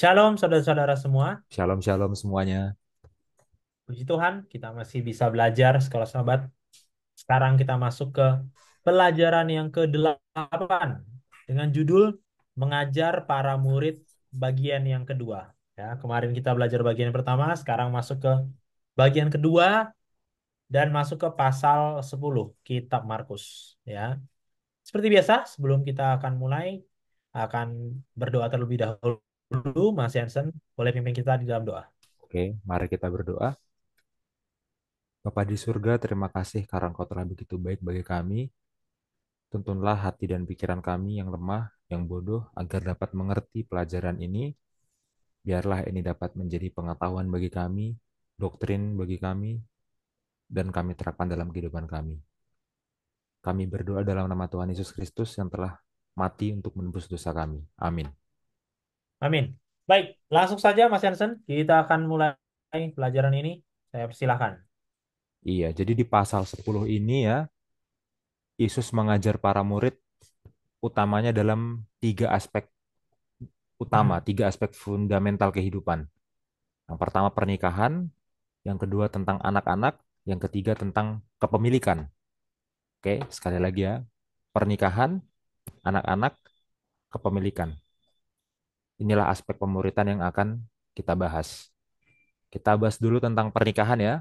Shalom saudara-saudara semua. Shalom shalom semuanya. Puji Tuhan, kita masih bisa belajar sekolah sahabat. Sekarang kita masuk ke pelajaran yang ke-8 dengan judul Mengajar Para Murid bagian yang kedua. Ya, kemarin kita belajar bagian yang pertama, sekarang masuk ke bagian kedua dan masuk ke pasal 10 Kitab Markus. Ya, seperti biasa, sebelum kita akan mulai, akan berdoa terlebih dahulu. Mas Jansen, boleh pimpin kita di dalam doa. Oke, mari kita berdoa. Bapa di surga, terima kasih karena Engkau telah begitu baik bagi kami. Tuntunlah hati dan pikiran kami yang lemah, yang bodoh, agar dapat mengerti pelajaran ini. Biarlah ini dapat menjadi pengetahuan bagi kami, doktrin bagi kami, dan kami terapkan dalam kehidupan kami. Kami berdoa dalam nama Tuhan Yesus Kristus yang telah mati untuk menebus dosa kami. Amin. Amin. Baik, langsung saja Mas Jansen, kita akan mulai pelajaran ini. Saya persilahkan. Iya, jadi di pasal 10 ini ya, Yesus mengajar para murid utamanya dalam Hmm. tiga aspek fundamental kehidupan. Yang pertama pernikahan, yang kedua tentang anak-anak, yang ketiga tentang kepemilikan. Oke, sekali lagi ya. Pernikahan, anak-anak, kepemilikan. Inilah aspek pemuritan yang akan kita bahas. Kita bahas dulu tentang pernikahan ya,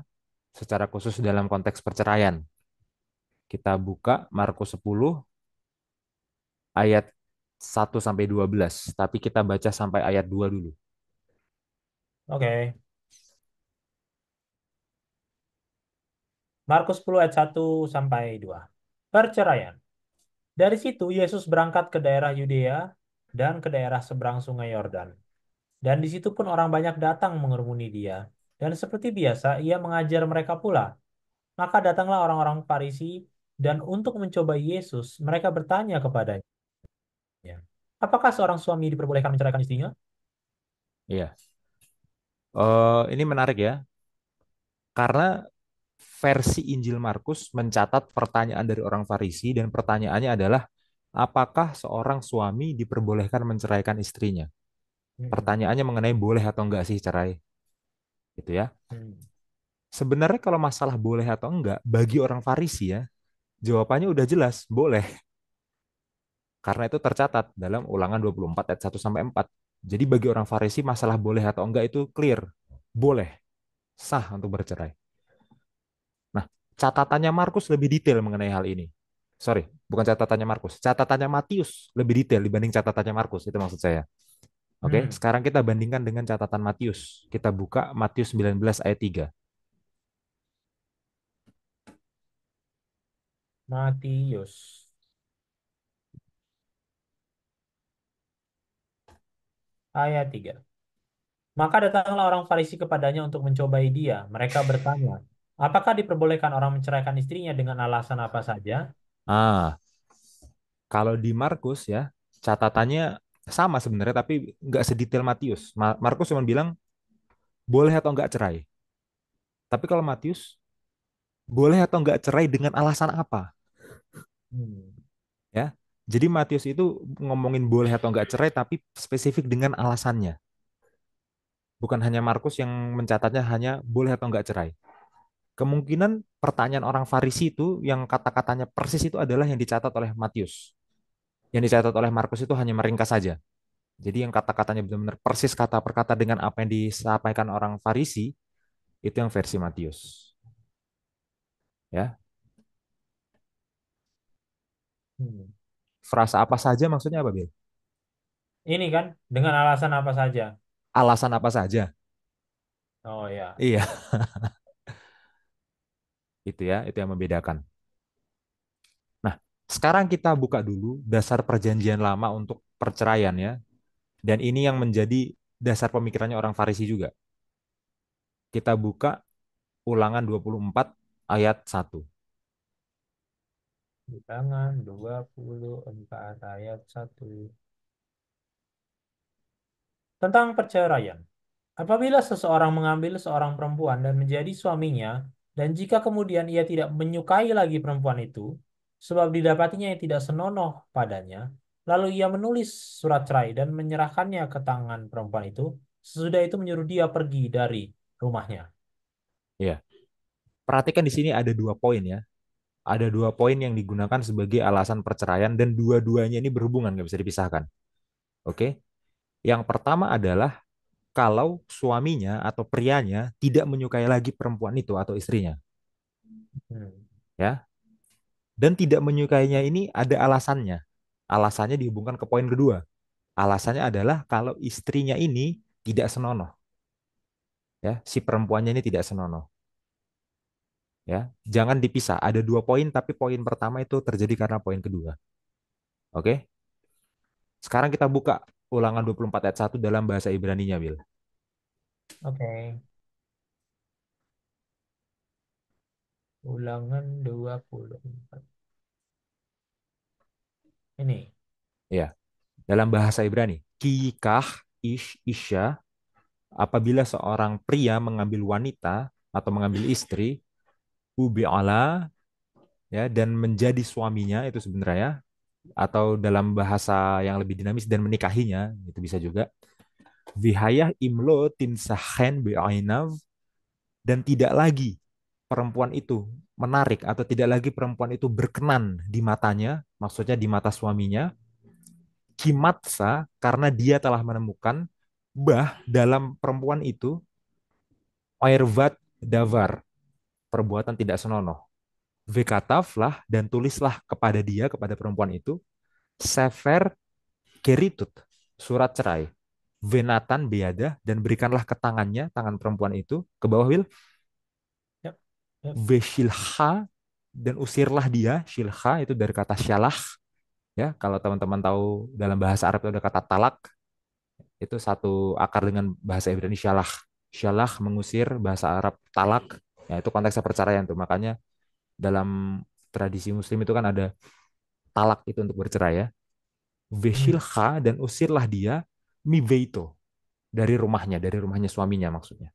secara khusus dalam konteks perceraian. Kita buka Markus 10 ayat 1 sampai 12, tapi kita baca sampai ayat 2 dulu. Oke. Markus 10 ayat 1 sampai 2. Perceraian. Dari situ Yesus berangkat ke daerah Yudea dan ke daerah seberang Sungai Yordan. Dan di situ pun orang banyak datang mengerumuni dia. Dan seperti biasa ia mengajar mereka pula. Maka datanglah orang-orang Farisi dan untuk mencoba Yesus, mereka bertanya kepadanya, apakah seorang suami diperbolehkan menceraikan istrinya? Iya. Ini menarik ya, karena versi Injil Markus mencatat pertanyaan dari orang Farisi dan pertanyaannya adalah apakah seorang suami diperbolehkan menceraikan istrinya? Mm-mm. Pertanyaannya mengenai boleh atau enggak sih cerai, gitu ya. Hmm. Sebenarnya kalau masalah boleh atau enggak, bagi orang Farisi ya, jawabannya udah jelas, boleh. Karena itu tercatat dalam Ulangan 24 ayat 1 sampai 4. Jadi bagi orang Farisi masalah boleh atau enggak itu clear. Boleh, sah untuk bercerai. Nah, catatannya Markus lebih detail mengenai hal ini. Sorry, bukan catatannya Markus. Catatannya Matius lebih detail dibanding catatannya Markus. Itu maksud saya. Oke, Hmm. sekarang kita bandingkan dengan catatan Matius. Kita buka Matius 19 ayat 3. Matius ayat 3. Maka datanglah orang Farisi kepadanya untuk mencobai dia. Mereka bertanya, apakah diperbolehkan orang menceraikan istrinya dengan alasan apa saja? Ah, kalau di Markus ya, catatannya sama sebenarnya, tapi nggak sedetail Matius. Markus cuma bilang boleh atau nggak cerai. Tapi kalau Matius, boleh atau nggak cerai dengan alasan apa? Hmm. Ya, jadi Matius itu ngomongin boleh atau nggak cerai, tapi spesifik dengan alasannya. Bukan hanya Markus yang mencatatnya hanya boleh atau nggak cerai. Kemungkinan pertanyaan orang Farisi itu yang kata-katanya persis itu adalah yang dicatat oleh Matius. Yang dicatat oleh Markus itu hanya meringkas saja. Jadi yang kata-katanya benar-benar persis kata per kata dengan apa yang disampaikan orang Farisi, itu yang versi Matius. Ya, Hmm. frasa apa saja maksudnya apa, Bil? Ini kan dengan alasan apa saja? Alasan apa saja? Oh ya. Iya, itu ya, itu yang membedakan. Nah, sekarang kita buka dulu dasar perjanjian lama untuk perceraian ya. Dan ini yang menjadi dasar pemikirannya orang Farisi juga. Kita buka Ulangan 24 ayat 1. Bilangan 24 ayat 1. Tentang perceraian. Apabila seseorang mengambil seorang perempuan dan menjadi suaminya, dan jika kemudian ia tidak menyukai lagi perempuan itu, sebab didapatinya yang tidak senonoh padanya, Lalu ia menulis surat cerai dan menyerahkannya ke tangan perempuan itu. Sesudah itu menyuruh dia pergi dari rumahnya. Ya, perhatikan di sini ada dua poin ya. Ada dua poin yang digunakan sebagai alasan perceraian dan dua-duanya ini berhubungan, nggak bisa dipisahkan. Oke, yang pertama adalah kalau suaminya atau prianya tidak menyukai lagi perempuan itu atau istrinya, Hmm. ya, dan tidak menyukainya ini ada alasannya. Alasannya dihubungkan ke poin kedua. Alasannya adalah kalau istrinya ini tidak senonoh, ya, si perempuannya ini tidak senonoh, ya. Jangan dipisah. Ada dua poin, tapi poin pertama itu terjadi karena poin kedua. Oke? Sekarang kita buka Ulangan 24 ayat 1 dalam bahasa Ibrani-nya, Bil. Oke. Ulangan 24. Ini. Ya, dalam bahasa Ibrani, kikah isya, apabila seorang pria mengambil wanita atau mengambil istri, ubi'ala, ya, dan menjadi suaminya itu sebenarnya, atau dalam bahasa yang lebih dinamis dan menikahinya, itu bisa juga. Vihayah imlo tinsahen bi'ainav, dan tidak lagi perempuan itu menarik atau tidak lagi perempuan itu berkenan di matanya, maksudnya di mata suaminya, kimatsa karena dia telah menemukan dalam perempuan itu airvat davar, perbuatan tidak senonoh. Vekataflah dan tulislah kepada dia, kepada perempuan itu, sefer keritut, surat cerai. Venatan beada dan berikanlah ke tangannya, tangan perempuan itu, ke bawah Will, Yap. Yap. veshilha, dan usirlah dia, shilha itu dari kata syalah, ya, kalau teman-teman tahu dalam bahasa Arab itu ada kata talak, itu satu akar dengan bahasa Ibrani syalah. Syalah mengusir, bahasa Arab talak, ya itu konteksnya perceraian tuh. Makanya dalam tradisi Muslim itu kan ada talak itu untuk bercerai ya. Hmm. Veshilha dan usirlah dia miveito dari rumahnya suaminya maksudnya.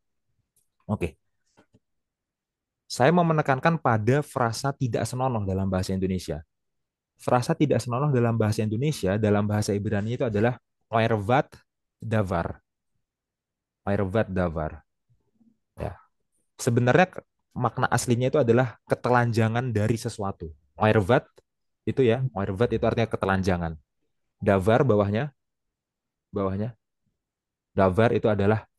Oke, saya mau menekankan pada frasa tidak senonoh dalam bahasa Indonesia. Frasa tidak senonoh dalam bahasa Indonesia, dalam bahasa Ibrani itu adalah oervat davar. Oervat davar. Ya. Sebenarnya makna aslinya itu adalah ketelanjangan dari sesuatu. Oervat itu ya, oervat itu artinya ketelanjangan. Davar bawahnya, bawahnya. Davar itu adalah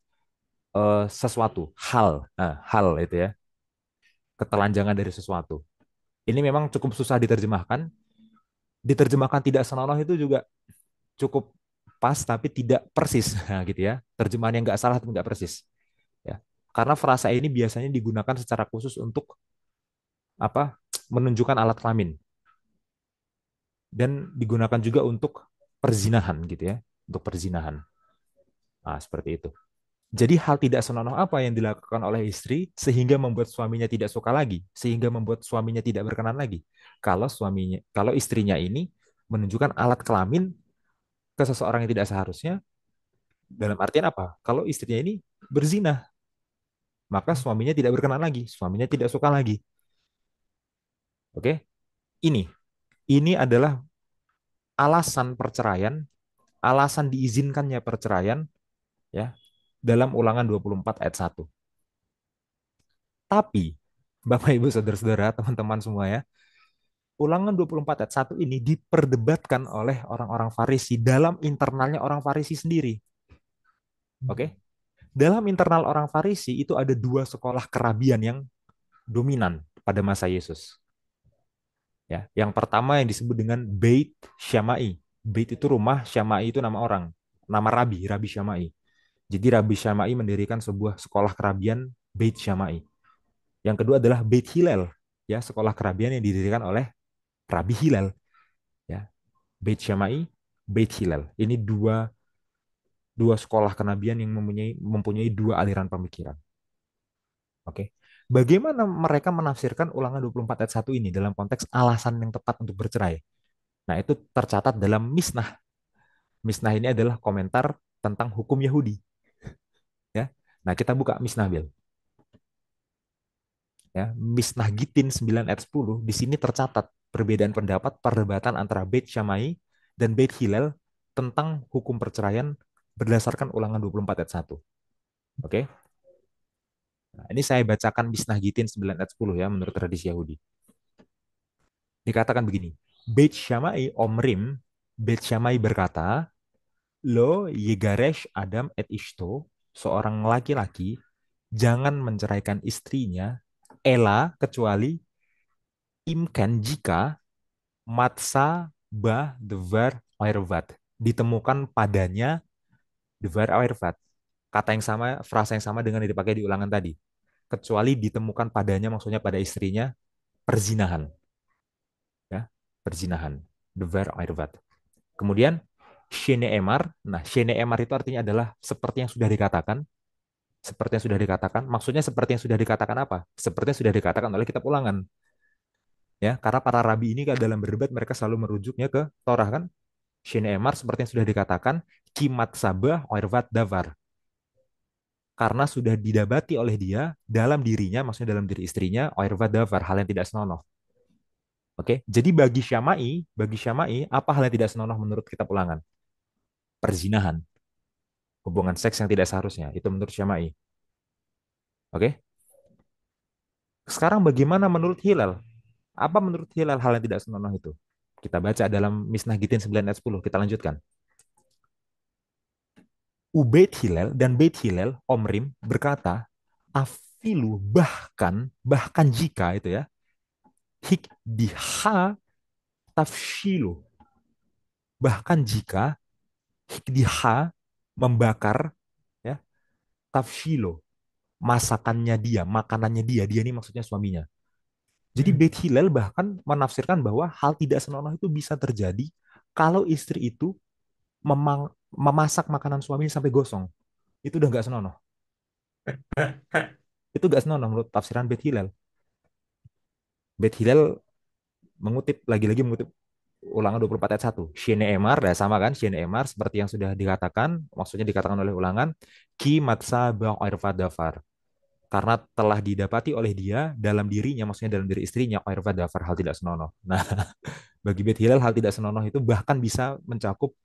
sesuatu, hal. Nah, hal itu ya, ketelanjangan dari sesuatu. Ini memang cukup susah diterjemahkan. Diterjemahkan tidak senonoh itu juga cukup pas tapi tidak persis, nah, gitu ya. Terjemahan yang nggak salah tapi nggak persis. Ya. Karena frasa ini biasanya digunakan secara khusus untuk apa? Menunjukkan alat kelamin dan digunakan juga untuk perzinahan gitu ya, untuk perzinahan. Nah, seperti itu. Jadi hal tidak senonoh apa yang dilakukan oleh istri sehingga membuat suaminya tidak suka lagi, sehingga membuat suaminya tidak berkenan lagi. Kalau istrinya ini menunjukkan alat kelamin ke seseorang yang tidak seharusnya, dalam artian apa? Kalau istrinya ini berzina, maka suaminya tidak berkenan lagi, suaminya tidak suka lagi. Oke? Ini ini adalah alasan perceraian, alasan diizinkannya perceraian ya dalam Ulangan 24 ayat 1. Tapi Bapak Ibu Saudara-saudara, teman-teman semua ya, Ulangan 24 ayat 1 ini diperdebatkan oleh orang-orang Farisi dalam internalnya orang Farisi sendiri. Oke? Dalam internal orang Farisi itu ada dua sekolah kerabian yang dominan pada masa Yesus. Ya, yang pertama yang disebut dengan Beit Syamai. Beit itu rumah, Syamai itu nama orang, nama rabi, Rabi Syamai. Jadi Rabi Syamai mendirikan sebuah sekolah kerabian Beit Syamai. Yang kedua adalah Beit Hillel, ya, sekolah kerabian yang didirikan oleh Rabi Hillel, ya. Beit Syamai, Beit Hillel. Ini dua dua sekolah kenabian yang mempunyai dua aliran pemikiran. Oke. Bagaimana mereka menafsirkan Ulangan 24 ayat 1 ini dalam konteks alasan yang tepat untuk bercerai? Nah, itu tercatat dalam Misnah. Misnah ini adalah komentar tentang hukum Yahudi, ya. Nah, kita buka Misnah, Bil. Ya, Misnah Gitin 9 ayat 10, di sini tercatat perbedaan pendapat perdebatan antara Beit Syamai dan Bait Hillel tentang hukum perceraian berdasarkan Ulangan 24 ayat 1. Oke. Nah, ini saya bacakan Misnah Gitin 9 ayat 10 ya menurut tradisi Yahudi. Dikatakan begini. Beit Shammai Omrim, Beit Shammai berkata, Lo Yegaresh Adam et Ishto, seorang laki-laki jangan menceraikan istrinya, ela kecuali imkan jika matsa ba devar oirvat, ditemukan padanya devar oirvat. Kata yang sama, frasa yang sama dengan yang dipakai di ulangan tadi. Kecuali ditemukan padanya, maksudnya pada istrinya, perzinahan. Ya, perzinahan. Devar oirvat. Kemudian, Shene Emar. Nah, Shene Emar itu artinya adalah seperti yang sudah dikatakan. Seperti yang sudah dikatakan. Maksudnya seperti yang sudah dikatakan apa? Seperti yang sudah dikatakan oleh kitab ulangan. Ya, karena para rabi ini dalam berdebat mereka selalu merujuknya ke Torah kan. Shene Emar seperti yang sudah dikatakan. Kimat sabah oirvat davar. Karena sudah didabati oleh dia dalam dirinya, maksudnya dalam diri istrinya, oirvat davar, hal yang tidak senonoh. Oke, jadi bagi Syamai, apa hal yang tidak senonoh menurut kitab ulangan? Perzinahan, hubungan seks yang tidak seharusnya. Itu menurut Syamai. Oke, sekarang bagaimana menurut Hilal? Apa menurut Hilal hal yang tidak senonoh itu? Kita baca dalam Misnah Gitin 9 ayat 10. Kita lanjutkan. Ubaid Hilal dan Beit Hilal, Omrim, berkata, Afilu bahkan jika itu ya, hik diha tafshilu. Bahkan jika hik diha membakar ya, tafshilo, masakannya dia, makanannya dia ini maksudnya suaminya. Jadi Hmm. Beit Hillel bahkan menafsirkan bahwa hal tidak senonoh itu bisa terjadi kalau istri itu memasak makanan suaminya sampai gosong. Itu udah nggak senonoh. Itu nggak senonoh menurut tafsiran Beit Hillel. Beit Hillel lagi-lagi mengutip ulangan 24 ayat 1. Shene Emar, ya sama kan? Shene Emar seperti yang sudah dikatakan, maksudnya dikatakan oleh ulangan, Ki matsa ba dafar. Karena telah didapati oleh dia dalam dirinya, maksudnya dalam diri istrinya, dafar, hal tidak senonoh. Nah, bagi Beit Hillel hal tidak senonoh itu bahkan bisa mencakup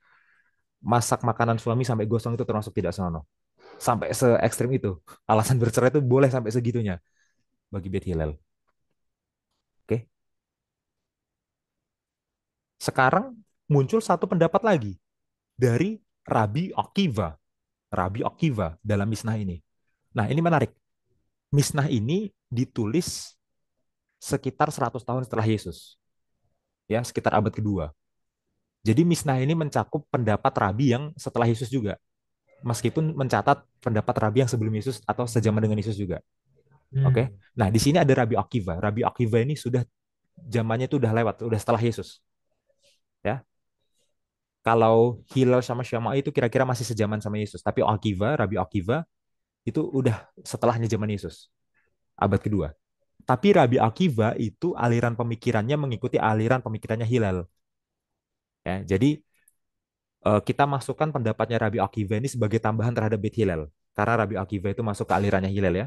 masak makanan suami sampai gosong itu termasuk tidak senonoh. Sampai se ekstrim itu. Alasan bercerai itu boleh sampai segitunya bagi Beit Hillel. Oke. Sekarang muncul satu pendapat lagi dari Rabi Akiva. Rabi Akiva dalam Misnah ini. Nah, ini menarik. Misnah ini ditulis sekitar 100 tahun setelah Yesus. Ya, sekitar abad kedua. Jadi Misnah ini mencakup pendapat Rabi yang setelah Yesus juga. Meskipun mencatat pendapat Rabi yang sebelum Yesus atau sejaman dengan Yesus juga. Oke. Hmm. Nah, di sini ada Rabi Akiva. Rabi Akiva ini sudah zamannya itu udah lewat, udah setelah Yesus. Ya. Kalau Hilal sama Syama itu kira-kira masih sejaman sama Yesus, tapi Akiva, Rabi Akiva itu udah setelahnya zaman Yesus, abad kedua. Tapi Rabi Akiva itu aliran pemikirannya mengikuti aliran pemikirannya Hilal. Ya, jadi kita masukkan pendapatnya Rabi Akiva ini sebagai tambahan terhadap Beit Hillel. Karena Rabi Akiva itu masuk ke alirannya Hillel ya.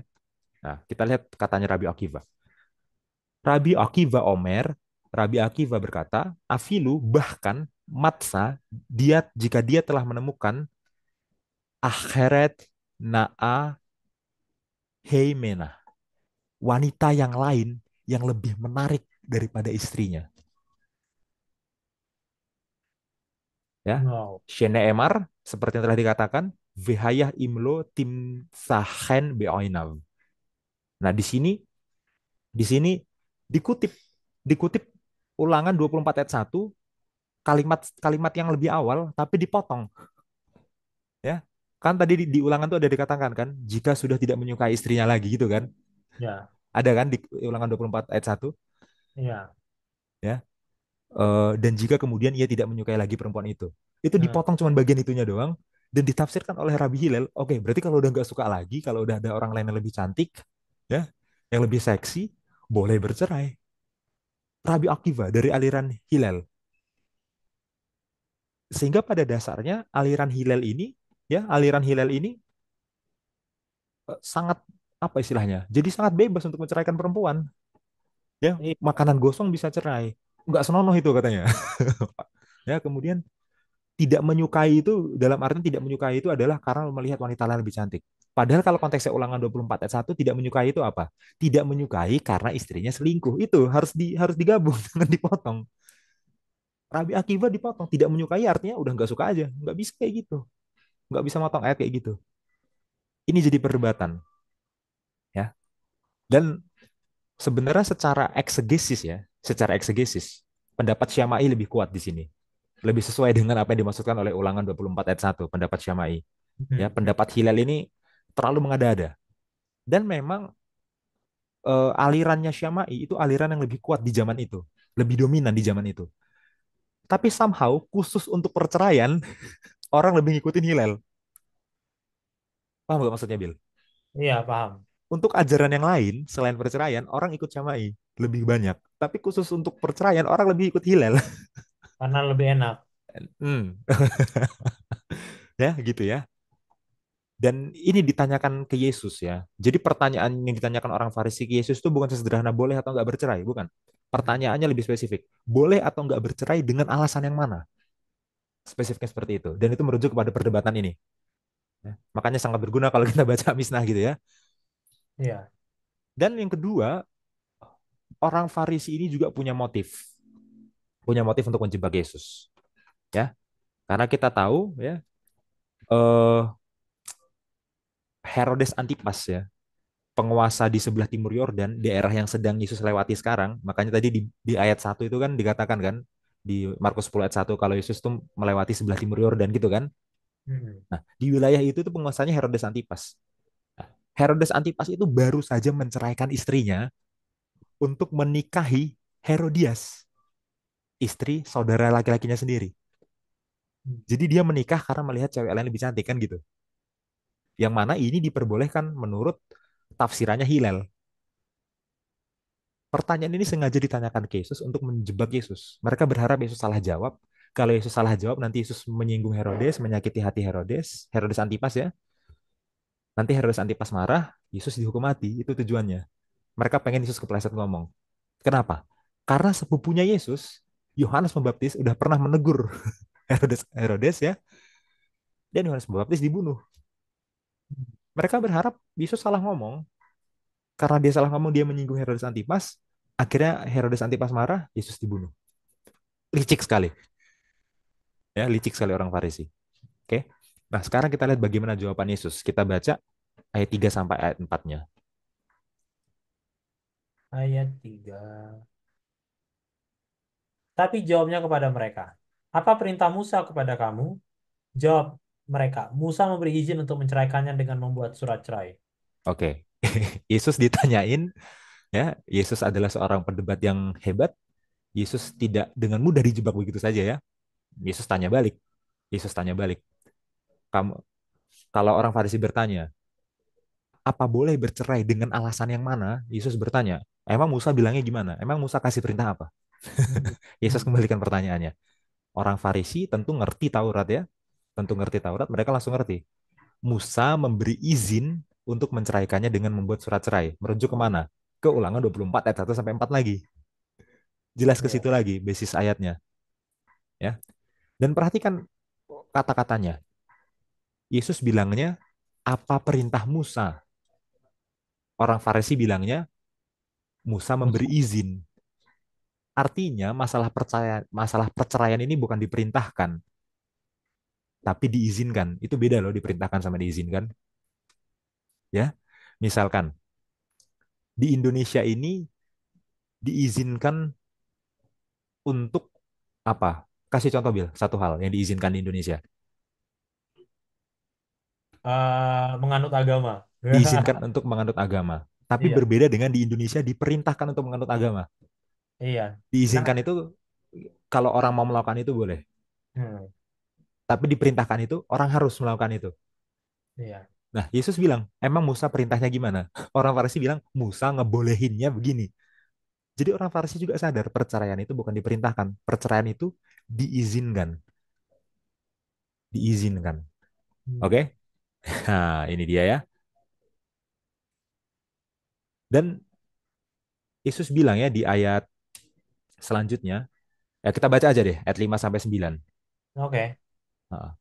Nah, kita lihat katanya Rabi Akiva. Rabi Akiva Omer, Rabi Akiva berkata, Afilu bahkan matsa, jika dia telah menemukan akheret na'a heimena, wanita yang lain yang lebih menarik daripada istrinya. Ya, Wow. Shene Emar, seperti yang telah dikatakan, Vehayah imlo tim sahen beoinav. Nah, di sini dikutip dikutip ulangan 24 ayat 1 kalimat-kalimat yang lebih awal tapi dipotong ya. Kan tadi di ulangan tuh ada dikatakan kan jika sudah tidak menyukai istrinya lagi gitu kan. Ya, Ada kan di ulangan 24 ayat 1 ya. ya. Dan jika kemudian ia tidak menyukai lagi perempuan itu. Itu Hmm. dipotong cuman bagian itunya doang dan ditafsirkan oleh Rabi Hillel. Oke, berarti kalau udah nggak suka lagi, kalau udah ada orang lain yang lebih cantik ya, yang lebih seksi, boleh bercerai. Rabi Akiva dari aliran Hillel. Sehingga pada dasarnya aliran Hillel ini sangat apa istilahnya? Jadi sangat bebas untuk menceraikan perempuan. Ya, Iya. makanan gosong bisa cerai. Nggak senonoh itu katanya. Ya, kemudian Tidak menyukai itu dalam artian tidak menyukai itu adalah karena melihat wanita lain lebih cantik. Padahal kalau konteksnya Ulangan 24 ayat 1 tidak menyukai itu apa? Tidak menyukai karena istrinya selingkuh. Itu harus digabung, jangan dipotong. Rabi Akiva dipotong, tidak menyukai artinya udah nggak suka aja. Nggak bisa kayak gitu. Nggak bisa motong ayat kayak gitu. Ini jadi perdebatan ya. Dan sebenarnya secara eksegesis, pendapat Syamai lebih kuat di sini. Lebih sesuai dengan apa yang dimaksudkan oleh Ulangan 24 ayat 1, pendapat Syamai. Ya, Hmm. pendapat Hilal ini terlalu mengada-ada. Dan memang alirannya Syamai itu aliran yang lebih kuat di zaman itu, lebih dominan di zaman itu. Tapi somehow khusus untuk perceraian orang lebih ngikutin Hilal. Paham gak maksudnya, Bil? Iya, paham. Untuk ajaran yang lain selain perceraian orang ikut Syamai lebih banyak. Tapi khusus untuk perceraian orang lebih ikut Hilal. Karena lebih enak. Hmm. Ya, gitu ya. Dan ini ditanyakan ke Yesus ya. Jadi pertanyaan yang ditanyakan orang Farisi ke Yesus itu bukan sesederhana boleh atau nggak bercerai, bukan. Hmm. Pertanyaannya lebih spesifik. Boleh atau nggak bercerai dengan alasan yang mana? Spesifiknya seperti itu. Dan itu merujuk kepada perdebatan ini. Ya. Makanya sangat berguna kalau kita baca Misnah gitu ya. Iya. Dan yang kedua, orang Farisi ini juga punya motif. Punya motif untuk menjebak Yesus. Ya, karena kita tahu ya, eh, Herodes Antipas ya, penguasa di sebelah timur Yordan, daerah yang sedang Yesus lewati sekarang. Makanya tadi di ayat 1 itu kan dikatakan kan, di Markus 10 ayat 1 kalau Yesus tuh melewati sebelah timur Yordan gitu kan. Hmm. Nah, di wilayah itu tuh penguasanya Herodes Antipas. Nah, Herodes Antipas itu baru saja menceraikan istrinya untuk menikahi Herodias, istri saudara laki-lakinya sendiri. Hmm. Jadi dia menikah karena melihat cewek lain lebih cantik kan gitu. Yang mana ini diperbolehkan menurut tafsirannya Hilal. Pertanyaan ini sengaja ditanyakan ke Yesus untuk menjebak Yesus. Mereka berharap Yesus salah jawab. Kalau Yesus salah jawab, nanti Yesus menyinggung Herodes, menyakiti hati Herodes, Herodes Antipas ya. Nanti Herodes Antipas marah, Yesus dihukum mati. Itu tujuannya. Mereka pengen Yesus kepleset ngomong. Kenapa? Karena sepupunya Yesus, Yohanes Pembaptis, udah pernah menegur Herodes ya, dan Yohanes Pembaptis dibunuh. Mereka berharap Yesus salah ngomong. Karena dia salah ngomong, dia menyinggung Herodes Antipas. Akhirnya Herodes Antipas marah, Yesus dibunuh. Licik sekali. Ya, licik sekali orang Farisi. Oke. Nah, sekarang kita lihat bagaimana jawaban Yesus. Kita baca ayat 3 sampai ayat 4-nya. Ayat 3. Tapi jawabnya kepada mereka, apa perintah Musa kepada kamu? Jawab mereka, Musa memberi izin untuk menceraikannya dengan membuat surat cerai. Oke. Yesus ditanyain, ya, Yesus adalah seorang pendebat yang hebat. Yesus tidak dengan mudah dijebak begitu saja ya. Yesus tanya balik. Yesus tanya balik. Kamu kalau orang Farisi bertanya, apa boleh bercerai dengan alasan yang mana? Yesus bertanya, emang Musa bilangnya gimana? Emang Musa kasih perintah apa? Hmm. Yesus Hmm. kembalikan pertanyaannya. Orang Farisi tentu ngerti Taurat ya. Tentu ngerti Taurat, mereka langsung ngerti. Musa memberi izin untuk menceraikannya dengan membuat surat cerai. Merujuk kemana? Ke Ulangan 24 ayat 1 sampai 4 lagi. Jelas ke situ Iya. lagi basis ayatnya, ya. Dan perhatikan kata-katanya. Yesus bilangnya, apa perintah Musa? Orang Farisi bilangnya, Musa memberi Musa. izin. Artinya masalah perceraian ini bukan diperintahkan, tapi diizinkan. Itu beda loh diperintahkan sama diizinkan, ya. Misalkan di Indonesia ini diizinkan untuk apa? Kasih contoh Bil, satu hal yang diizinkan di Indonesia. Menganut agama. Diizinkan untuk menganut agama. Tapi Iya, berbeda dengan di Indonesia diperintahkan untuk menganut agama. iya. Diizinkan Nah, itu kalau orang mau melakukan itu boleh. hmm, Tapi diperintahkan itu orang harus melakukan itu. iya, Nah, Yesus bilang, emang Musa perintahnya gimana? Orang Farisi bilang, Musa ngebolehinnya begini. Jadi orang Farisi juga sadar perceraian itu bukan diperintahkan. Perceraian itu diizinkan. Diizinkan. hmm, Oke? Nah, ini dia ya. Dan Yesus bilang ya di ayat selanjutnya, ya kita baca aja deh, ayat 5 sampai 9. oke. Ah,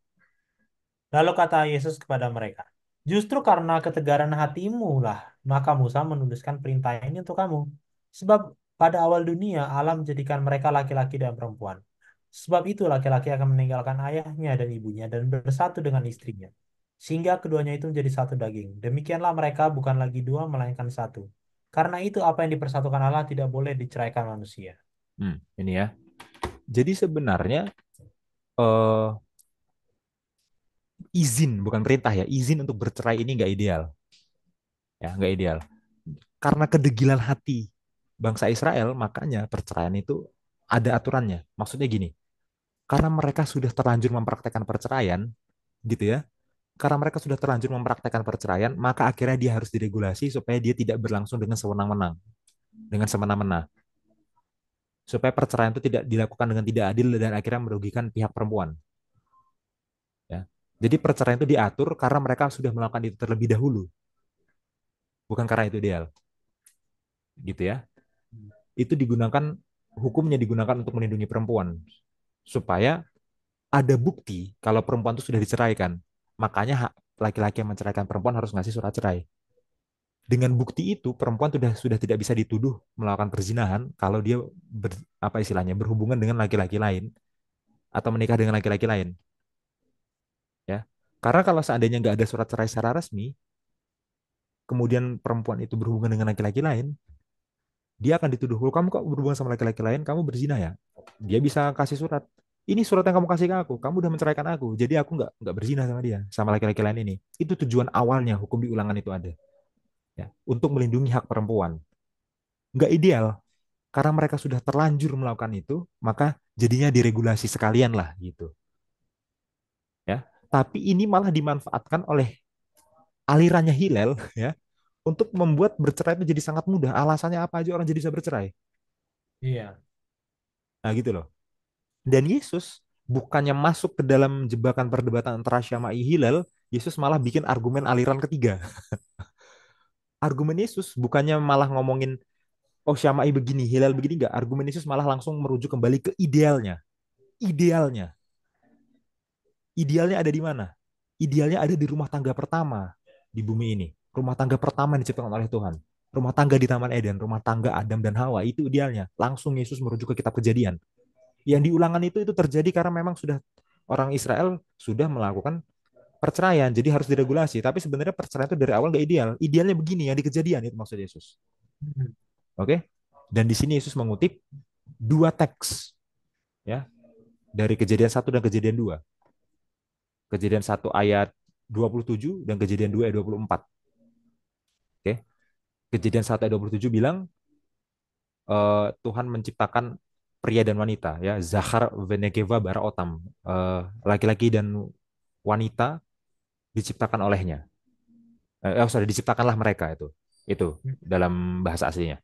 Lalu kata Yesus kepada mereka, justru karena ketegaran hatimu lah, maka Musa menuliskan perintah ini untuk kamu. Sebab pada awal dunia, Allah menjadikan mereka laki-laki dan perempuan. Sebab itu laki-laki akan meninggalkan ayahnya dan ibunya dan bersatu dengan istrinya. Sehingga keduanya itu menjadi satu daging. Demikianlah mereka bukan lagi dua, melainkan satu. Karena itu apa yang dipersatukan Allah tidak boleh diceraikan manusia. ini ya. Jadi sebenarnya eh, izin, bukan perintah ya, izin untuk bercerai ini nggak ideal, ya nggak ideal. Karena kedegilan hati bangsa Israel, makanya perceraian itu ada aturannya. Maksudnya gini, karena mereka sudah terlanjur mempraktekkan perceraian, gitu ya. Karena mereka sudah terlanjur mempraktekkan perceraian, maka akhirnya dia harus diregulasi supaya dia tidak berlangsung dengan sewenang-wenang, dengan semena-mena, supaya perceraian itu tidak dilakukan dengan tidak adil dan akhirnya merugikan pihak perempuan. Ya. Jadi perceraian itu diatur karena mereka sudah melakukan itu terlebih dahulu, bukan karena itu ideal, gitu ya. Itu digunakan, hukumnya digunakan untuk melindungi perempuan supaya ada bukti kalau perempuan itu sudah diceraikan. Makanya laki-laki yang menceraikan perempuan harus ngasih surat cerai. Dengan bukti itu perempuan sudah tidak bisa dituduh melakukan perzinahan kalau dia apa istilahnya berhubungan dengan laki-laki lain atau menikah dengan laki-laki lain, ya. Karena kalau seandainya nggak ada surat cerai secara resmi, kemudian perempuan itu berhubungan dengan laki-laki lain, dia akan dituduh, "Oh, kamu kok berhubungan sama laki-laki lain, kamu berzina ya." Dia bisa kasih surat. Ini surat yang kamu kasih ke aku. Kamu udah menceraikan aku. Jadi aku nggak berzina sama dia, sama laki-laki lain ini. Itu tujuan awalnya hukum di ulangan itu ada. Ya, untuk melindungi hak perempuan. Nggak ideal. Karena mereka sudah terlanjur melakukan itu, maka jadinya diregulasi sekalian lah gitu. Ya. Tapi ini malah dimanfaatkan oleh alirannya Hillel ya untuk membuat bercerai itu jadi sangat mudah. Alasannya apa aja orang jadi bisa bercerai. Iya. Nah gitu loh. Dan Yesus bukannya masuk ke dalam jebakan perdebatan antara Syama'i Hillel, Yesus malah bikin argumen aliran ketiga. Argumen Yesus bukannya malah ngomongin, oh Syama'i begini, Hillel begini, enggak. Argumen Yesus malah langsung merujuk kembali ke idealnya. Idealnya. Idealnya ada di mana? Idealnya ada di rumah tangga pertama di bumi ini. Rumah tangga pertama yang diciptakan oleh Tuhan. Rumah tangga di Taman Eden, rumah tangga Adam dan Hawa, itu idealnya. Langsung Yesus merujuk ke kitab Kejadian. Yang diulangan itu terjadi karena memang sudah orang Israel sudah melakukan perceraian, jadi harus diregulasi. Tapi sebenarnya perceraian itu dari awal nggak ideal. Idealnya begini yang di Kejadian itu maksud Yesus. Hmm. Oke? Dan di sini Yesus mengutip dua teks ya dari Kejadian 1 dan Kejadian 2. Kejadian 1 ayat 27 dan Kejadian 2 ayat 24. Oke. Kejadian 1 ayat 27 bilang Tuhan menciptakan pria dan wanita ya, Zachar venekeva bara otam. Laki-laki dan wanita diciptakan olehnya. Sorry, diciptakanlah mereka itu. Itu dalam bahasa aslinya.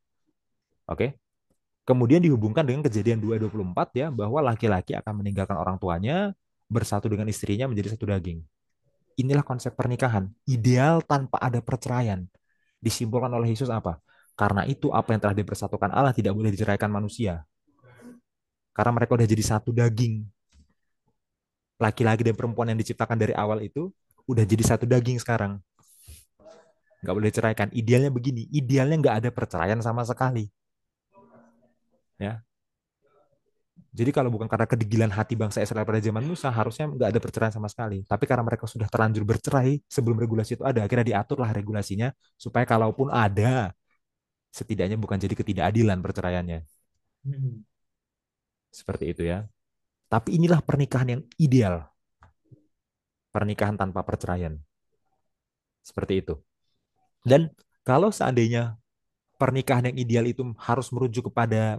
Oke. Kemudian dihubungkan dengan Kejadian 2 ayat 24 ya, bahwa laki-laki akan meninggalkan orang tuanya, bersatu dengan istrinya menjadi satu daging. Inilah konsep pernikahan, ideal tanpa ada perceraian. Disimpulkan oleh Yesus apa? Karena itu apa yang telah dipersatukan Allah tidak boleh diceraikan manusia. Karena mereka udah jadi satu daging. Laki-laki dan perempuan yang diciptakan dari awal itu udah jadi satu daging sekarang. Nggak boleh diceraikan. Idealnya begini, idealnya nggak ada perceraian sama sekali. Ya, jadi kalau bukan karena kedegilan hati bangsa Israel pada zaman Musa, harusnya nggak ada perceraian sama sekali. Tapi karena mereka sudah terlanjur bercerai sebelum regulasi itu ada, akhirnya diaturlah regulasinya supaya kalaupun ada, setidaknya bukan jadi ketidakadilan perceraiannya. Hmm. Seperti itu ya. Tapi inilah pernikahan yang ideal. Pernikahan tanpa perceraian. Seperti itu. Dan kalau seandainya pernikahan yang ideal itu harus merujuk kepada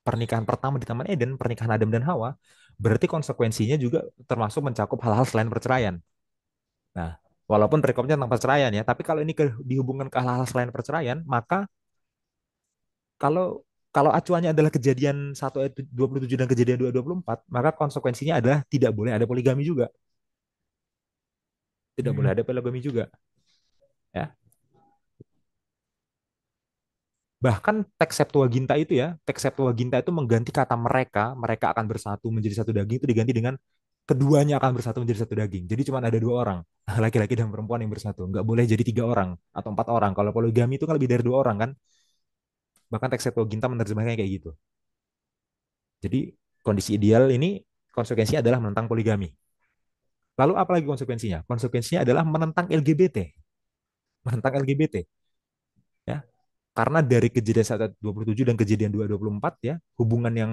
pernikahan pertama di Taman Eden, pernikahan Adam dan Hawa, berarti konsekuensinya juga termasuk mencakup hal-hal selain perceraian. Nah, walaupun rekomnya tentang perceraian ya, tapi kalau ini dihubungkan ke hal-hal selain perceraian, maka kalau kalau acuannya adalah Kejadian 1 ayat 27 dan Kejadian 2 ayat 24, maka konsekuensinya adalah tidak boleh ada poligami juga. Tidak boleh Hmm. ada poligami juga, ya. Bahkan teks Septuaginta itu ya, teks Septuaginta itu mengganti kata mereka, mereka akan bersatu menjadi satu daging itu diganti dengan keduanya akan bersatu menjadi satu daging. Jadi cuma ada dua orang, laki-laki dan perempuan yang bersatu. Nggak boleh jadi tiga orang atau empat orang. Kalau poligami itu kan lebih dari dua orang kan. Bahkan teks Septuaginta menerjemahkannya kayak gitu. Jadi kondisi ideal ini konsekuensinya adalah menentang poligami. Lalu apa lagi konsekuensinya? Konsekuensinya adalah menentang LGBT. Menentang LGBT. Ya. Karena dari kejadian 1:27 dan kejadian 2:24 ya, hubungan yang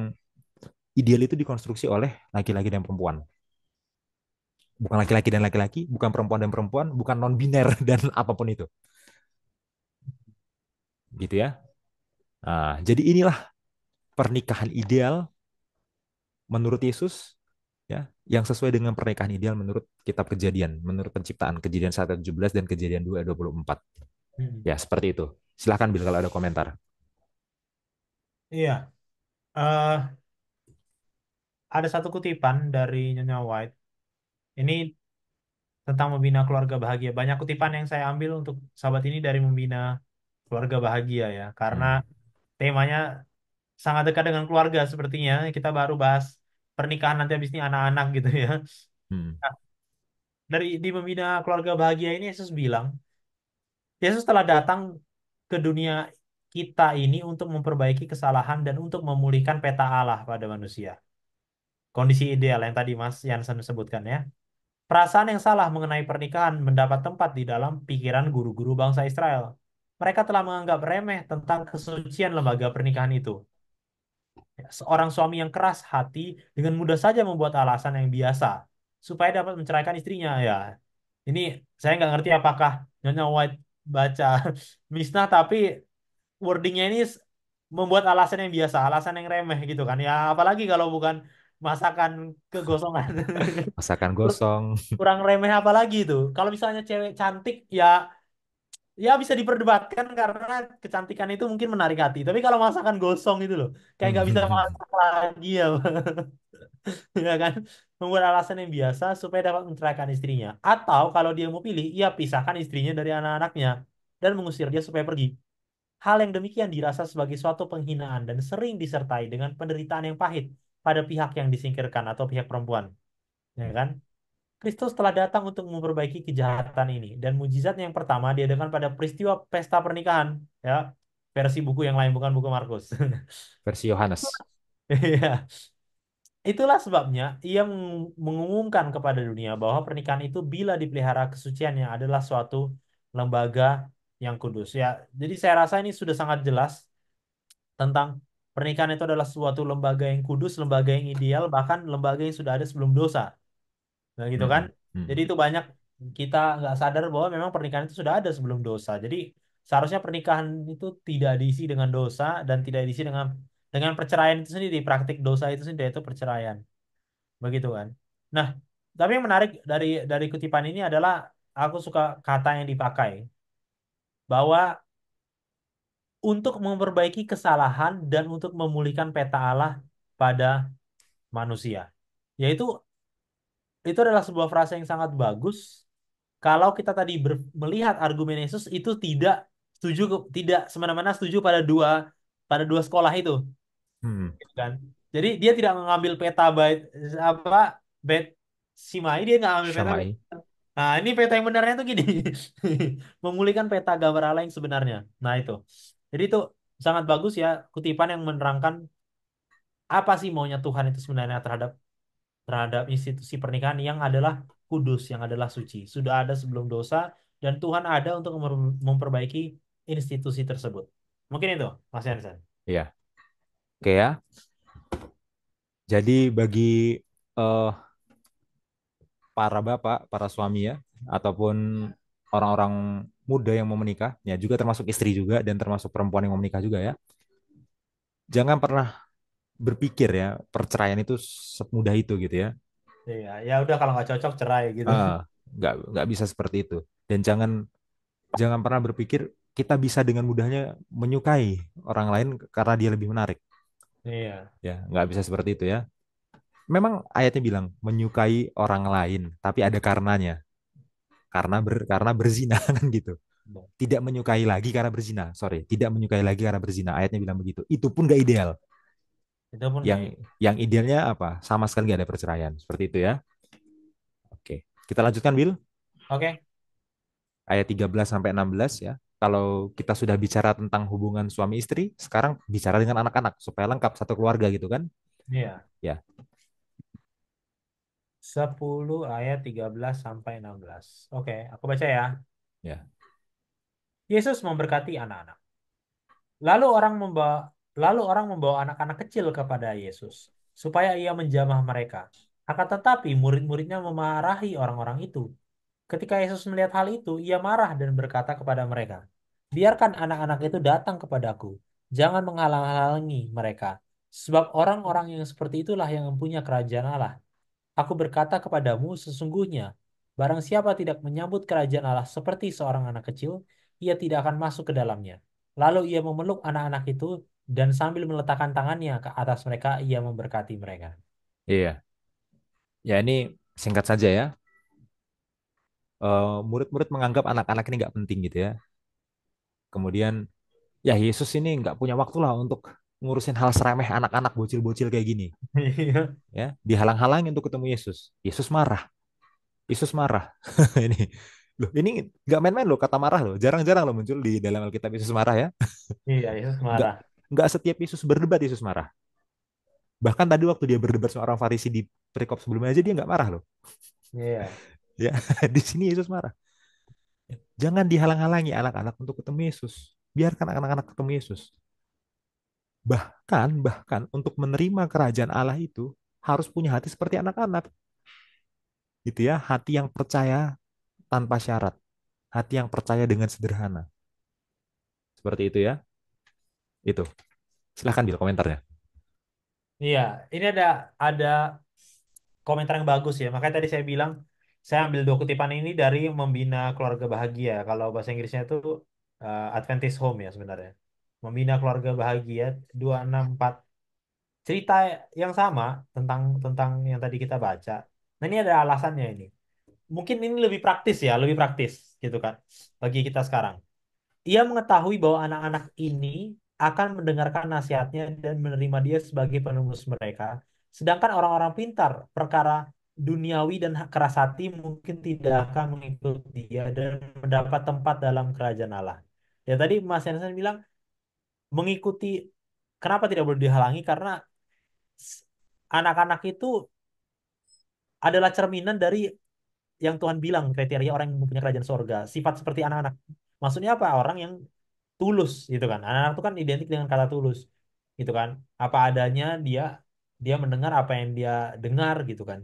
ideal itu dikonstruksi oleh laki-laki dan perempuan. Bukan laki-laki dan laki-laki, bukan perempuan dan perempuan, bukan non-biner dan apapun itu. Gitu ya. Nah, jadi inilah pernikahan ideal menurut Yesus ya, yang sesuai dengan pernikahan ideal menurut kitab Kejadian, menurut penciptaan Kejadian 1:17 dan Kejadian 2:24. Hmm. Ya, seperti itu. Silahkan Bil kalau ada komentar. Iya, eh ada satu kutipan dari Nyonya White. Ini tentang membina keluarga bahagia. Banyak kutipan yang saya ambil untuk sahabat ini dari membina keluarga bahagia ya, karena Hmm. temanya sangat dekat dengan keluarga sepertinya. Kita baru bahas pernikahan nanti habis ini anak-anak gitu ya. Hmm. Nah, dari di membina keluarga bahagia ini Yesus bilang, Yesus telah datang ke dunia kita ini untuk memperbaiki kesalahan dan untuk memulihkan peta Allah pada manusia. Kondisi ideal yang tadi Mas Yansen sebutkan ya. Perasaan yang salah mengenai pernikahan mendapat tempat di dalam pikiran guru-guru bangsa Israel. Mereka telah menganggap remeh tentang kesucian lembaga pernikahan itu. Ya, seorang suami yang keras hati dengan mudah saja membuat alasan yang biasa supaya dapat menceraikan istrinya. Ya, ini saya nggak ngerti apakah Nyonya White baca Mishnah tapi wordingnya ini membuat alasan yang biasa, alasan yang remeh gitu kan. Ya, apalagi kalau bukan masakan kegosongan. Masakan gosong. Kurang remeh apa lagi itu? Kalau misalnya cewek cantik ya ya bisa diperdebatkan karena kecantikan itu mungkin menarik hati. Tapi kalau masakan gosong itu loh, kayak nggak bisa masak lagi ya, ya kan? Membuat alasan yang biasa supaya dapat menceraikan istrinya. Atau kalau dia mau pilih, ia pisahkan istrinya dari anak-anaknya dan mengusir dia supaya pergi. Hal yang demikian dirasa sebagai suatu penghinaan dan sering disertai dengan penderitaan yang pahit pada pihak yang disingkirkan atau pihak perempuan, ya kan? Kristus telah datang untuk memperbaiki kejahatan ini dan mujizat yang pertama diadakan pada peristiwa pesta pernikahan ya versi buku yang lain bukan buku Markus. Versi Yohanes. Iya. Itulah sebabnya ia mengumumkan kepada dunia bahwa pernikahan itu bila dipelihara kesuciannya adalah suatu lembaga yang kudus ya. Jadi saya rasa ini sudah sangat jelas tentang pernikahan itu adalah suatu lembaga yang kudus, lembaga yang ideal, bahkan lembaga yang sudah ada sebelum dosa. Nah gitu kan. Hmm. Hmm. Jadi itu banyak kita nggak sadar bahwa memang pernikahan itu sudah ada sebelum dosa. Jadi seharusnya pernikahan itu tidak diisi dengan dosa dan tidak diisi dengan perceraian itu sendiri. Praktik dosa itu sendiri itu perceraian. Begitu kan. Nah, tapi yang menarik dari kutipan ini adalah aku suka kata yang dipakai bahwa untuk memperbaiki kesalahan dan untuk memulihkan peta Allah pada manusia. Yaitu itu adalah sebuah frase yang sangat bagus kalau kita tadi melihat argumen Yesus itu tidak setuju tidak semena-mena setuju pada dua sekolah itu Hmm. gitu kan. Jadi dia tidak mengambil peta bait apa bait Simai dia nggak ambil peta. Syamai. Nah, ini peta yang benarnya tuh gini. Memulihkan peta gambar Allah yang sebenarnya. Nah, itu. Jadi itu sangat bagus ya kutipan yang menerangkan apa sih maunya Tuhan itu sebenarnya terhadap institusi pernikahan yang adalah kudus, yang adalah suci. Sudah ada sebelum dosa, dan Tuhan ada untuk memperbaiki institusi tersebut. Mungkin itu, Mas Yansen. Iya. Oke ya. Jadi bagi eh, para bapak, para suami ya, ataupun orang-orang muda yang mau menikah, ya juga termasuk istri juga dan termasuk perempuan yang mau menikah juga ya. Jangan pernah berpikir ya perceraian itu semudah itu gitu ya. Iya, ya udah kalau nggak cocok cerai gitu. Ah, nggak bisa seperti itu. Dan jangan jangan pernah berpikir kita bisa dengan mudahnya menyukai orang lain karena dia lebih menarik. Iya, Ya, nggak bisa seperti itu ya. Memang ayatnya bilang menyukai orang lain, tapi ada karenanya. Karena berzina kan gitu. Tidak menyukai lagi karena berzina. Sorry, tidak menyukai lagi karena berzina. Ayatnya bilang begitu. Itu pun gak ideal. itu pun nggak. Yang idealnya apa? Sama sekali gak ada perceraian. Seperti itu ya. Kita lanjutkan, Bill. Oke. Ayat 13 sampai 16 ya. Kalau kita sudah bicara tentang hubungan suami istri, sekarang bicara dengan anak-anak supaya lengkap satu keluarga gitu kan? Iya. Ya, 10 ayat 13 sampai 16. Oke, aku baca ya. ya. Yesus memberkati anak-anak. Lalu orang membawa lalu orang membawa anak-anak kecil kepada Yesus supaya ia menjamah mereka. Akan tetapi murid-muridnya memarahi orang-orang itu. Ketika Yesus melihat hal itu, ia marah dan berkata kepada mereka, "Biarkan anak-anak itu datang kepadaku. Jangan menghalang-halangi mereka. Sebab orang-orang yang seperti itulah yang mempunyai kerajaan Allah. Aku berkata kepadamu sesungguhnya, barang siapa tidak menyambut kerajaan Allah seperti seorang anak kecil, ia tidak akan masuk ke dalamnya." Lalu ia memeluk anak-anak itu dan sambil meletakkan tangannya ke atas mereka, ia memberkati mereka. Iya. Ya, ini singkat saja ya. Murid-murid menganggap anak-anak ini nggak penting gitu ya. Kemudian, ya Yesus ini nggak punya waktu lah untuk ngurusin hal seremeh anak-anak bocil-bocil kayak gini. Iya, Ya, dihalang-halangi untuk ketemu Yesus. Yesus marah. Yesus marah. Ini, loh, ini nggak main-main loh kata marah loh. Jarang-jarang loh muncul di dalam Alkitab Yesus marah ya. iya, Yesus Nggak, marah. nggak setiap Yesus berdebat Yesus marah. Bahkan tadi waktu dia berdebat sama orang Farisi di perikop sebelumnya aja dia nggak marah loh. Iya, Ya, di sini Yesus marah. Jangan dihalang-halangi anak-anak untuk ketemu Yesus. Biarkan anak-anak ketemu Yesus. Bahkan untuk menerima kerajaan Allah itu harus punya hati seperti anak-anak. Gitu ya, hati yang percaya tanpa syarat. Hati yang percaya dengan sederhana. Seperti itu ya. Itu. Silahkan Bil komentarnya. iya. Ini ada komentar yang bagus ya. Makanya tadi saya bilang saya ambil dua kutipan ini dari Membina Keluarga Bahagia. Kalau bahasa Inggrisnya itu Adventist Home ya sebenarnya. Membina Keluarga Bahagia 264. Cerita yang sama tentang tentang yang tadi kita baca. Nah, ini ada alasannya ini. Mungkin ini lebih praktis ya, lebih praktis gitu kan bagi kita sekarang. Ia mengetahui bahwa anak-anak ini akan mendengarkan nasihatnya dan menerima dia sebagai penembus mereka. Sedangkan orang-orang pintar, perkara duniawi dan keras hati mungkin tidak akan mengikuti dia dan mendapat tempat dalam kerajaan Allah. Ya tadi Mas Yansen bilang mengikuti, kenapa tidak boleh dihalangi? Karena s- anak-anak itu adalah cerminan dari yang Tuhan bilang kriteria orang yang mempunyai kerajaan sorga. Sifat seperti anak-anak. Maksudnya apa? Orang yang tulus gitu kan. Anak-anak itu kan identik dengan kata tulus gitu kan. Apa adanya dia dia mendengar apa yang dia dengar gitu kan.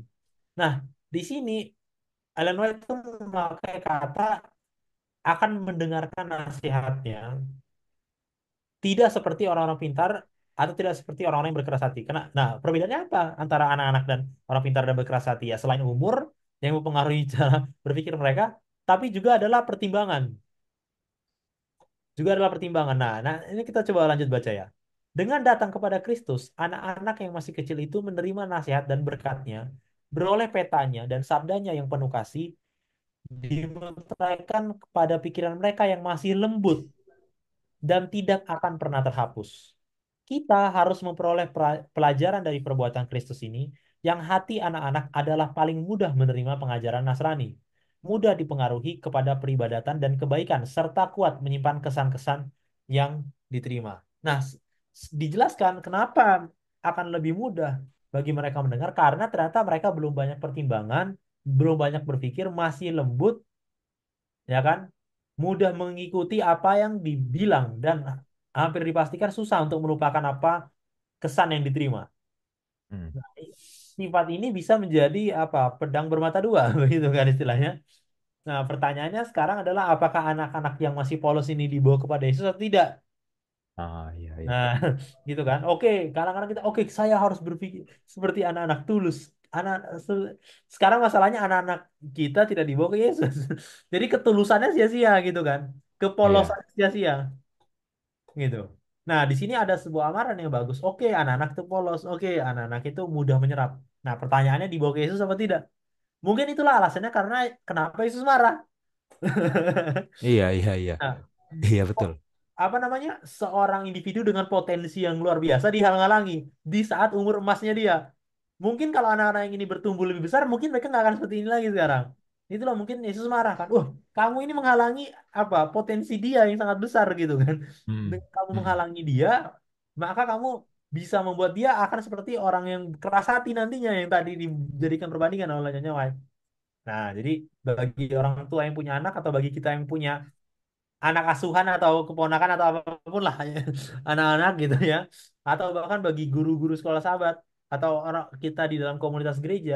Nah, di sini Ellen White itu memakai kata akan mendengarkan nasihatnya tidak seperti orang-orang pintar atau tidak seperti orang-orang yang berkeras hati. Karena, nah, perbedaannya apa antara anak-anak dan orang pintar dan berkeras hati ya? Selain umur yang mempengaruhi cara berpikir mereka, tapi juga adalah pertimbangan. Juga adalah pertimbangan. Nah, ini kita coba lanjut baca ya. Dengan datang kepada Kristus, anak-anak yang masih kecil itu menerima nasihat dan berkatnya, beroleh petanya dan sabdanya yang penuh kasih, dimeteraikan kepada pikiran mereka yang masih lembut dan tidak akan pernah terhapus. Kita harus memperoleh pelajaran dari perbuatan Kristus ini, yang hati anak-anak adalah paling mudah menerima pengajaran Nasrani, mudah dipengaruhi kepada peribadatan dan kebaikan, serta kuat menyimpan kesan-kesan yang diterima. Nah, dijelaskan kenapa akan lebih mudah bagi mereka mendengar, karena ternyata mereka belum banyak pertimbangan, belum banyak berpikir, masih lembut, ya kan? Mudah mengikuti apa yang dibilang dan hampir dipastikan susah untuk melupakan apa kesan yang diterima. Hmm. Nah, sifat ini bisa menjadi apa? Pedang bermata dua, begitu kan istilahnya. Nah, pertanyaannya sekarang adalah apakah anak-anak yang masih polos ini dibawa kepada Yesus atau tidak? Ah, iya, iya. Nah, gitu kan. Oke, kadang-kadang kita oke, saya harus berpikir seperti anak-anak tulus. Anak sekarang masalahnya anak-anak kita tidak dibawa ke Yesus. Jadi ketulusannya sia-sia gitu kan. Iya. Kepolosan sia-sia gitu. Nah, di sini ada sebuah amaran yang bagus. Oke, anak-anak itu polos. Oke, anak-anak itu mudah menyerap. Nah, pertanyaannya dibawa ke Yesus apa tidak? Mungkin itulah alasannya karena kenapa Yesus marah. Iya, iya, iya. Nah, Iya, betul. apa namanya? Seorang individu dengan potensi yang luar biasa dihalang-halangi di saat umur emasnya dia. Mungkin kalau anak-anak yang ini bertumbuh lebih besar, mungkin mereka nggak akan seperti ini lagi sekarang. Itulah mungkin Yesus marah kan. Wah, kamu ini menghalangi apa potensi dia yang sangat besar gitu kan. Hmm. Dengan kamu Hmm. menghalangi dia, maka kamu bisa membuat dia akan seperti orang yang keras hati nantinya yang tadi dijadikan perbandingan oleh Nyonya White. Nah, jadi bagi orang tua yang punya anak atau bagi kita yang punya anak asuhan atau keponakan atau apapun lah ya, anak-anak gitu ya, atau bahkan bagi guru-guru sekolah sahabat atau orang kita di dalam komunitas gereja.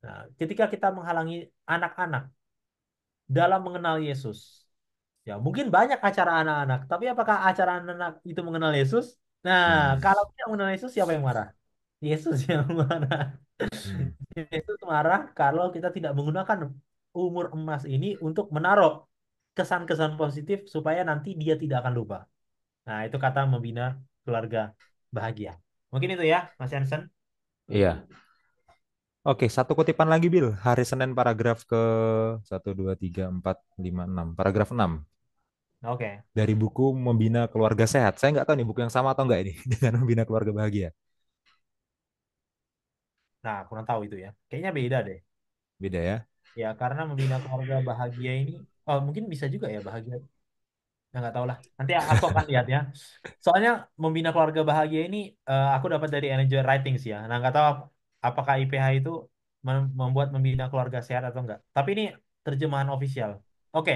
Nah, ketika kita menghalangi anak-anak dalam mengenal Yesus, ya mungkin banyak acara anak-anak, tapi apakah acara anak-anak itu mengenal Yesus? Nah, Hmm. kalau tidak mengenal Yesus, siapa yang marah? Yesus yang marah. Hmm. Yesus marah kalau kita tidak menggunakan umur emas ini untuk menaruh kesan-kesan positif supaya nanti dia tidak akan lupa. Nah, itu kata membina keluarga bahagia. Mungkin itu ya, Mas Jansen. Iya. Oke, satu kutipan lagi, Bil. Hari Senin paragraf ke 1, 2, 3, 4, 5, 6. Paragraf 6 Oke. dari buku Membina Keluarga Sehat. Saya nggak tahu nih buku yang sama atau nggak ini dengan Membina Keluarga Bahagia. Nah, kurang tahu itu ya. Kayaknya beda deh. Beda ya? Ya, karena membina keluarga bahagia ini, oh mungkin bisa juga ya bahagia. Ya, nggak tahu lah. Nanti aku akan lihat ya. Soalnya membina keluarga bahagia ini aku dapat dari Enjoy Writing sih ya. Nah, nggak tahu apakah IPH itu membuat membina keluarga sehat atau enggak. Tapi ini terjemahan official. Oke.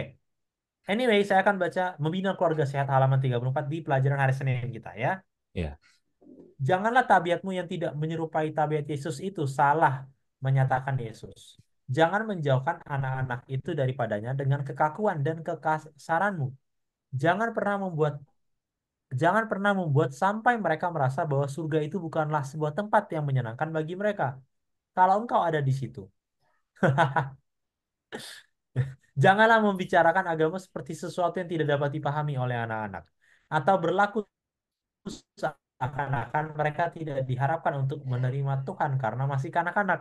Anyway, saya akan baca membina keluarga sehat halaman 34 di pelajaran hari Senin kita ya. Iya. Janganlah tabiatmu yang tidak menyerupai tabiat Yesus itu salah menyatakan Yesus. Jangan menjauhkan anak-anak itu daripadanya dengan kekakuan dan kekasaranmu. Jangan pernah membuat Jangan pernah membuat sampai mereka merasa bahwa surga itu bukanlah sebuah tempat yang menyenangkan bagi mereka. Kalau engkau ada di situ, janganlah membicarakan agama seperti sesuatu yang tidak dapat dipahami oleh anak-anak, atau berlaku seakan-akan mereka tidak diharapkan untuk menerima Tuhan karena masih kanak-kanak.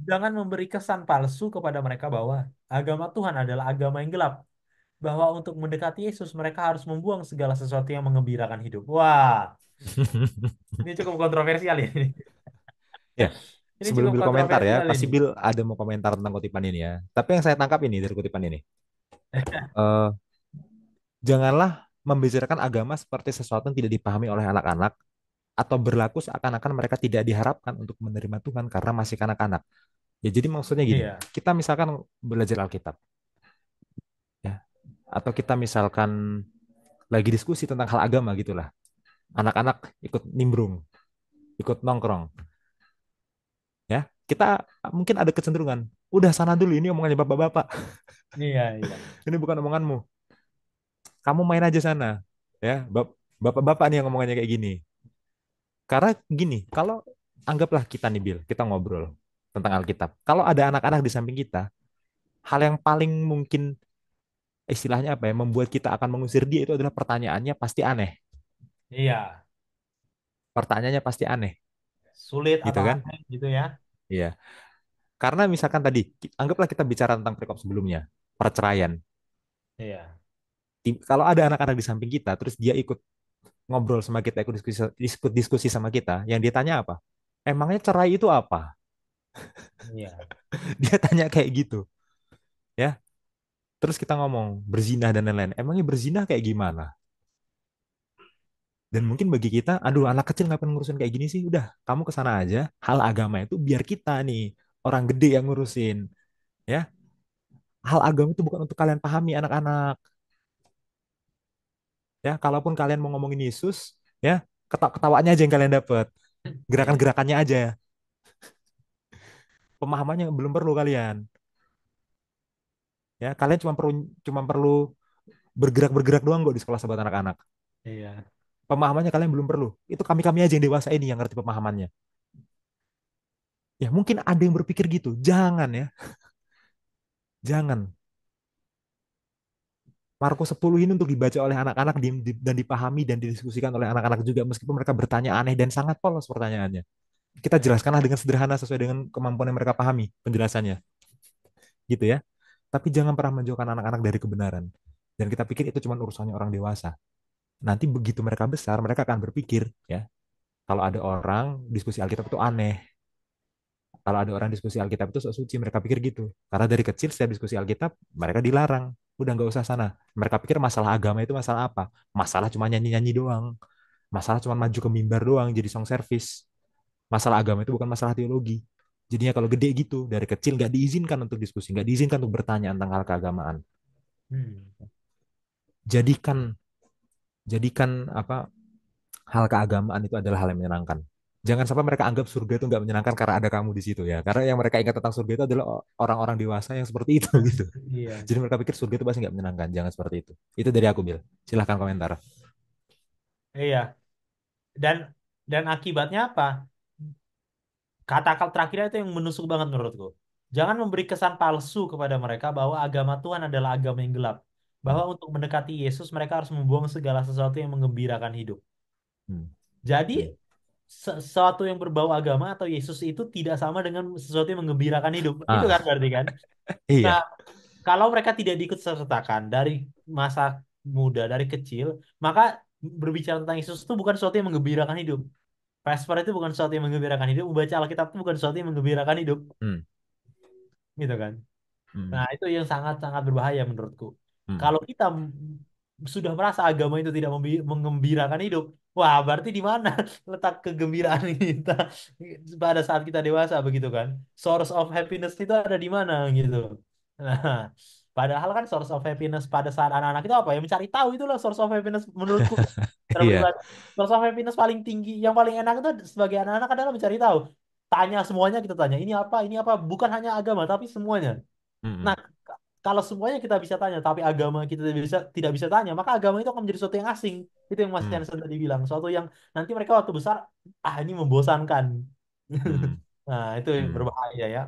Jangan memberi kesan palsu kepada mereka bahwa agama Tuhan adalah agama yang gelap, bahwa untuk mendekati Yesus mereka harus membuang segala sesuatu yang mengembirakan hidup. Wah, ini cukup kontroversial ini. Ya, Ini sebelum cukup Bil komentar ya, kontroversial pasti ini. Bil ada mau komentar tentang kutipan ini ya. Tapi yang saya tangkap ini dari kutipan ini, eh, janganlah membicarakan agama seperti sesuatu yang tidak dipahami oleh anak-anak atau berlaku seakan-akan mereka tidak diharapkan untuk menerima Tuhan karena masih kanak-kanak. Ya, jadi maksudnya gini, Iya, kita misalkan belajar Alkitab, ya, atau kita misalkan lagi diskusi tentang hal agama gitulah, anak-anak ikut nimbrung, ikut nongkrong, ya, kita mungkin ada kecenderungan, udah sana dulu ini omongannya bapak-bapak, iya, iya, ini bukan omonganmu, kamu main aja sana, ya, bapak-bapak nih yang ngomongannya kayak gini. Karena gini, kalau anggaplah kita nih Bil, kita ngobrol tentang Alkitab, kalau ada anak-anak di samping kita, hal yang paling mungkin istilahnya apa ya, membuat kita akan mengusir dia itu adalah pertanyaannya pasti aneh. iya. Pertanyaannya pasti aneh, Sulit gitu atau kan? aneh gitu ya? Iya. Karena misalkan tadi, anggaplah kita bicara tentang perikop sebelumnya, perceraian. Iya, Kalau ada anak-anak di samping kita, terus dia ikut ngobrol sama kita, ikut diskusi sama kita, yang dia tanya apa? Emangnya cerai itu apa? iya, Dia tanya kayak gitu, ya. Terus kita ngomong berzinah dan lain-lain. Emangnya berzinah kayak gimana? Dan mungkin bagi kita, aduh anak kecil ngapain ngurusin kayak gini sih? Udah, kamu ke sana aja. Hal agama itu biar kita nih, orang gede yang ngurusin. Ya, hal agama itu bukan untuk kalian pahami anak-anak. Ya, kalaupun kalian mau ngomongin Yesus, ya ketawaannya aja yang kalian dapat. iya, Gerakan-gerakannya aja. Pemahamannya belum perlu kalian. Ya, kalian cuma perlu bergerak-bergerak doang kok di sekolah sahabat anak-anak. iya, Pemahamannya kalian belum perlu. Itu kami-kami aja yang dewasa ini yang ngerti pemahamannya. Ya, mungkin ada yang berpikir gitu. Jangan ya. Jangan. Markus 10 ini untuk dibaca oleh anak-anak dan dipahami dan didiskusikan oleh anak-anak juga meskipun mereka bertanya aneh dan sangat polos pertanyaannya. Kita iya, jelaskanlah dengan sederhana sesuai dengan kemampuan yang mereka pahami penjelasannya, gitu ya. Tapi jangan pernah menjauhkan anak-anak dari kebenaran. Dan kita pikir itu cuma urusannya orang dewasa. Nanti begitu mereka besar, mereka akan berpikir ya, kalau ada orang diskusi Alkitab itu aneh. Kalau ada orang diskusi Alkitab itu sok suci, mereka pikir gitu. Karena dari kecil setiap diskusi Alkitab, mereka dilarang. Udah nggak usah sana. Mereka pikir masalah agama itu masalah apa? Masalah cuma nyanyi-nyanyi doang. Masalah cuma maju ke mimbar doang, jadi song service. Masalah agama itu bukan masalah teologi. Jadinya kalau gede gitu, dari kecil nggak diizinkan untuk diskusi, nggak diizinkan untuk bertanya tentang hal keagamaan. Hmm. Jadikan, jadikan apa hal keagamaan itu adalah hal yang menyenangkan. Jangan sampai mereka anggap surga itu nggak menyenangkan karena ada kamu di situ ya. Karena yang mereka ingat tentang surga itu adalah orang-orang dewasa yang seperti itu gitu. Iya. Jadi mereka pikir surga itu pasti nggak menyenangkan. Jangan seperti itu. Itu dari aku, Bil. Silahkan komentar. Iya. Dan akibatnya apa? Kata terakhirnya itu yang menusuk banget menurutku. Jangan memberi kesan palsu kepada mereka bahwa agama Tuhan adalah agama yang gelap. Hmm, Bahwa untuk mendekati Yesus mereka harus membuang segala sesuatu yang menggembirakan hidup. hmm, Jadi hmm. sesuatu yang berbau agama atau Yesus itu tidak sama dengan sesuatu yang menggembirakan hidup. Itu kan Ah, berarti kan? Nah, iya. kalau mereka tidak diikut sertakan dari masa muda, dari kecil, maka berbicara tentang Yesus itu bukan sesuatu yang menggembirakan hidup. Vesper itu bukan sesuatu yang menggembirakan hidup, membaca Alkitab itu bukan sesuatu yang menggembirakan hidup, Hmm, gitu kan? hmm, Nah, itu yang sangat-sangat berbahaya menurutku. hmm, Kalau kita sudah merasa agama itu tidak mengembirakan hidup, wah, berarti di mana letak kegembiraan kita pada saat kita dewasa, begitu kan? Source of happiness itu ada di mana, gitu. Nah, padahal kan source of happiness pada saat anak-anak itu apa ya? Mencari tahu itulah source of happiness menurutku. Secara iya. pribadi, source of happiness paling tinggi, yang paling enak itu sebagai anak-anak adalah mencari tahu. Tanya semuanya kita tanya, ini apa, bukan hanya agama tapi semuanya. Hmm, Nah, kalau semuanya kita bisa tanya, tapi agama kita tidak bisa tanya, maka agama itu akan menjadi sesuatu yang asing. Itu yang Mas hmm, Jansen tadi bilang, sesuatu yang nanti mereka waktu besar, ini membosankan. hmm, Nah, itu hmm. berbahaya ya.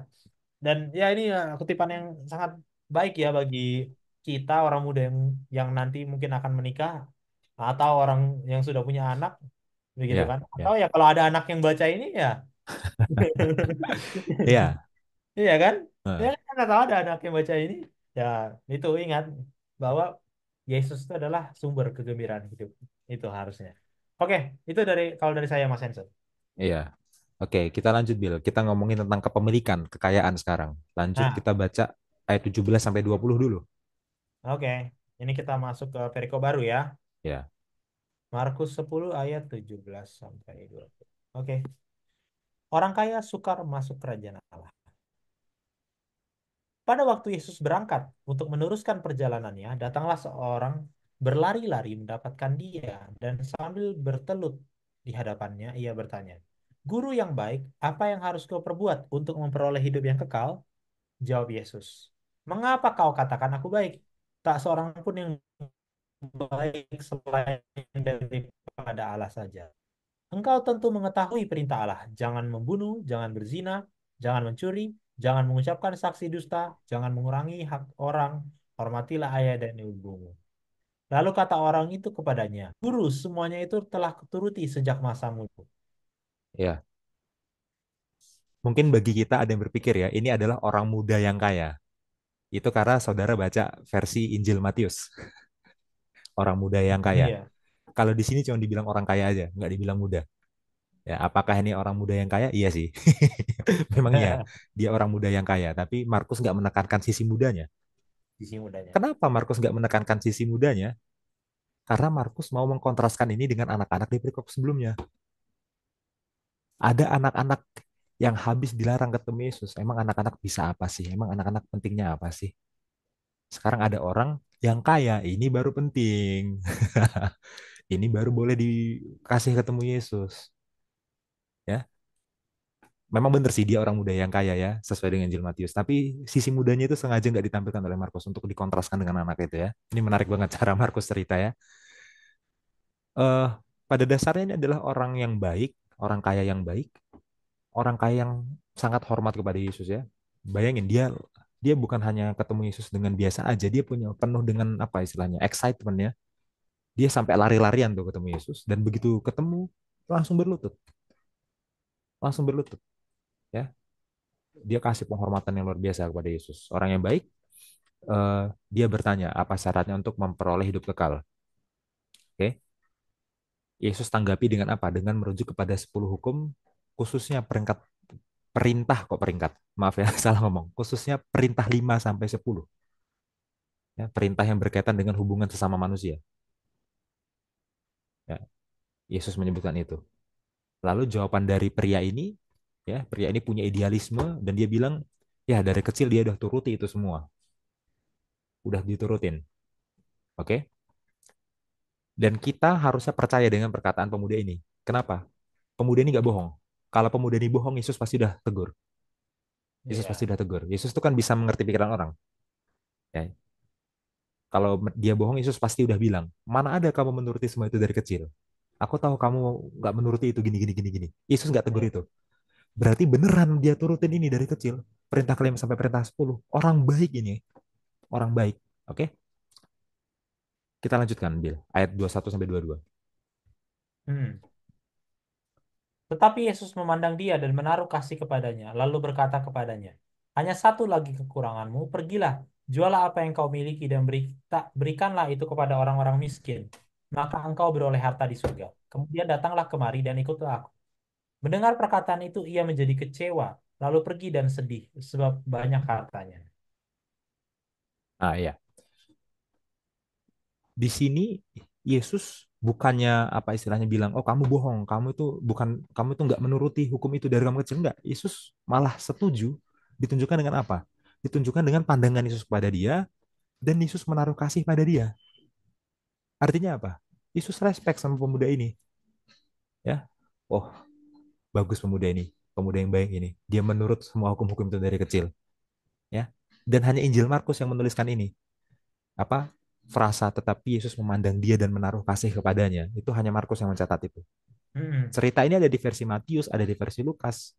Dan ya ini kutipan yang sangat baik ya bagi kita orang muda yang nanti mungkin akan menikah atau orang yang sudah punya anak, begitu Ya, kan? Atau ya. ya kalau ada anak yang baca ini ya, Iya. iya kan? Ya Heeh. kan nggak tahu ada anak yang baca ini. Ya itu ingat bahwa Yesus itu adalah sumber kegembiraan hidup. Itu harusnya. Oke, itu kalau dari saya Mas Henson. Iya. Oke, kita lanjut, Bil. Kita ngomongin tentang kepemilikan, kekayaan sekarang. Lanjut Nah, kita baca ayat 17 sampai 20 dulu. oke. Ini kita masuk ke perikop baru ya. Ya. Markus 10 ayat 17 sampai 20. Oke. Orang kaya sukar masuk kerajaan Allah. Pada waktu Yesus berangkat untuk meneruskan perjalanannya, datanglah seorang berlari-lari mendapatkan dia dan sambil bertelut di hadapannya, ia bertanya, "Guru yang baik, apa yang harus kau perbuat untuk memperoleh hidup yang kekal?" Jawab Yesus, "Mengapa kau katakan aku baik? Tak seorang pun yang baik selain daripada Allah saja. Engkau tentu mengetahui perintah Allah. Jangan membunuh, jangan berzina, jangan mencuri, jangan mengucapkan saksi dusta, jangan mengurangi hak orang, hormatilah ayah dan ibumu." Lalu kata orang itu kepadanya, "Guru, semuanya itu telah kuturuti sejak masa muda." Ya. Mungkin bagi kita ada yang berpikir ya, ini adalah orang muda yang kaya. Itu karena saudara baca versi Injil Matius, orang muda yang kaya. Iya. Kalau di sini cuma dibilang orang kaya aja, nggak dibilang muda. Ya, apakah ini orang muda yang kaya? Iya sih. Memang iya, dia orang muda yang kaya. Tapi Markus nggak menekankan sisi mudanya. Sisi mudanya. Kenapa Markus nggak menekankan sisi mudanya? Karena Markus mau mengkontraskan ini dengan anak-anak di perikop sebelumnya. Ada anak-anak yang habis dilarang ketemu Yesus. Emang anak-anak bisa apa sih? Emang anak-anak pentingnya apa sih? Sekarang ada orang yang kaya, ini baru penting. Ini baru boleh dikasih ketemu Yesus. Ya, memang benar sih dia orang muda yang kaya ya, sesuai dengan Injil Matius. Tapi sisi mudanya itu sengaja nggak ditampilkan oleh Markus untuk dikontraskan dengan anak itu ya. Ini menarik banget cara Markus cerita ya. Eh, pada dasarnya ini adalah orang yang baik, orang kaya yang baik, orang kaya yang sangat hormat kepada Yesus ya. Bayangin dia dia bukan hanya ketemu Yesus dengan biasa aja, dia punya penuh dengan apa istilahnya excitement ya. Dia sampai lari-larian tuh ketemu Yesus dan begitu ketemu langsung berlutut, langsung berlutut ya. Dia kasih penghormatan yang luar biasa kepada Yesus. Orang yang baik, eh, dia bertanya apa syaratnya untuk memperoleh hidup kekal. Oke, Yesus tanggapi dengan apa? Dengan merujuk kepada 10 hukum, khususnya peringkat perintah kok peringkat. Maaf ya, salah ngomong. Khususnya perintah 5 sampai 10. Ya, perintah yang berkaitan dengan hubungan sesama manusia. Ya, Yesus menyebutkan itu. Lalu jawaban dari pria ini, ya, pria ini punya idealisme dan dia bilang, ya dari kecil dia udah turuti itu semua, udah diturutin. Oke? Dan kita harusnya percaya dengan perkataan pemuda ini. Kenapa? Pemuda ini nggak bohong. Kalau pemuda ini bohong, Yesus pasti udah tegur. Yesus pasti Iya. udah tegur. Yesus tuh kan bisa mengerti pikiran orang. Ya, kalau dia bohong, Yesus pasti udah bilang, mana ada kamu menuruti semua itu dari kecil. Aku tahu kamu nggak menuruti itu gini gini gini gini. Yesus nggak tegur Iya. itu. Berarti beneran dia turutin ini dari kecil. Perintah kelima sampai perintah 10. Orang baik ini. Orang baik. Oke? Kita lanjutkan, Bill. Ayat 21 sampai 22. Hmm. Tetapi Yesus memandang dia dan menaruh kasih kepadanya, lalu berkata kepadanya, hanya satu lagi kekuranganmu, pergilah, jualah apa yang kau miliki dan berikanlah itu kepada orang-orang miskin, maka engkau beroleh harta di surga. Kemudian datanglah kemari dan ikutlah aku. Mendengar perkataan itu, ia menjadi kecewa, lalu pergi dan sedih, sebab banyak hartanya. Ah iya. Di sini Yesus bukannya apa istilahnya bilang, oh kamu bohong, kamu itu nggak menuruti hukum itu dari kamu kecil, enggak. Yesus malah setuju. Ditunjukkan dengan apa? Ditunjukkan dengan pandangan Yesus kepada dia dan Yesus menaruh kasih pada dia. Artinya apa? Yesus respect sama pemuda ini, ya. Oh, bagus pemuda ini, pemuda yang baik ini. Dia menurut semua hukum-hukum itu dari kecil, ya. Dan hanya Injil Markus yang menuliskan ini. Apa? Frasa tetapi Yesus memandang dia dan menaruh kasih kepadanya. Itu hanya Markus yang mencatat itu. Hmm. Cerita ini ada di versi Matius, ada di versi Lukas.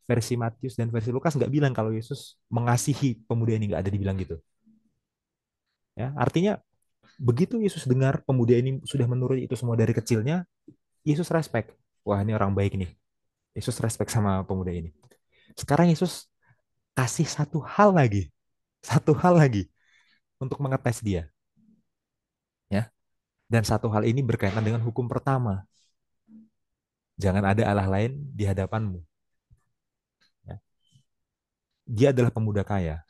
Versi Matius dan versi Lukas nggak bilang kalau Yesus mengasihi pemuda ini, nggak ada dibilang gitu. Ya, artinya begitu Yesus dengar pemuda ini sudah menuruti itu semua dari kecilnya, Yesus respect. Wah, ini orang baik nih. Yesus respect sama pemuda ini. Sekarang Yesus kasih satu hal lagi untuk mengetes dia, ya. Dan satu hal ini berkaitan dengan hukum pertama. Jangan ada Allah lain di hadapanmu. Ya. Dia adalah pemuda kaya.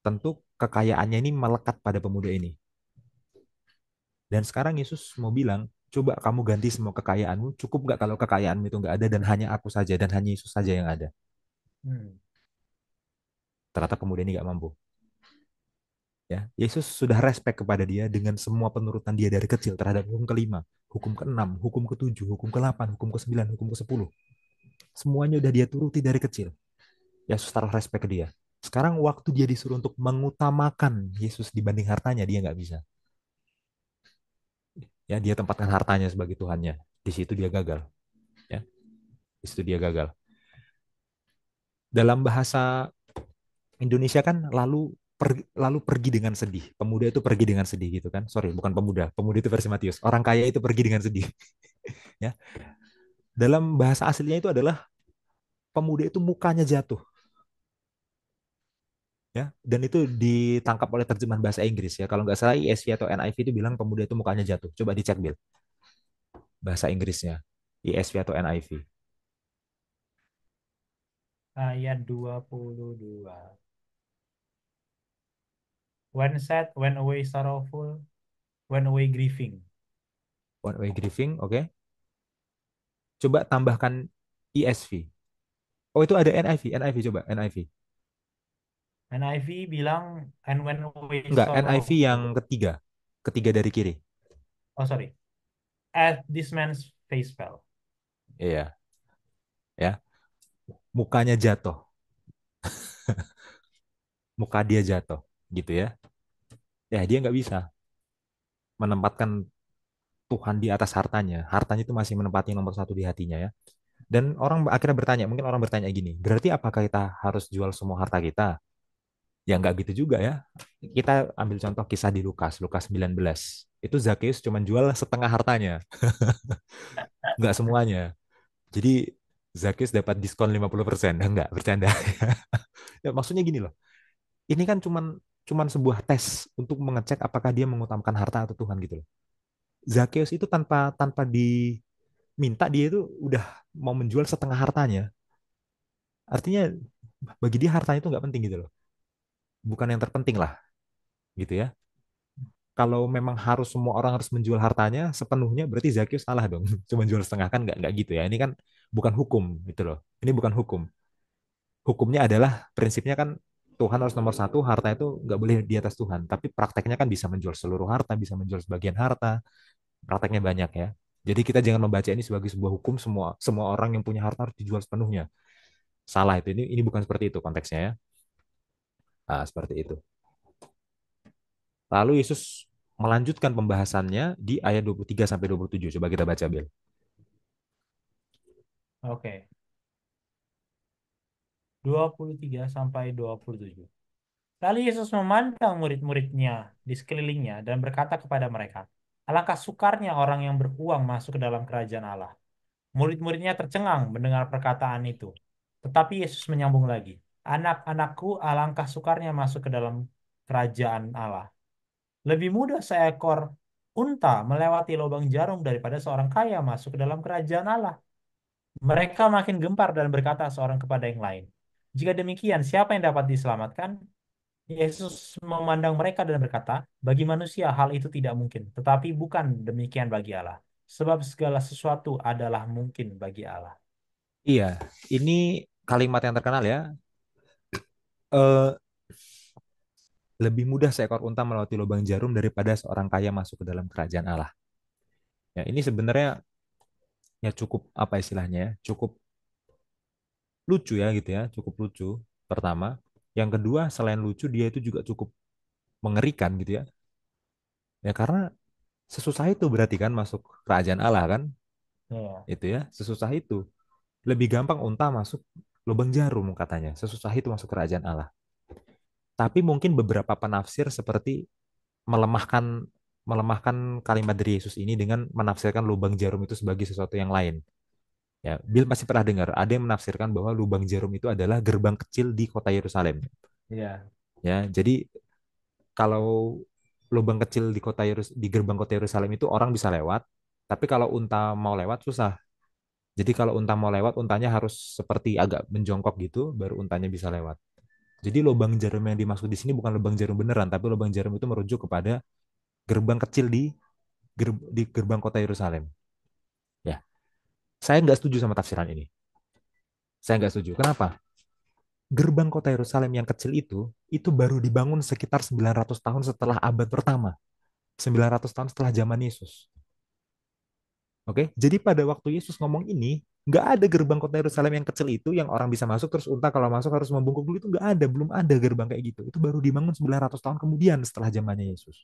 Tentu kekayaannya ini melekat pada pemuda ini. Dan sekarang Yesus mau bilang, coba kamu ganti semua kekayaanmu. Cukup nggak kalau kekayaanmu itu nggak ada dan hanya aku saja dan hanya Yesus saja yang ada. Hmm. Ternyata pemuda ini nggak mampu. Ya, Yesus sudah respect kepada dia dengan semua penurutan dia dari kecil terhadap hukum kelima, hukum keenam, hukum ketujuh, hukum ke-8, hukum ke-9, hukum ke-10. Semuanya udah dia turuti dari kecil. Yesus taruh respect ke dia. Sekarang waktu dia disuruh untuk mengutamakan Yesus dibanding hartanya, dia nggak bisa. Ya, dia tempatkan hartanya sebagai Tuhannya. Di situ dia gagal. Ya, di situ dia gagal. Dalam bahasa Indonesia kan lalu pergi dengan sedih. Pemuda itu pergi dengan sedih gitu kan. Sorry, bukan pemuda. Pemuda itu versi Matius. Orang kaya itu pergi dengan sedih. Ya. Dalam bahasa aslinya itu adalah pemuda itu mukanya jatuh. Ya, dan itu ditangkap oleh terjemahan bahasa Inggris ya. Kalau nggak salah ESV atau NIV itu bilang pemuda itu mukanya jatuh. Coba dicek Bill bahasa Inggrisnya, ESV atau NIV. Ayat 22. When sad, when away sorrowful, when away grieving. One way grieving, oke. Okay. Coba tambahkan ESV. Oh itu ada NIV, NIV coba NIV. NIV bilang, and when away Enggak, NIV yang sorrowful. ketiga, ketiga dari kiri. Oh, sorry. As this man's face fell. Iya, ya. Mukanya jatuh, muka dia jatuh, gitu ya. Ya dia nggak bisa menempatkan Tuhan di atas hartanya. Hartanya itu masih menempati nomor satu di hatinya ya. Dan orang akhirnya bertanya, mungkin orang bertanya gini, berarti apakah kita harus jual semua harta kita? Ya nggak gitu juga ya. Kita ambil contoh kisah di Lukas, Lukas 19. Itu Zakheus cuma jual setengah hartanya, nggak semuanya. Jadi Zakheus dapat diskon 50%. Enggak, bercanda. Ya, maksudnya gini loh. Ini kan cuman sebuah tes untuk mengecek apakah dia mengutamakan harta atau Tuhan gitu loh. Zakheus itu tanpa tanpa diminta dia itu udah mau menjual setengah hartanya. Artinya bagi dia hartanya itu nggak penting gitu loh. Bukan yang terpenting lah gitu ya. Kalau memang harus semua orang harus menjual hartanya sepenuhnya, berarti Zakius salah dong. Cuma jual setengah kan nggak gitu ya. Ini kan bukan hukum gitu loh. Ini bukan hukum. Hukumnya adalah prinsipnya kan Tuhan harus nomor satu, harta itu nggak boleh di atas Tuhan. Tapi prakteknya kan bisa menjual seluruh harta, bisa menjual sebagian harta. Prakteknya banyak ya. Jadi kita jangan membaca ini sebagai sebuah hukum semua semua orang yang punya harta harus dijual sepenuhnya. Salah itu. Ini bukan seperti itu konteksnya ya. Nah, seperti itu. Lalu Yesus melanjutkan pembahasannya di ayat 23 sampai 27. Coba kita baca, Bel. Oke, 23 sampai 27. Lalu Yesus memandang murid-muridnya di sekelilingnya dan berkata kepada mereka, "Alangkah sukarnya orang yang beruang masuk ke dalam kerajaan Allah." Murid-muridnya tercengang mendengar perkataan itu. Tetapi Yesus menyambung lagi, "Anak-anakku, alangkah sukarnya masuk ke dalam kerajaan Allah. Lebih mudah seekor unta melewati lubang jarum daripada seorang kaya masuk ke dalam kerajaan Allah." Mereka makin gempar dan berkata seorang kepada yang lain, "Jika demikian, siapa yang dapat diselamatkan?" Yesus memandang mereka dan berkata, "Bagi manusia hal itu tidak mungkin, tetapi bukan demikian bagi Allah. Sebab segala sesuatu adalah mungkin bagi Allah." Iya, ini kalimat yang terkenal ya. Eh, Lebih mudah seekor unta melewati lubang jarum daripada seorang kaya masuk ke dalam kerajaan Allah. Ya, ini sebenarnya ya cukup apa istilahnya ya, cukup lucu ya gitu ya, cukup lucu. Pertama, yang kedua selain lucu dia itu juga cukup mengerikan gitu ya. Ya karena sesusah itu berarti kan masuk kerajaan Allah kan, Ya, itu ya, sesusah itu. Lebih gampang unta masuk lubang jarum katanya, sesusah itu masuk kerajaan Allah. Tapi mungkin beberapa penafsir seperti melemahkan melemahkan kalimat dari Yesus ini dengan menafsirkan lubang jarum itu sebagai sesuatu yang lain. Ya, Bill pasti pernah dengar ada yang menafsirkan bahwa lubang jarum itu adalah gerbang kecil di kota Yerusalem. ya, Ya, jadi kalau lubang kecil di gerbang kota Yerusalem itu orang bisa lewat, tapi kalau unta mau lewat susah. Jadi kalau unta mau lewat, untanya harus seperti agak menjongkok gitu, baru untanya bisa lewat. Jadi lubang jarum yang dimaksud di sini bukan lubang jarum beneran, tapi lubang jarum itu merujuk kepada gerbang kecil di gerbang kota Yerusalem. Ya, saya nggak setuju sama tafsiran ini. Saya nggak setuju. Kenapa? Gerbang kota Yerusalem yang kecil itu baru dibangun sekitar 900 tahun setelah abad pertama. 900 tahun setelah zaman Yesus. Oke, jadi pada waktu Yesus ngomong ini, nggak ada gerbang kota Yerusalem yang kecil itu yang orang bisa masuk terus unta kalau masuk harus membungkuk dulu itu nggak ada, belum ada gerbang kayak gitu. Itu baru dibangun 900 tahun kemudian setelah zamannya Yesus.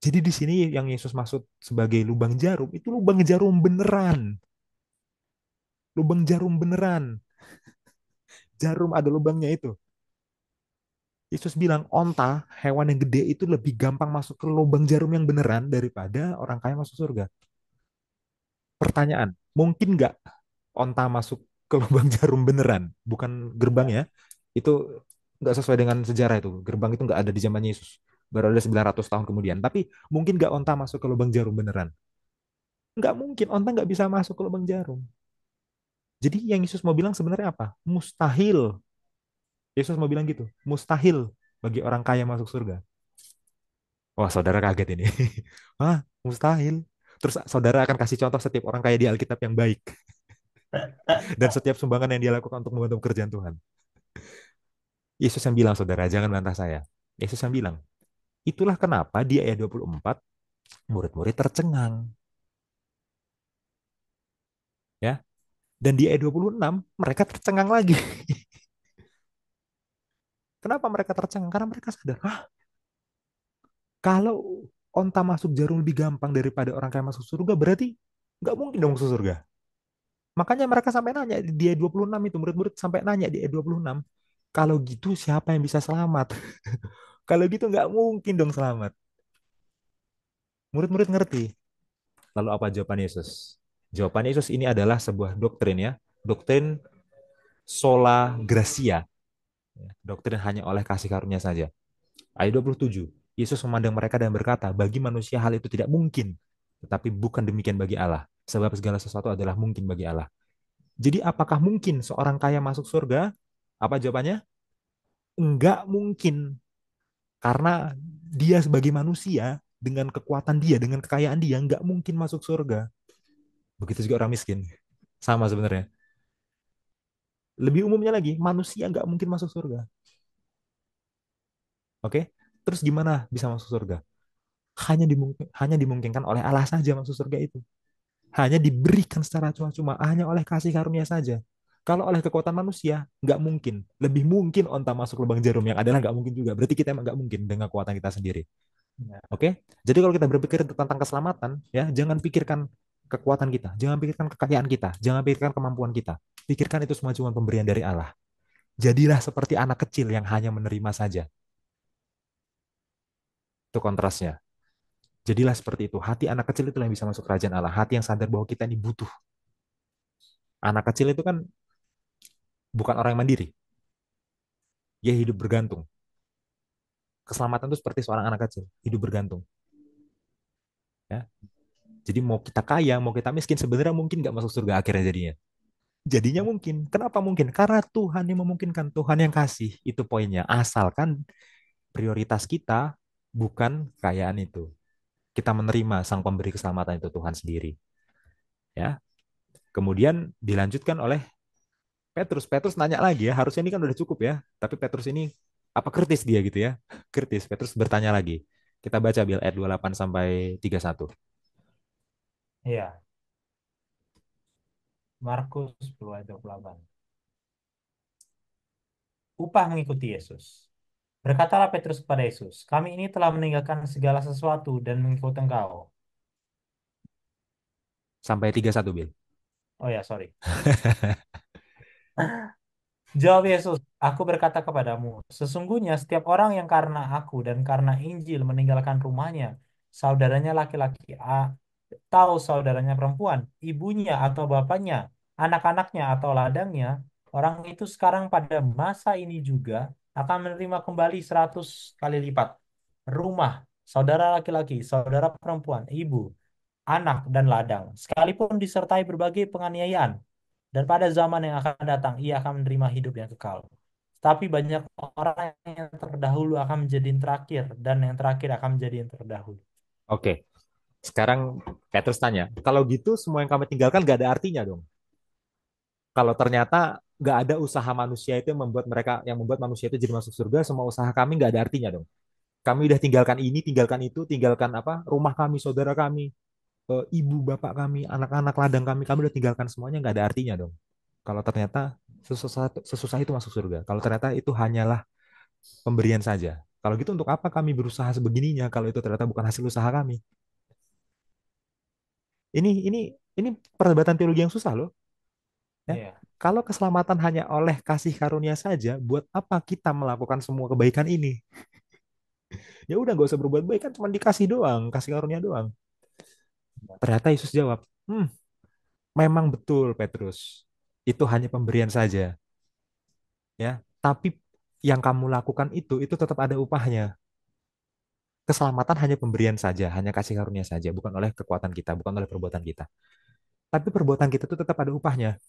Jadi di sini yang Yesus maksud sebagai lubang jarum itu lubang jarum beneran, lubang jarum beneran. Jarum ada lubangnya itu. Yesus bilang onta, hewan yang gede itu lebih gampang masuk ke lubang jarum yang beneran daripada orang kaya masuk surga. Pertanyaan, mungkin nggak onta masuk ke lubang jarum beneran, bukan gerbang ya? Itu nggak sesuai dengan sejarah itu. Gerbang itu nggak ada di zaman Yesus. Baru ada 900 tahun kemudian. Tapi mungkin nggak onta masuk ke lubang jarum beneran? Nggak mungkin, onta nggak bisa masuk ke lubang jarum. Jadi yang Yesus mau bilang sebenarnya apa? Mustahil. Yesus mau bilang gitu. Mustahil bagi orang kaya masuk surga. Wah, saudara kaget ini. Hah, mustahil. Terus saudara akan kasih contoh setiap orang kaya di Alkitab yang baik dan setiap sumbangan yang dia lakukan untuk membantu pekerjaan Tuhan. Yesus yang bilang, saudara, jangan bantah saya. Yesus yang bilang, itulah kenapa di ayat 24 murid-murid tercengang. Ya, dan di ayat 26 mereka tercengang lagi. Kenapa mereka tercengang? Karena mereka sadar, ah, kalau onta masuk jarum lebih gampang daripada orang kaya masuk surga, berarti nggak mungkin dong masuk surga. Makanya mereka sampai nanya di ayat 26 itu, murid-murid sampai nanya di ayat 26, kalau gitu siapa yang bisa selamat? Kalau gitu nggak mungkin dong selamat. Murid-murid ngerti. Lalu apa jawaban Yesus? Jawaban Yesus ini adalah sebuah doktrin ya. Doktrin sola gratia. Doktrin hanya oleh kasih karunia saja. Ayat 27. Yesus memandang mereka dan berkata, bagi manusia hal itu tidak mungkin. Tetapi bukan demikian bagi Allah. Sebab segala sesuatu adalah mungkin bagi Allah. Jadi apakah mungkin seorang kaya masuk surga? Apa jawabannya? Enggak mungkin. Karena dia sebagai manusia, dengan kekuatan dia, dengan kekayaan dia, enggak mungkin masuk surga. Begitu juga orang miskin. Sama sebenarnya. Lebih umumnya lagi, manusia enggak mungkin masuk surga. Oke? Terus gimana bisa masuk surga? Hanya dimungkinkan oleh Allah saja masuk surga itu. Hanya diberikan secara cuma-cuma, hanya oleh kasih karunia saja. Kalau oleh kekuatan manusia, nggak mungkin. Lebih mungkin onta masuk lubang jarum, yang adalah nggak mungkin juga. Berarti kita emang nggak mungkin dengan kekuatan kita sendiri. Ya. Oke? Jadi kalau kita berpikir tentang keselamatan, ya jangan pikirkan kekuatan kita, jangan pikirkan kekayaan kita, jangan pikirkan kemampuan kita. Pikirkan itu semua cuma pemberian dari Allah. Jadilah seperti anak kecil yang hanya menerima saja. Itu kontrasnya. Jadilah seperti itu. Hati anak kecil itu yang bisa masuk kerajaan Allah. Hati yang sadar bahwa kita ini butuh. Anak kecil itu kan bukan orang yang mandiri. Dia hidup bergantung. Keselamatan itu seperti seorang anak kecil, hidup bergantung. Ya. Jadi mau kita kaya, mau kita miskin, sebenarnya mungkin nggak masuk surga akhirnya jadinya. Jadinya mungkin. Kenapa mungkin? Karena Tuhan yang memungkinkan, Tuhan yang kasih. Itu poinnya. Asalkan prioritas kita bukan kekayaan itu. Kita menerima sang pemberi keselamatan itu Tuhan sendiri. Ya. Kemudian dilanjutkan oleh Petrus. Petrus nanya lagi ya, harusnya ini kan udah cukup ya. Tapi Petrus ini apa kritis dia gitu ya? Kritis. Petrus bertanya lagi. Kita baca Bil ayat 28 sampai 31. Iya, Markus 10 ayat 28. Upah mengikuti Yesus. Berkatalah Petrus kepada Yesus, kami ini telah meninggalkan segala sesuatu dan mengikut Engkau. Sampai 31 Bil. Oh ya, sorry. Jawab Yesus, aku berkata kepadamu, sesungguhnya setiap orang yang karena aku dan karena Injil meninggalkan rumahnya, saudaranya laki-laki, atau saudaranya perempuan, ibunya atau bapaknya, anak-anaknya atau ladangnya, orang itu sekarang pada masa ini juga akan menerima kembali 100 kali lipat. Rumah, saudara laki-laki, saudara perempuan, ibu, anak, dan ladang, sekalipun disertai berbagai penganiayaan. Dan pada zaman yang akan datang, ia akan menerima hidup yang kekal. Tapi banyak orang yang terdahulu akan menjadi yang terakhir, dan yang terakhir akan menjadi yang terdahulu. Oke, sekarang Petrus tanya, kalau gitu semua yang kami tinggalkan gak ada artinya dong. Kalau ternyata gak ada usaha manusia itu yang membuat manusia itu jadi masuk surga, semua usaha kami gak ada artinya dong. Kami udah tinggalkan ini, tinggalkan itu, tinggalkan apa? Rumah kami, saudara kami, ibu, bapak kami, anak-anak ladang kami udah tinggalkan semuanya gak ada artinya dong. Kalau ternyata sesusah itu masuk surga. Kalau ternyata itu hanyalah pemberian saja. Kalau gitu untuk apa kami berusaha sebegininya kalau itu ternyata bukan hasil usaha kami? Ini ini ini perdebatan teologi yang susah loh, ya. Iya, Kalau keselamatan hanya oleh kasih karunia saja, buat apa kita melakukan semua kebaikan ini? Ya udah nggak usah berbuat baik kan cuma dikasih doang, kasih karunia doang. Ternyata Yesus jawab, memang betul Petrus, itu hanya pemberian saja, ya. Tapi yang kamu lakukan itu tetap ada upahnya. Keselamatan hanya pemberian saja, hanya kasih karunia saja, bukan oleh kekuatan kita, bukan oleh perbuatan kita. Tapi perbuatan kita itu tetap ada upahnya.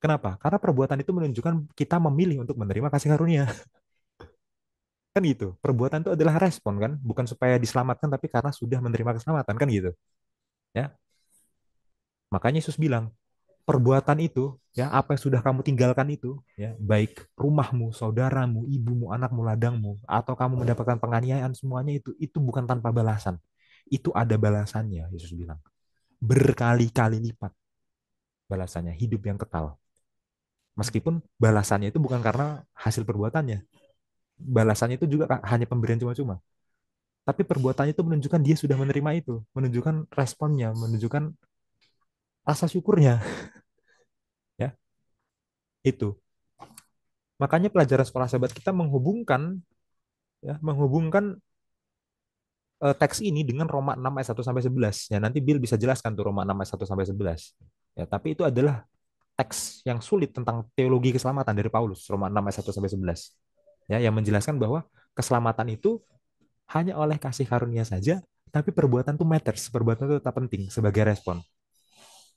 Kenapa? Karena perbuatan itu menunjukkan kita memilih untuk menerima kasih karunia. Kan gitu. Perbuatan itu adalah respon kan, bukan supaya diselamatkan tapi karena sudah menerima keselamatan kan gitu. Ya. Makanya Yesus bilang, perbuatan itu ya apa yang sudah kamu tinggalkan itu ya, baik rumahmu, saudaramu, ibumu, anakmu, ladangmu atau kamu mendapatkan penganiayaan semuanya itu bukan tanpa balasan. Itu ada balasannya, Yesus bilang. Berkali-kali lipat balasannya, hidup yang kekal. Meskipun balasannya itu bukan karena hasil perbuatannya. Balasannya itu juga hanya pemberian cuma-cuma. Tapi perbuatannya itu menunjukkan dia sudah menerima itu, menunjukkan responnya, menunjukkan rasa syukurnya, ya. Itu. Makanya pelajaran sekolah sahabat kita menghubungkan teks ini dengan Roma 6 ayat 1 sampai 11. Ya, nanti Bill bisa jelaskan tuh Roma 6 ayat 1 sampai 11. Ya, tapi itu adalah teks yang sulit tentang teologi keselamatan dari Paulus, Roma 6 ayat 1 sampai 11. Ya, yang menjelaskan bahwa keselamatan itu hanya oleh kasih karunia saja, tapi perbuatan itu matters, perbuatan itu tetap penting sebagai respon.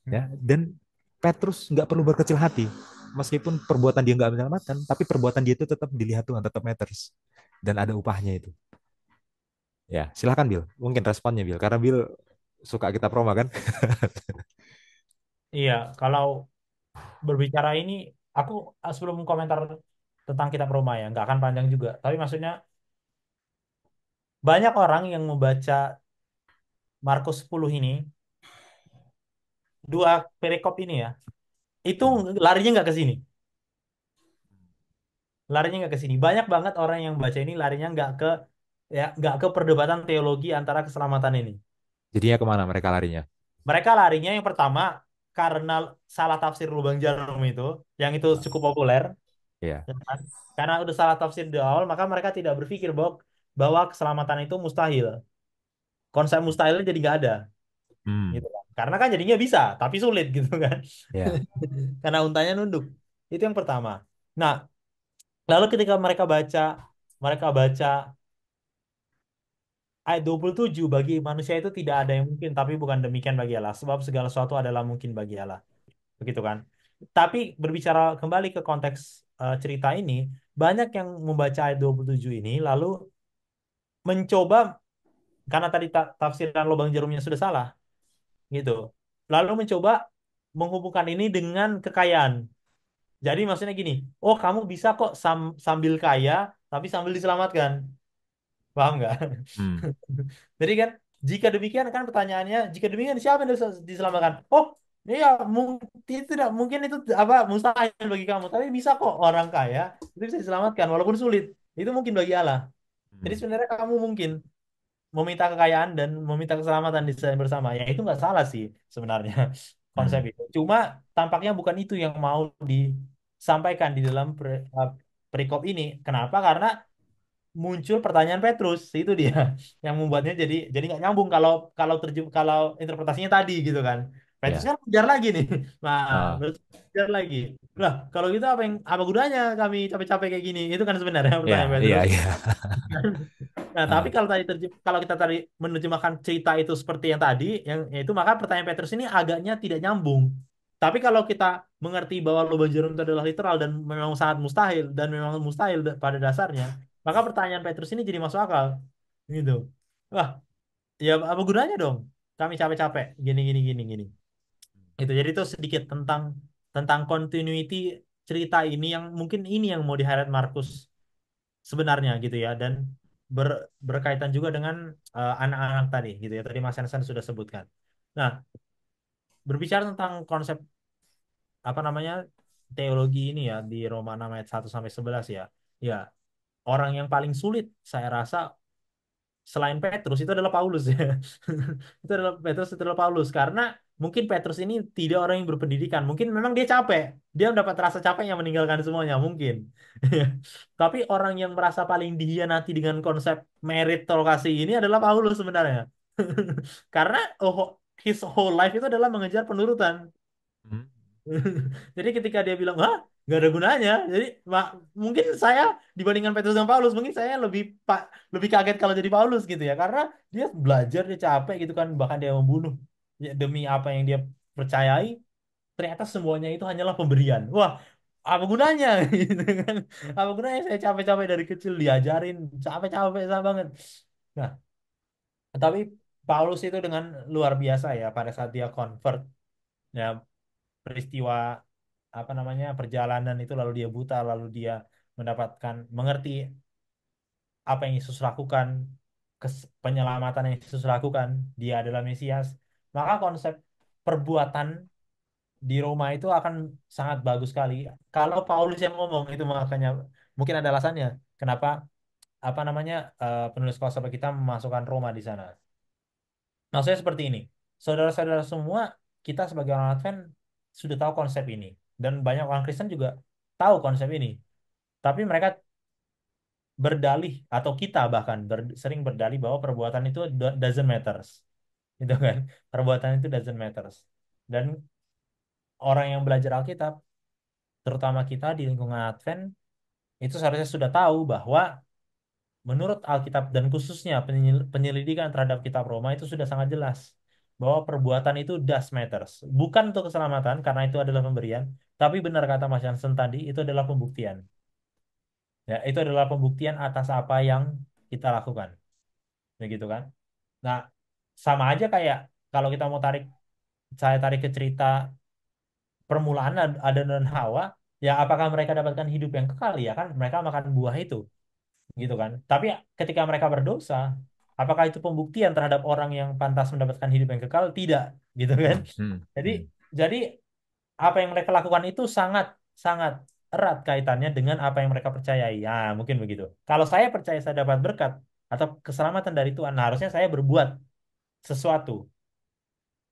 Ya, dan Petrus nggak perlu berkecil hati. Meskipun perbuatan dia nggak menyelamatkan, tapi perbuatan dia itu tetap dilihat Tuhan, tetap matters. Dan ada upahnya itu. Ya, silahkan Bill. Mungkin responnya Bill. Karena Bill suka kita promo kan? Iya, kalau berbicara ini, aku sebelum komentar tentang kitab Roma ya, nggak akan panjang juga. Tapi maksudnya banyak orang yang membaca Markus 10 ini, dua perikop ini ya, itu Hmm. larinya nggak ke sini. Larinya nggak ke sini. Banyak banget orang yang baca ini larinya nggak ke perdebatan teologi antara keselamatan ini. Jadinya kemana mereka larinya? Mereka larinya yang pertama karena salah tafsir lubang jarum itu, yang itu cukup populer, Iya. ya kan? Karena udah salah tafsir di awal, maka mereka tidak berpikir bahwa keselamatan itu mustahil. Konsep mustahilnya jadi nggak ada, Hmm. gitu kan? Karena kan jadinya bisa, tapi sulit gitu kan? Ya. Karena untanya nunduk. Itu yang pertama. Nah, lalu ketika mereka baca ayat 27, bagi manusia itu tidak ada yang mungkin, tapi bukan demikian bagi Allah. Sebab segala sesuatu adalah mungkin bagi Allah. Begitu kan? Tapi berbicara kembali ke konteks cerita ini, banyak yang membaca ayat 27 ini lalu mencoba, karena tadi tafsiran lubang jarumnya sudah salah, gitu. Lalu mencoba menghubungkan ini dengan kekayaan. Jadi maksudnya gini, oh kamu bisa kok sambil kaya, tapi sambil diselamatkan. Paham nggak? Hmm. Jadi kan, jika demikian kan pertanyaannya, jika demikian siapa yang diselamatkan? Oh, iya, mungkin tidak mungkin itu apa mustahil bagi kamu, tapi bisa kok orang kaya itu bisa diselamatkan walaupun sulit. Itu mungkin bagi Allah. Jadi Hmm. sebenarnya kamu mungkin meminta kekayaan dan meminta keselamatan di sana bersama. Ya itu nggak salah sih sebenarnya konsep Hmm. itu. Cuma tampaknya bukan itu yang mau disampaikan di dalam perikop ini. Kenapa? Karena muncul pertanyaan Petrus, itu dia yang membuatnya jadi nggak nyambung kalau kalau interpretasinya tadi gitu kan. Petrus Ya. kan kejar lagi nih. Nah, Ah. Petrus kejar lagi. Lah, kalau gitu apa gunanya kami capek-capek kayak gini? Itu kan sebenarnya Ya, pertanyaan iya, Petrus. iya. Nah, tapi Ah. kalau kita tadi menerjemahkan cerita itu seperti yang tadi, yang itu maka pertanyaan Petrus ini agaknya tidak nyambung. Tapi kalau kita mengerti bahwa lubang jarum itu adalah literal dan memang sangat mustahil dan memang mustahil pada dasarnya, maka pertanyaan Petrus ini jadi masuk akal. Gitu. Wah, ya apa gunanya dong? Kami capek-capek gini gini gini gini. Itu jadi itu sedikit tentang tentang continuity cerita ini yang mungkin ini yang mau di-highlight Markus sebenarnya gitu ya, dan berkaitan juga dengan anak-anak tadi gitu ya, tadi Mas Hansen sudah sebutkan. Nah, berbicara tentang konsep apa namanya teologi ini ya di Roma 6 ayat 1 sampai 11 ya. Ya, orang yang paling sulit saya rasa selain Petrus itu adalah Paulus ya. Itu adalah Paulus, karena mungkin Petrus ini tidak orang yang berpendidikan. Mungkin memang dia capek. Dia mendapat rasa capeknya meninggalkan semuanya mungkin. Tapi orang yang merasa paling dihianati dengan konsep meritokrasi ini adalah Paulus sebenarnya. Karena his whole life itu adalah mengejar penurutan. Hmm. Jadi ketika dia bilang, "Hah, nggak ada gunanya." Jadi mungkin saya dibandingkan Petrus dan Paulus, mungkin saya lebih kaget kalau jadi Paulus gitu ya, karena dia belajar, dia capek gitu kan, bahkan dia membunuh ya, demi apa yang dia percayai. Ternyata semuanya itu hanyalah pemberian. Wah, apa gunanya gitu kan? Apa gunanya saya capek-capek dari kecil diajarin, capek-capek sama banget. Nah, tapi Paulus itu dengan luar biasa ya pada saat dia convert ya, peristiwa apa namanya perjalanan itu, lalu dia buta, lalu dia mendapatkan mengerti apa yang Yesus lakukan, penyelamatan yang Yesus lakukan, dia adalah Mesias, maka konsep perbuatan di Roma itu akan sangat bagus sekali kalau Paulus yang ngomong itu. Makanya mungkin ada alasannya kenapa apa namanya penulis Kolose kita memasukkan Roma di sana. Maksudnya seperti ini, saudara-saudara semua, kita sebagai orang Advent sudah tahu konsep ini, dan banyak orang Kristen juga tahu konsep ini. Tapi mereka berdalih, atau kita bahkan sering berdalih bahwa perbuatan itu doesn't matters, gitu kan? Perbuatan itu doesn't matters. Dan orang yang belajar Alkitab, terutama kita di lingkungan Advent, itu seharusnya sudah tahu bahwa menurut Alkitab dan khususnya penyelidikan terhadap kitab Roma itu sudah sangat jelas. bahwa perbuatan itu does matters. Bukan untuk keselamatan, karena itu adalah pemberian, tapi benar kata Mas Jansen tadi, itu adalah pembuktian. Ya, itu adalah pembuktian atas apa yang kita lakukan. Begitu kan? Nah, sama aja kayak kalau kita mau saya tarik ke cerita permulaan Adam dan Hawa, ya apakah mereka dapatkan hidup yang kekal? Ya kan, mereka makan buah itu, gitu kan? Tapi ketika mereka berdosa, apakah itu pembuktian terhadap orang yang pantas mendapatkan hidup yang kekal? Tidak, gitu kan? Hmm, hmm, Jadi, hmm, jadi apa yang mereka lakukan itu sangat sangat erat kaitannya dengan apa yang mereka percayai. Ya, mungkin begitu. Kalau saya percaya saya dapat berkat atau keselamatan dari Tuhan, nah harusnya saya berbuat sesuatu,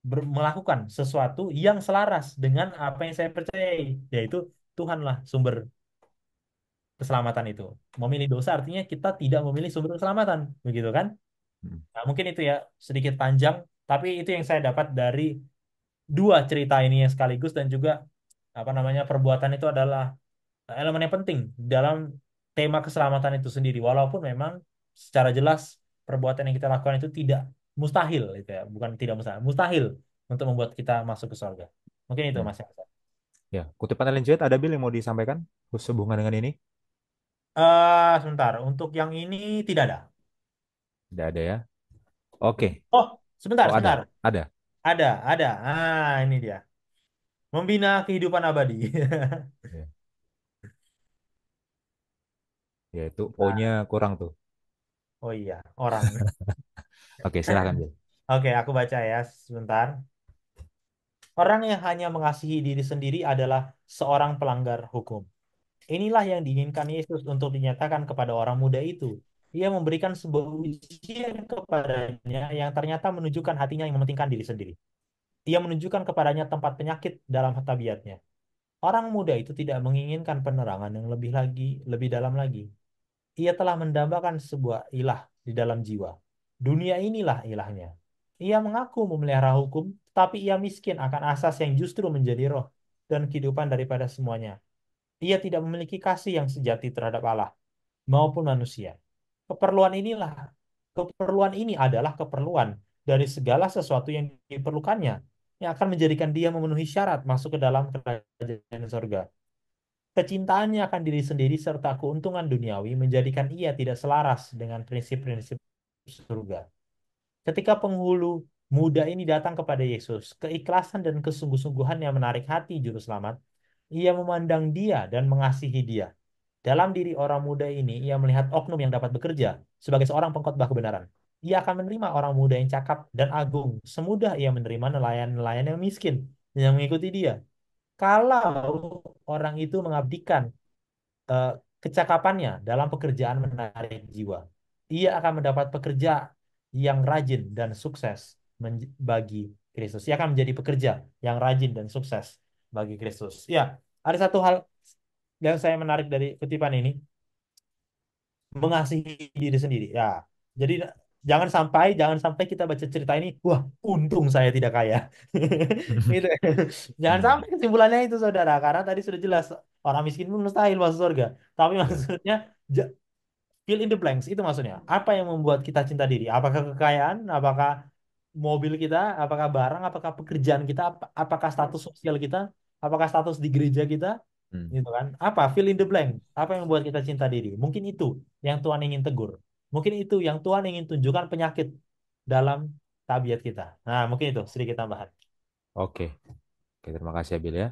melakukan sesuatu yang selaras dengan apa yang saya percayai, yaitu Tuhanlah sumber keselamatan itu. Memilih dosa artinya kita tidak memilih sumber keselamatan, begitu kan? hmm, Nah, mungkin itu ya sedikit panjang, tapi itu yang saya dapat dari dua cerita ini yang sekaligus dan juga apa namanya perbuatan itu adalah elemen yang penting dalam tema keselamatan itu sendiri. Walaupun memang secara jelas perbuatan yang kita lakukan itu tidak mustahil, itu ya, bukan tidak mustahil, mustahil untuk membuat kita masuk ke surga. Mungkin itu hmm. Mas. Ya, kutipan Ellen G. White ada Bill yang mau disampaikan sehubungan dengan ini? Sebentar, untuk yang ini tidak ada. Tidak ada ya. Oke. Oh, sebentar, Oh, sebentar. ada. Ada. Ini dia. Membina kehidupan abadi. Ya, yaitu O-nya kurang tuh. Oh iya, orang. Oke, silahkan Bill. Oke, aku baca ya sebentar. Orang yang hanya mengasihi diri sendiri adalah seorang pelanggar hukum. Inilah yang diinginkan Yesus untuk dinyatakan kepada orang muda itu. Ia memberikan sebuah ujian kepadanya yang ternyata menunjukkan hatinya yang mementingkan diri sendiri. Ia menunjukkan kepadanya tempat penyakit dalam tabiatnya. Orang muda itu tidak menginginkan penerangan yang lebih dalam lagi. Ia telah mendambakan sebuah ilah di dalam jiwa. Dunia inilah ilahnya. Ia mengaku memelihara hukum, tapi ia miskin akan asas yang justru menjadi roh dan kehidupan daripada semuanya. Ia tidak memiliki kasih yang sejati terhadap Allah maupun manusia. Keperluan inilah, keperluan ini adalah keperluan dari segala sesuatu yang diperlukannya, yang akan menjadikan dia memenuhi syarat masuk ke dalam kerajaan surga. Kecintaannya akan diri sendiri serta keuntungan duniawi menjadikan ia tidak selaras dengan prinsip-prinsip surga. Ketika penghulu muda ini datang kepada Yesus, keikhlasan dan kesungguh-sungguhan yang menarik hati juru selamat, ia memandang dia dan mengasihi dia. Dalam diri orang muda ini, ia melihat oknum yang dapat bekerja sebagai seorang pengkhotbah kebenaran. Ia akan menerima orang muda yang cakap dan agung, semudah ia menerima nelayan-nelayan yang miskin yang mengikuti dia. Kalau orang itu mengabdikan eh, kecakapannya dalam pekerjaan menarik jiwa. Ia akan mendapat pekerja yang rajin dan sukses bagi Kristus. Ia akan menjadi pekerja yang rajin dan sukses bagi Kristus. Ya, ada satu hal yang saya menarik dari kutipan ini, mengasihi diri sendiri. Ya, jadi jangan sampai kita baca cerita ini, wah, untung saya tidak kaya. Itu. Jangan Hmm. sampai kesimpulannya itu, saudara, karena tadi sudah jelas orang miskin pun mustahil masuk surga. Tapi Ya. maksudnya ja- fill in the blanks itu maksudnya. Apa yang membuat kita cinta diri? Apakah kekayaan? Apakah mobil kita? Apakah barang? Apakah pekerjaan kita? Apakah status sosial kita? Apakah status di gereja kita? Hmm. Gitu kan? Apa? Fill in the blank. Apa yang membuat kita cinta diri? Mungkin itu yang Tuhan ingin tegur. Mungkin itu yang Tuhan ingin tunjukkan penyakit dalam tabiat kita. Nah, mungkin itu sedikit tambahan. Oke. Oke, terima kasih ya Bill ya.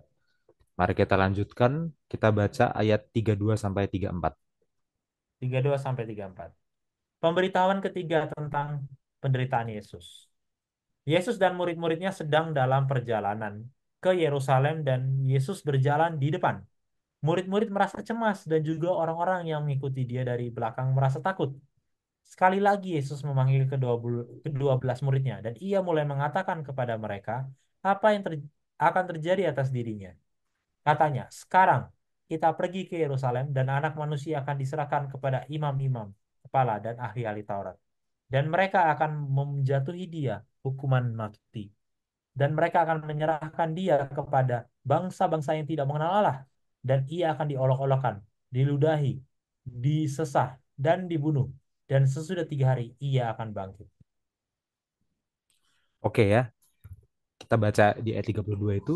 Mari kita lanjutkan. Kita baca ayat 32 sampai 34. 32 sampai 34. Pemberitahuan ketiga tentang penderitaan Yesus. Yesus dan murid-muridnya sedang dalam perjalanan ke Yerusalem dan Yesus berjalan di depan. Murid-murid merasa cemas dan juga orang-orang yang mengikuti dia dari belakang merasa takut. Sekali lagi Yesus memanggil kedua belas muridnya dan ia mulai mengatakan kepada mereka apa yang akan terjadi atas dirinya. Katanya, sekarang kita pergi ke Yerusalem dan anak manusia akan diserahkan kepada imam-imam, kepala dan ahli-ahli Taurat. Dan mereka akan menjatuhi dia hukuman mati. Dan mereka akan menyerahkan dia kepada bangsa-bangsa yang tidak mengenal Allah. Dan ia akan diolok-olokkan, diludahi, disesah, dan dibunuh. Dan sesudah 3 hari ia akan bangkit. Oke ya. Kita baca di ayat 32 itu,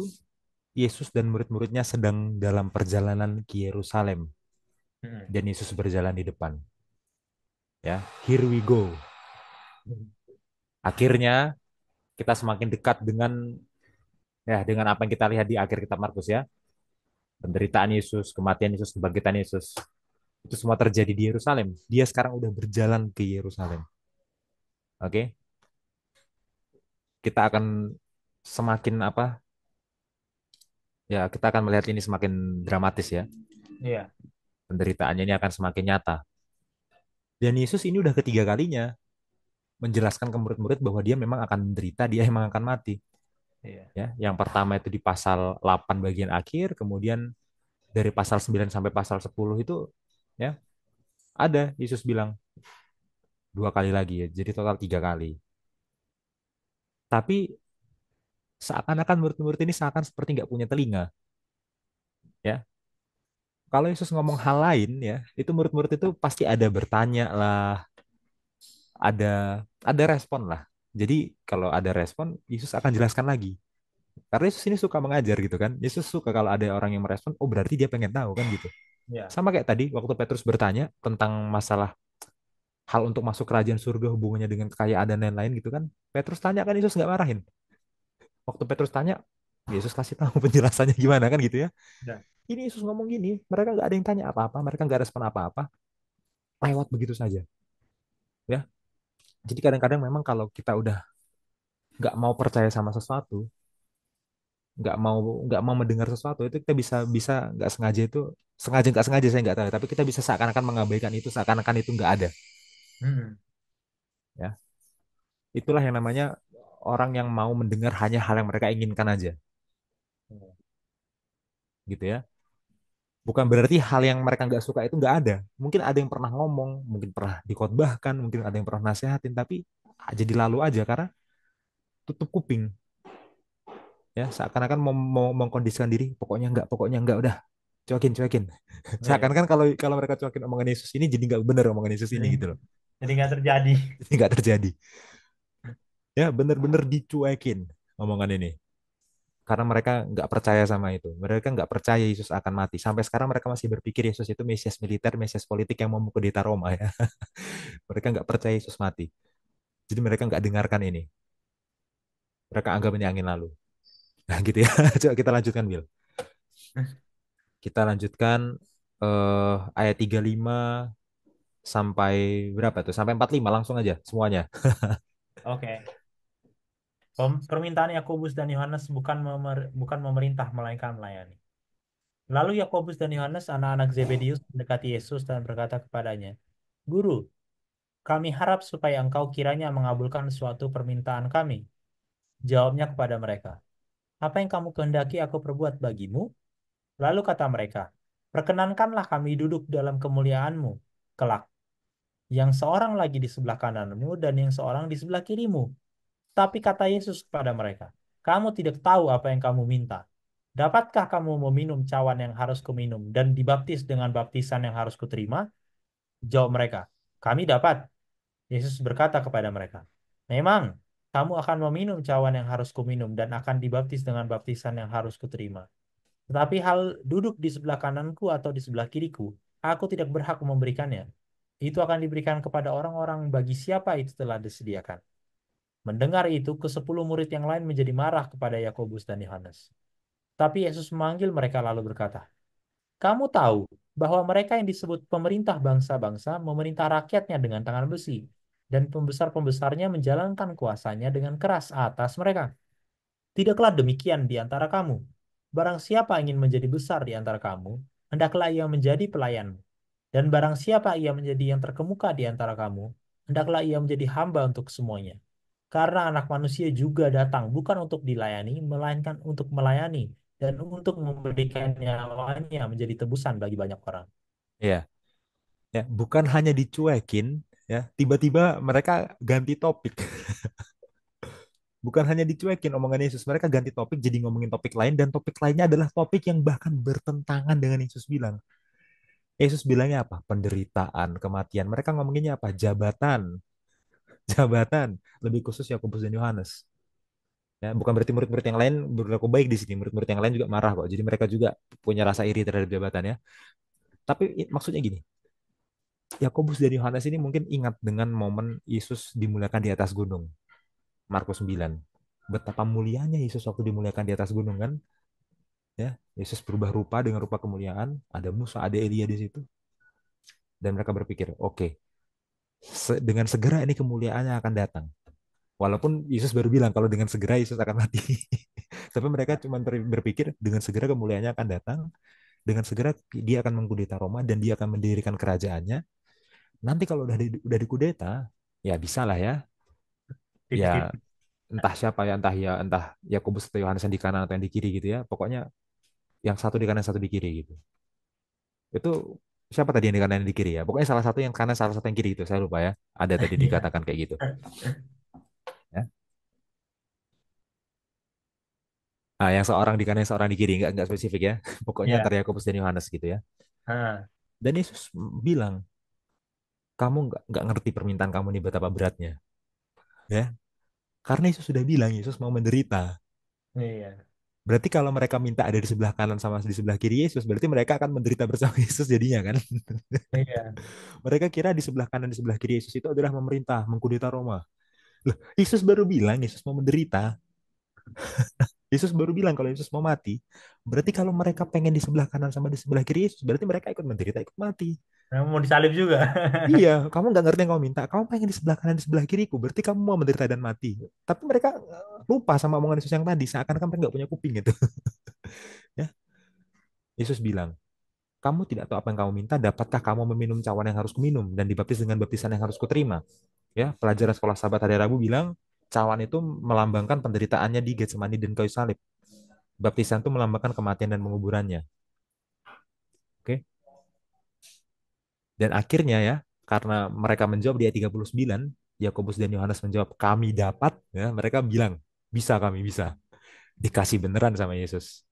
Yesus dan murid-muridnya sedang dalam perjalanan ke Yerusalem Mm-mm. dan Yesus berjalan di depan. Ya, here we go. Akhirnya kita semakin dekat dengan dengan apa yang kita lihat di akhir kitab Markus ya. Penderitaan Yesus, kematian Yesus, kebangkitan Yesus. Itu semua terjadi di Yerusalem. Dia sekarang udah berjalan ke Yerusalem. Oke, kita akan semakin apa? Ya, kita akan melihat ini semakin dramatis ya. Iya, Penderitaannya ini akan semakin nyata. Dan Yesus ini udah ketiga kalinya menjelaskan ke murid-murid bahwa dia memang akan menderita, dia memang akan mati. iya. Ya, yang pertama itu di pasal 8 bagian akhir, kemudian dari pasal 9 sampai pasal 10 itu ya ada Yesus bilang dua kali lagi ya. Jadi total tiga kali. Tapi seakan-akan murid-murid ini seakan seperti nggak punya telinga. Ya, kalau Yesus ngomong hal lain ya, itu murid-murid itu pasti ada bertanya lah, ada respon lah. Jadi kalau ada respon, Yesus akan jelaskan lagi. Karena Yesus ini suka mengajar gitu kan. Yesus suka kalau ada orang yang merespon, oh berarti dia pengen tahu kan gitu. Iya. Sama kayak tadi waktu Petrus bertanya tentang masalah hal untuk masuk kerajaan surga hubungannya dengan kekayaan dan lain-lain gitu kan. Petrus tanya kan Yesus nggak marahin. Waktu Petrus tanya, Yesus kasih tahu penjelasannya gimana kan gitu ya. Ya. Ini Yesus ngomong gini, mereka nggak ada yang tanya apa-apa, mereka nggak respon apa-apa, lewat begitu saja. Ya, jadi kadang-kadang memang kalau kita udah nggak mau percaya sama sesuatu, nggak mau nggak mau mendengar sesuatu itu kita bisa bisa nggak sengaja itu sengaja nggak sengaja saya nggak tahu, tapi kita bisa seakan-akan mengabaikan itu, seakan-akan itu nggak ada. Mm-mm. Ya, itulah yang namanya orang yang mau mendengar hanya hal yang mereka inginkan aja, Iya. gitu ya. Bukan berarti hal yang mereka nggak suka itu nggak ada. Mungkin ada yang pernah ngomong, mungkin pernah dikhotbahkan, mungkin ada yang pernah nasehatin, tapi jadi lalu aja karena tutup kuping. Ya, seakan-akan mau mengkondisikan diri, pokoknya nggak, udah cuekin, cuekin. Iya. Seakan-akan kalau kalau mereka cuekin omongan Yesus ini jadi nggak bener omongan Yesus ini Jadi, gitu loh. jadi nggak terjadi. Jadi nggak terjadi. Ya, bener-bener dicuekin omongan ini. Karena mereka nggak percaya sama itu. Mereka nggak percaya Yesus akan mati. Sampai sekarang mereka masih berpikir Yesus itu Mesias militer, Mesias politik yang mau mengkudeta Roma ya. Mereka nggak percaya Yesus mati. Jadi mereka nggak dengarkan ini. Mereka anggap ini angin lalu. Nah gitu ya. Coba kita lanjutkan, Bill. Kita lanjutkan ayat 35 sampai berapa tuh? Sampai 45 langsung aja semuanya. Oke. Permintaan Yakobus dan Yohanes bukan memerintah melainkan melayani. Lalu Yakobus dan Yohanes, anak-anak Zebedius, mendekati Yesus dan berkata kepadanya, Guru, kami harap supaya engkau kiranya mengabulkan suatu permintaan kami. Jawabnya kepada mereka, apa yang kamu kehendaki aku perbuat bagimu? Lalu kata mereka, perkenankanlah kami duduk dalam kemuliaanmu kelak, yang seorang lagi di sebelah kananmu dan yang seorang di sebelah kirimu. Tapi kata Yesus kepada mereka, kamu tidak tahu apa yang kamu minta. Dapatkah kamu meminum cawan yang harus kuminum dan dibaptis dengan baptisan yang harus kuterima? Jawab mereka, kami dapat. Yesus berkata kepada mereka, memang kamu akan meminum cawan yang harus kuminum dan akan dibaptis dengan baptisan yang harus kuterima. Tetapi hal duduk di sebelah kananku atau di sebelah kiriku, aku tidak berhak memberikannya. Itu akan diberikan kepada orang-orang bagi siapa itu telah disediakan. Mendengar itu, kesepuluh murid yang lain menjadi marah kepada Yakobus dan Yohanes. Tapi Yesus memanggil mereka lalu berkata, kamu tahu bahwa mereka yang disebut pemerintah bangsa-bangsa memerintah rakyatnya dengan tangan besi, dan pembesar-pembesarnya menjalankan kuasanya dengan keras atas mereka. Tidaklah demikian di antara kamu. Barang siapa ingin menjadi besar di antara kamu, hendaklah ia menjadi pelayanmu. Dan barang siapa ia menjadi yang terkemuka di antara kamu, hendaklah ia menjadi hamba untuk semuanya. Karena anak manusia juga datang bukan untuk dilayani, melainkan untuk melayani dan untuk memberikan nyawanya menjadi tebusan bagi banyak orang. Ya, ya, bukan hanya dicuekin, ya, tiba-tiba mereka ganti topik. Bukan hanya dicuekin omongan Yesus, mereka ganti topik jadi ngomongin topik lain dan topik lainnya adalah topik yang bahkan bertentangan dengan Yesus bilang. Yesus bilangnya apa? Penderitaan, kematian. Mereka ngomonginnya apa? Jabatan, jabatan. Lebih khusus Yakobus dan Yohanes. Ya, bukan berarti murid-murid yang lain berlaku baik di sini. Murid-murid yang lain juga marah kok. Jadi mereka juga punya rasa iri terhadap jabatannya. Tapi maksudnya gini, Yakobus dan Yohanes ini mungkin ingat dengan momen Yesus dimuliakan di atas gunung. Markus 9. Betapa mulianya Yesus waktu dimuliakan di atas gunung kan? Ya, Yesus berubah rupa dengan rupa kemuliaan. Ada Musa, ada Elia di situ. Dan mereka berpikir, oke, dengan segera ini kemuliaannya akan datang. Walaupun Yesus baru bilang kalau dengan segera Yesus akan mati. Tapi mereka cuma berpikir dengan segera kemuliaannya akan datang, dengan segera dia akan mengkudeta Roma dan dia akan mendirikan kerajaannya. Nanti kalau udah dikudeta, ya bisa lah ya. Ya Tipis-tipis. entah siapa ya, entah Yakobus atau Yohanes yang di kanan atau yang di kiri gitu ya. Pokoknya yang satu di kanan, satu di kiri gitu. Itu siapa tadi yang di kanan yang di kiri ya? Pokoknya salah satu yang kanan, salah satu yang kiri gitu. Saya lupa ya. Ada tadi Iya. dikatakan kayak gitu. Ya. Ah, yang seorang di kanan, yang seorang di kiri, nggak spesifik ya. Pokoknya Iya. antara Yakobus dan Yohanes gitu ya. Ah, Dan Yesus bilang, kamu nggak ngerti permintaan kamu ini betapa beratnya, ya. Karena Yesus sudah bilang Yesus mau menderita. iya. Berarti kalau mereka minta ada di sebelah kanan sama di sebelah kiri Yesus, berarti mereka akan menderita bersama Yesus jadinya kan. Iya. Mereka kira di sebelah kanan di sebelah kiri Yesus itu adalah memerintah, mengkudeta Roma. Loh, Yesus baru bilang Yesus mau menderita. Yesus baru bilang kalau Yesus mau mati. Berarti kalau mereka pengen di sebelah kanan sama di sebelah kiri Yesus, berarti mereka ikut menderita, ikut mati. Nah, mau disalib juga. Iya, kamu nggak ngerti yang kamu minta. Kamu pengen di sebelah kanan, di sebelah kiriku. Berarti kamu mau menderita dan mati. Tapi mereka lupa sama omongan Yesus yang tadi. Seakan-akan mereka nggak punya kuping gitu. Ya, Yesus bilang, kamu tidak tahu apa yang kamu minta. Dapatkah kamu meminum cawan yang harus kuminum dan dibaptis dengan baptisan yang harus kuterima? Ya, pelajaran sekolah Sabat hari Rabu bilang, cawan itu melambangkan penderitaannya di Getsemani dan kayu salib. Baptisan itu melambangkan kematian dan penguburannya. Oke? Dan akhirnya ya, karena mereka menjawab di ayat 39, Yakobus dan Yohanes menjawab, kami dapat, ya, mereka bilang, bisa kami bisa. Dikasih beneran sama Yesus.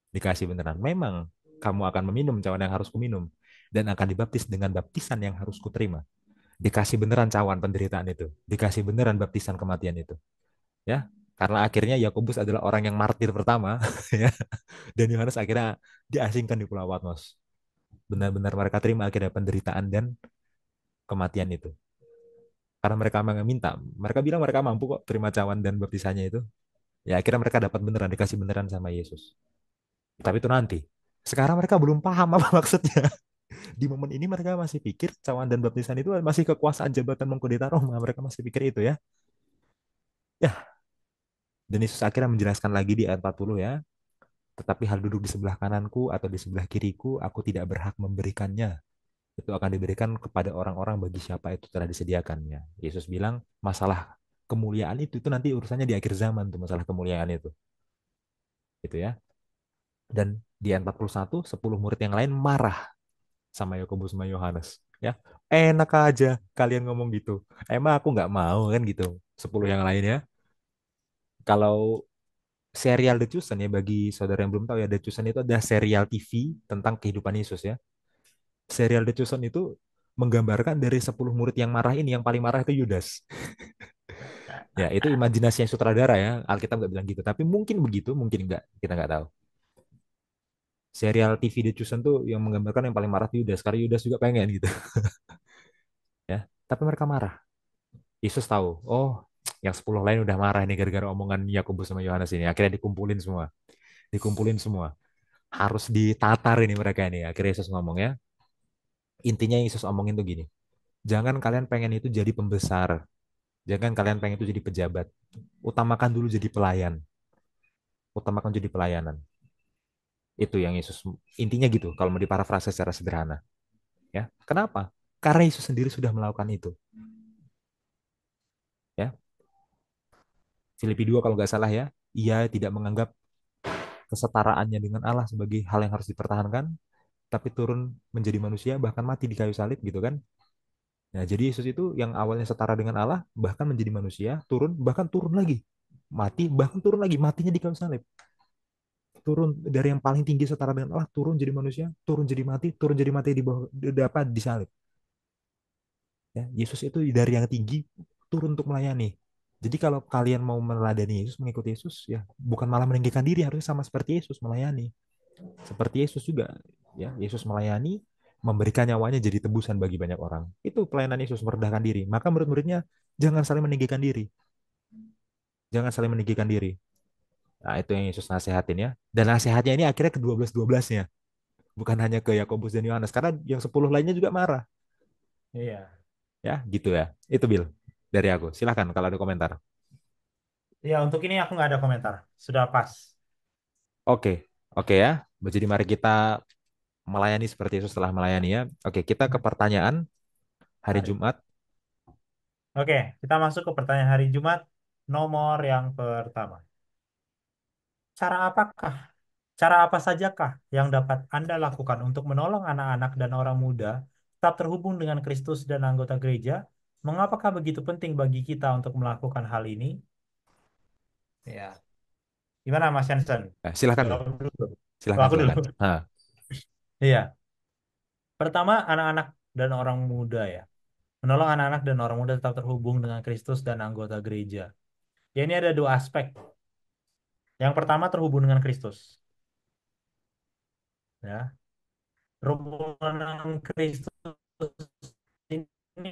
Dikasih beneran. Memang kamu akan meminum cawan yang harus kuminum dan akan dibaptis dengan baptisan yang harus kuterima. Dikasih beneran cawan penderitaan itu. Dikasih beneran baptisan kematian itu. Ya, karena akhirnya Yakobus adalah orang yang martir pertama, ya, dan Yohanes akhirnya diasingkan di Pulau Patmos. Benar-benar mereka terima akhirnya penderitaan dan kematian itu. Karena mereka memang minta, mereka bilang mereka mampu kok terima cawan dan baptisannya itu. Ya akhirnya mereka dapat beneran, dikasih beneran sama Yesus. Tapi itu nanti. Sekarang mereka belum paham apa maksudnya. Di momen ini mereka masih pikir cawan dan baptisan itu masih kekuasaan jabatan mengkudeta Roma. Mereka masih pikir itu ya. Ya, dan Yesus akhirnya menjelaskan lagi di ayat 40 ya. Tetapi hal duduk di sebelah kananku atau di sebelah kiriku, aku tidak berhak memberikannya. Itu akan diberikan kepada orang-orang bagi siapa itu telah disediakannya. Yesus bilang, masalah kemuliaan itu nanti urusannya di akhir zaman tuh, masalah kemuliaan itu. Gitu ya. Dan di ayat 41, 10 murid yang lain marah sama Yakobus sama Yohanes. Ya, enak aja kalian ngomong gitu. Emang aku nggak mau kan gitu. 10 yang lain ya. Kalau serial The Chosen ya bagi saudara yang belum tahu ya The Chosen itu ada serial TV tentang kehidupan Yesus ya. Serial The Chosen itu menggambarkan dari 10 murid yang marah ini yang paling marah itu Yudas. Ya, itu imajinasi yang sutradara ya. Alkitab nggak bilang gitu. Tapi mungkin begitu, mungkin nggak. Kita nggak tahu. Serial TV The Chosen tuh yang menggambarkan yang paling marah itu Yudas. Karena Yudas juga pengen gitu. Ya, tapi mereka marah. Yesus tahu, oh, yang 10 lain udah marah nih gara-gara omongan Yakobus sama Yohanes ini. Akhirnya dikumpulin semua. Dikumpulin semua. Harus ditatar ini mereka ini. Akhirnya Yesus ngomong ya. Intinya Yesus omongin tuh gini. Jangan kalian pengen itu jadi pembesar. Jangan kalian pengen itu jadi pejabat. Utamakan dulu jadi pelayan. Utamakan jadi pelayanan. Itu yang Yesus intinya gitu kalau mau diparafrase secara sederhana, ya. Kenapa? Karena Yesus sendiri sudah melakukan itu, ya. Filipi 2 kalau nggak salah ya. Ia tidak menganggap kesetaraannya dengan Allah sebagai hal yang harus dipertahankan, tapi turun menjadi manusia bahkan mati di kayu salib gitu kan. Nah, jadi Yesus itu yang awalnya setara dengan Allah bahkan menjadi manusia, turun bahkan turun lagi. Mati bahkan turun lagi, matinya di kayu salib. Turun dari yang paling tinggi setara dengan Allah, turun jadi manusia, turun jadi mati di bawah dapat disalib. Ya, Yesus itu dari yang tinggi turun untuk melayani. Jadi kalau kalian mau meneladani Yesus, mengikuti Yesus, ya bukan malah meninggikan diri, harusnya sama seperti Yesus melayani. Seperti Yesus juga, ya Yesus melayani, memberikan nyawanya jadi tebusan bagi banyak orang. Itu pelayanan Yesus, merendahkan diri. Maka murid-muridnya jangan saling meninggikan diri, jangan saling meninggikan diri. Nah, itu yang Yesus nasihatin ya. Dan nasihatnya ini akhirnya ke 12-12-nya, bukan hanya ke Yakobus dan Yohanes, karena yang 10 lainnya juga marah. Iya. Ya, gitu ya. Itu Bill dari aku. Silahkan kalau ada komentar. Iya, untuk ini aku nggak ada komentar. Sudah pas. Oke, oke ya. Jadi mari kita melayani seperti Yesus telah melayani ya. Oke, kita ke pertanyaan hari Mari. Jumat. Oke, kita masuk ke pertanyaan hari Jumat nomor yang pertama. Cara apakah, cara apa sajakah yang dapat Anda lakukan untuk menolong anak-anak dan orang muda tetap terhubung dengan Kristus dan anggota gereja? Mengapakah begitu penting bagi kita untuk melakukan hal ini? Ya, gimana Mas Jansen? Silahkan Bill. Jawab dulu. Oh, Silahkan, aku dulu. silahkan. Nah, Iya, pertama anak-anak dan orang muda ya. Menolong anak-anak dan orang muda tetap terhubung dengan Kristus dan anggota gereja. Ya, ini ada dua aspek. Yang pertama terhubung dengan Kristus. Ya, hubungan Kristus ini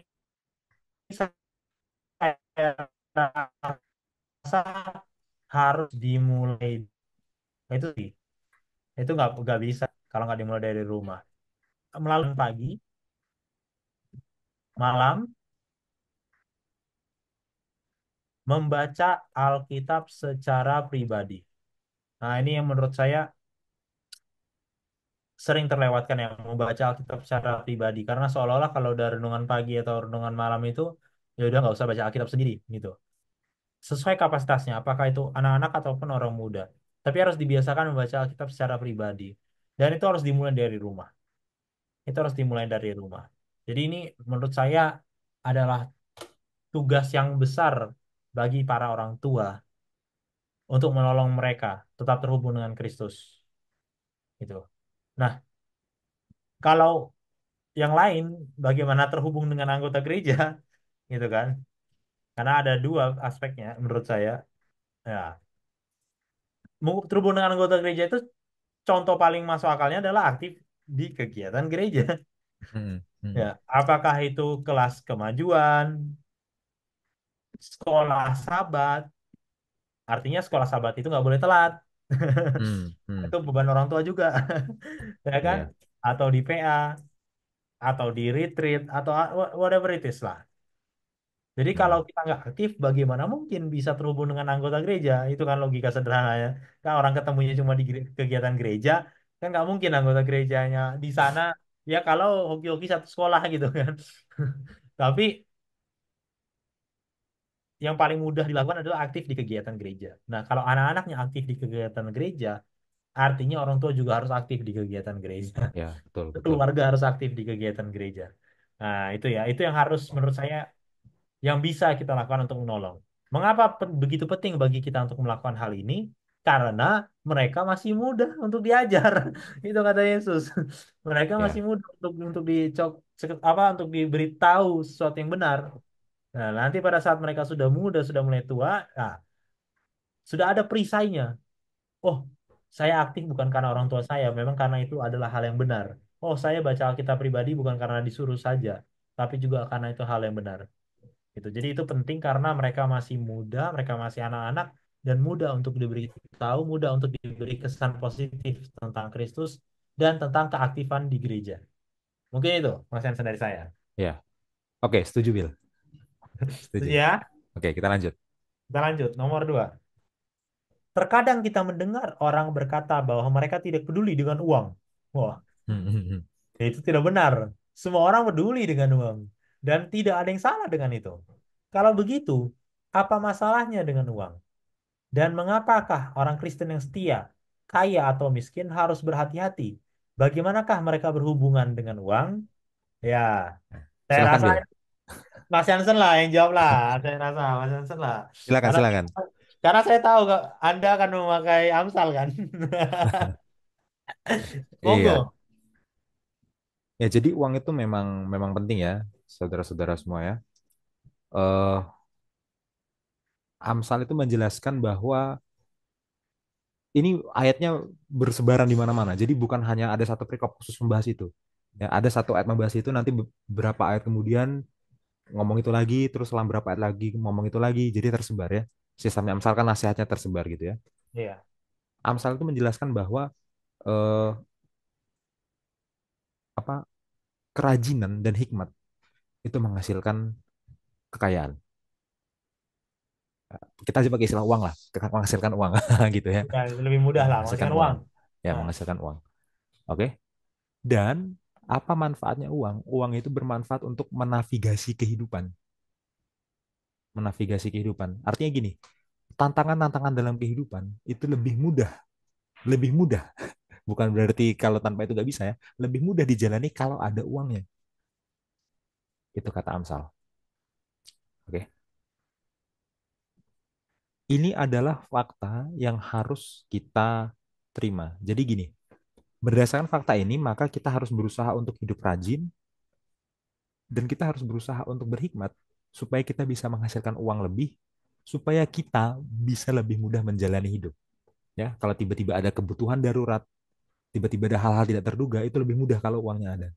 saya rasa harus dimulai itu sih. Itu nggak bisa kalau nggak dimulai dari rumah. Melalui pagi, malam, membaca Alkitab secara pribadi. Nah, ini yang menurut saya sering terlewatkan yang membaca Alkitab secara pribadi karena seolah-olah kalau udah renungan pagi atau renungan malam itu ya udah nggak usah baca Alkitab sendiri gitu. Sesuai kapasitasnya, apakah itu anak-anak ataupun orang muda. Tapi harus dibiasakan membaca Alkitab secara pribadi. Dan itu harus dimulai dari rumah. Itu harus dimulai dari rumah. Jadi ini menurut saya adalah tugas yang besar bagi para orang tua untuk menolong mereka tetap terhubung dengan Kristus. Gitu. Nah, kalau yang lain bagaimana terhubung dengan anggota gereja, gitu kan? Karena ada dua aspeknya menurut saya. Ya, terhubung dengan anggota gereja itu contoh paling masuk akalnya adalah aktif di kegiatan gereja. hmm, Ya, hmm, apakah itu kelas kemajuan, sekolah sabat, artinya sekolah sabat itu nggak boleh telat. hmm. Itu beban orang tua juga, ya kan? Iya, Atau di PA, atau di retreat, atau whatever it is lah. Jadi kalau hmm, kita nggak aktif, bagaimana mungkin bisa terhubung dengan anggota gereja? Itu kan logika sederhananya. Kan orang ketemunya cuma di kegiatan gereja, kan nggak mungkin anggota gerejanya di sana. Ya kalau hoki-hoki satu sekolah gitu kan. Tapi yang paling mudah dilakukan adalah aktif di kegiatan gereja. Nah, kalau anak-anaknya aktif di kegiatan gereja, artinya orang tua juga harus aktif di kegiatan gereja. ya betul, betul. Keluarga harus aktif di kegiatan gereja. Nah, itu ya, itu yang harus menurut saya yang bisa kita lakukan untuk menolong. Mengapa begitu penting bagi kita untuk melakukan hal ini? Karena mereka masih muda untuk diajar. Itu kata Yesus. Mereka masih Ya, muda untuk untuk diberitahu sesuatu yang benar. Nah, nanti pada saat mereka sudah muda, sudah mulai tua, nah, sudah ada perisainya. Oh, saya aktif bukan karena orang tua saya, memang karena itu adalah hal yang benar. Oh, saya baca Alkitab pribadi bukan karena disuruh saja, tapi juga karena itu hal yang benar. Gitu. Jadi itu penting karena mereka masih muda, mereka masih anak-anak dan mudah untuk diberi tahu, mudah untuk diberi kesan positif tentang Kristus dan tentang keaktifan di gereja. Mungkin itu Mas Hansen dari saya. ya. Oke, setuju Bill. Setuju Setuju. ya? Oke, kita lanjut. Kita lanjut. Nomor dua. Terkadang kita mendengar orang berkata bahwa mereka tidak peduli dengan uang. Wah, Hmm, hmm, hmm. itu tidak benar. Semua orang peduli dengan uang. Dan tidak ada yang salah dengan itu. Kalau begitu, apa masalahnya dengan uang? Dan mengapakah orang Kristen yang setia, kaya atau miskin harus berhati-hati? Bagaimanakah mereka berhubungan dengan uang? Ya, saya Silahkan rasa Bill. Mas Jansen lah yang jawab lah. Saya rasa Mas Jansen lah. Silakan, Karena silakan. karena saya tahu kok Anda akan memakai Amsal kan. Iya. Monggo. Ya, jadi uang itu memang memang penting ya, saudara-saudara semua ya. Eh Amsal itu menjelaskan bahwa ini ayatnya bersebaran di mana-mana. Jadi bukan hanya ada satu perikop khusus membahas itu. Ya, ada satu ayat membahas itu, nanti beberapa ayat kemudian ngomong itu lagi, terus selang berapa ayat lagi ngomong itu lagi. Jadi tersebar ya. Sistemnya Amsal kan nasihatnya tersebar gitu ya. Iya. Amsal itu menjelaskan bahwa eh, apa kerajinan dan hikmat itu menghasilkan kekayaan. Kita aja pakai istilah uang lah, menghasilkan uang gitu ya. Ya, lebih mudah lah Menghasilkan menghasilkan uang. uang. Ya, Nah, menghasilkan uang. Oke. Dan apa manfaatnya uang? Uang itu bermanfaat untuk menavigasi kehidupan. Menavigasi kehidupan. Artinya gini, tantangan-tantangan dalam kehidupan itu lebih mudah. Lebih mudah. Bukan berarti kalau tanpa itu nggak bisa ya. Lebih mudah dijalani kalau ada uangnya. Itu kata Amsal. Oke. Ini adalah fakta yang harus kita terima. Jadi gini, berdasarkan fakta ini, maka kita harus berusaha untuk hidup rajin dan kita harus berusaha untuk berhikmat supaya kita bisa menghasilkan uang lebih, supaya kita bisa lebih mudah menjalani hidup. Ya, kalau tiba-tiba ada kebutuhan darurat, tiba-tiba ada hal-hal tidak terduga, itu lebih mudah kalau uangnya ada,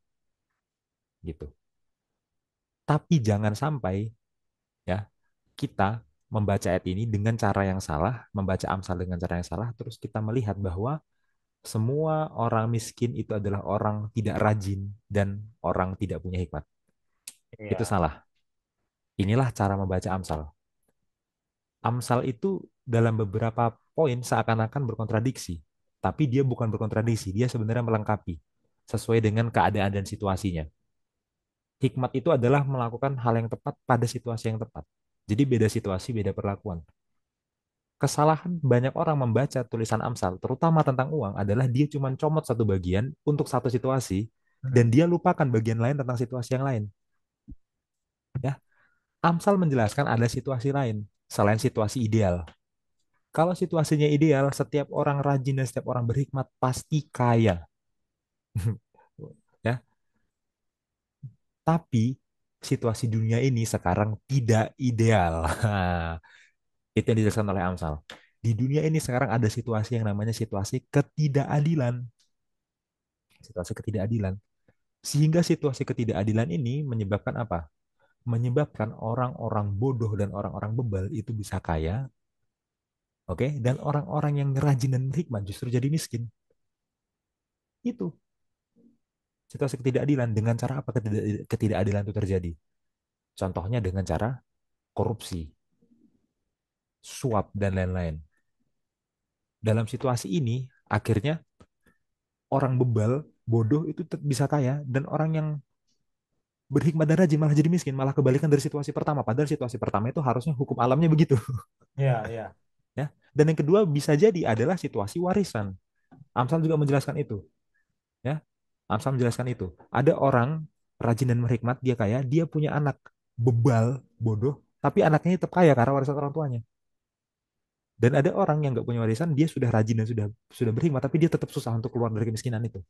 gitu. Tapi jangan sampai ya kita membaca ayat ini dengan cara yang salah, membaca Amsal dengan cara yang salah, terus kita melihat bahwa semua orang miskin itu adalah orang tidak rajin dan orang tidak punya hikmat. Itu iya. salah. Inilah cara membaca Amsal. Amsal itu dalam beberapa poin seakan-akan berkontradiksi, tapi dia bukan berkontradiksi, dia sebenarnya melengkapi sesuai dengan keadaan dan situasinya. Hikmat itu adalah melakukan hal yang tepat pada situasi yang tepat. Jadi beda situasi, beda perlakuan. Kesalahan banyak orang membaca tulisan Amsal, terutama tentang uang, adalah dia cuma comot satu bagian untuk satu situasi, dan Hmm. dia lupakan bagian lain tentang situasi yang lain. Ya, Amsal menjelaskan ada situasi lain selain situasi ideal. Kalau situasinya ideal, setiap orang rajin dan setiap orang berhikmat pasti kaya. Ya, tapi situasi dunia ini sekarang tidak ideal. Itu yang dijelaskan oleh Amsal. Di dunia ini sekarang ada situasi yang namanya situasi ketidakadilan. Situasi ketidakadilan. Sehingga situasi ketidakadilan ini menyebabkan apa? Menyebabkan orang-orang bodoh dan orang-orang bebal itu bisa kaya, oke? Dan orang-orang yang rajin dan berhikmat justru jadi miskin. Itu situasi ketidakadilan. Dengan cara apa ketidakadilan itu terjadi? Contohnya dengan cara korupsi, suap, dan lain-lain. Dalam situasi ini, akhirnya orang bebal, bodoh itu bisa kaya, dan orang yang berhikmat dan rajin malah jadi miskin, malah kebalikan dari situasi pertama. Padahal situasi pertama itu harusnya hukum alamnya begitu. Iya, iya. Ya. Dan yang kedua bisa jadi adalah situasi warisan. Amsal juga menjelaskan itu. Ya. Amsal menjelaskan itu. Ada orang rajin dan berhikmat, dia kaya, dia punya anak bebal, bodoh, tapi anaknya tetap kaya karena warisan orang tuanya. Dan ada orang yang nggak punya warisan, dia sudah rajin dan sudah berhikmat, tapi dia tetap susah untuk keluar dari kemiskinan itu.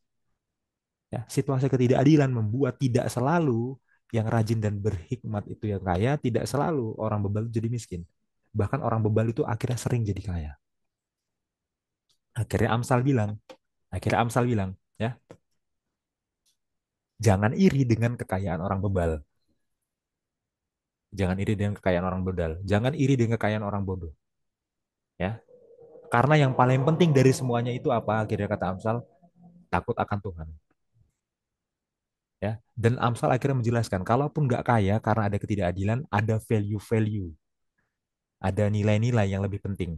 Ya, situasi ketidakadilan membuat tidak selalu yang rajin dan berhikmat itu yang kaya, tidak selalu orang bebal itu jadi miskin. Bahkan orang bebal itu akhirnya sering jadi kaya. Akhirnya Amsal bilang, akhirnya Amsal bilang, ya, jangan iri dengan kekayaan orang bebal. Jangan iri dengan kekayaan orang bebal. Jangan iri dengan kekayaan orang bodoh. Ya, karena yang paling penting dari semuanya itu apa? Akhirnya kata Amsal, takut akan Tuhan. Ya, dan Amsal akhirnya menjelaskan, kalaupun nggak kaya karena ada ketidakadilan, ada value-value, ada nilai-nilai yang lebih penting.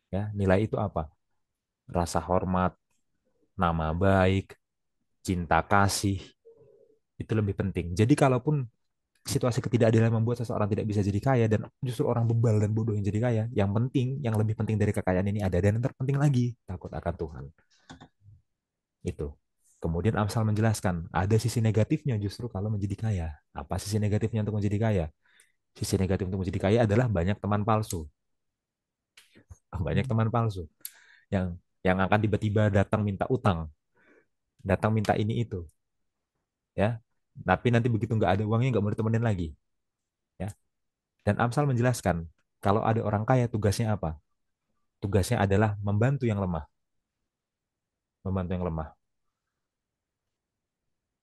Ya, nilai itu apa? Rasa hormat, nama baik, cinta kasih, itu lebih penting. Jadi kalaupun situasi ketidakadilan membuat seseorang tidak bisa jadi kaya dan justru orang bebal dan bodoh yang jadi kaya, yang penting, yang lebih penting dari kekayaan ini ada, dan yang terpenting lagi, takut akan Tuhan. Itu. Kemudian Amsal menjelaskan, ada sisi negatifnya justru kalau menjadi kaya. Apa sisi negatifnya untuk menjadi kaya? Sisi negatif untuk menjadi kaya adalah banyak teman palsu. Banyak teman palsu yang akan tiba-tiba datang minta utang, datang minta ini itu, ya. Tapi nanti begitu nggak ada uangnya nggak mau ditemenin lagi, ya. Dan Amsal menjelaskan, Kalau ada orang kaya, tugasnya apa? Tugasnya adalah membantu yang lemah, membantu yang lemah.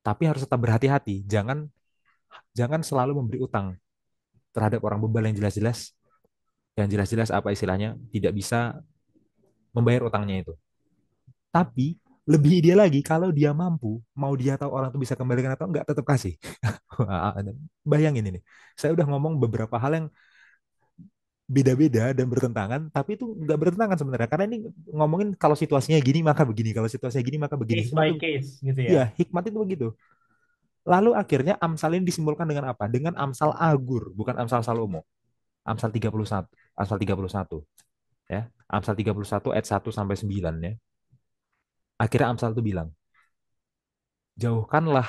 Tapi harus tetap berhati-hati, jangan jangan selalu memberi utang terhadap orang bebal yang jelas-jelas apa istilahnya tidak bisa membayar utangnya itu. Tapi lebih ideal lagi kalau dia mampu, mau dia tahu orang itu bisa kembalikan atau enggak, tetap kasih. Bayangin ini, saya udah ngomong beberapa hal yang beda-beda dan bertentangan, tapi itu nggak bertentangan sebenarnya. Karena ini ngomongin kalau situasinya gini maka begini, kalau situasinya gini maka begini. Case Hikmat by itu, case gitu ya. iya hikmat itu begitu. Lalu akhirnya Amsal ini disimbolkan dengan apa? Dengan Amsal Agur, bukan Amsal Salomo. Amsal 31, Amsal 31 ya. Amsal 31 ayat 1 sampai 9 ya. Akhirnya Amsal itu bilang, "Jauhkanlah,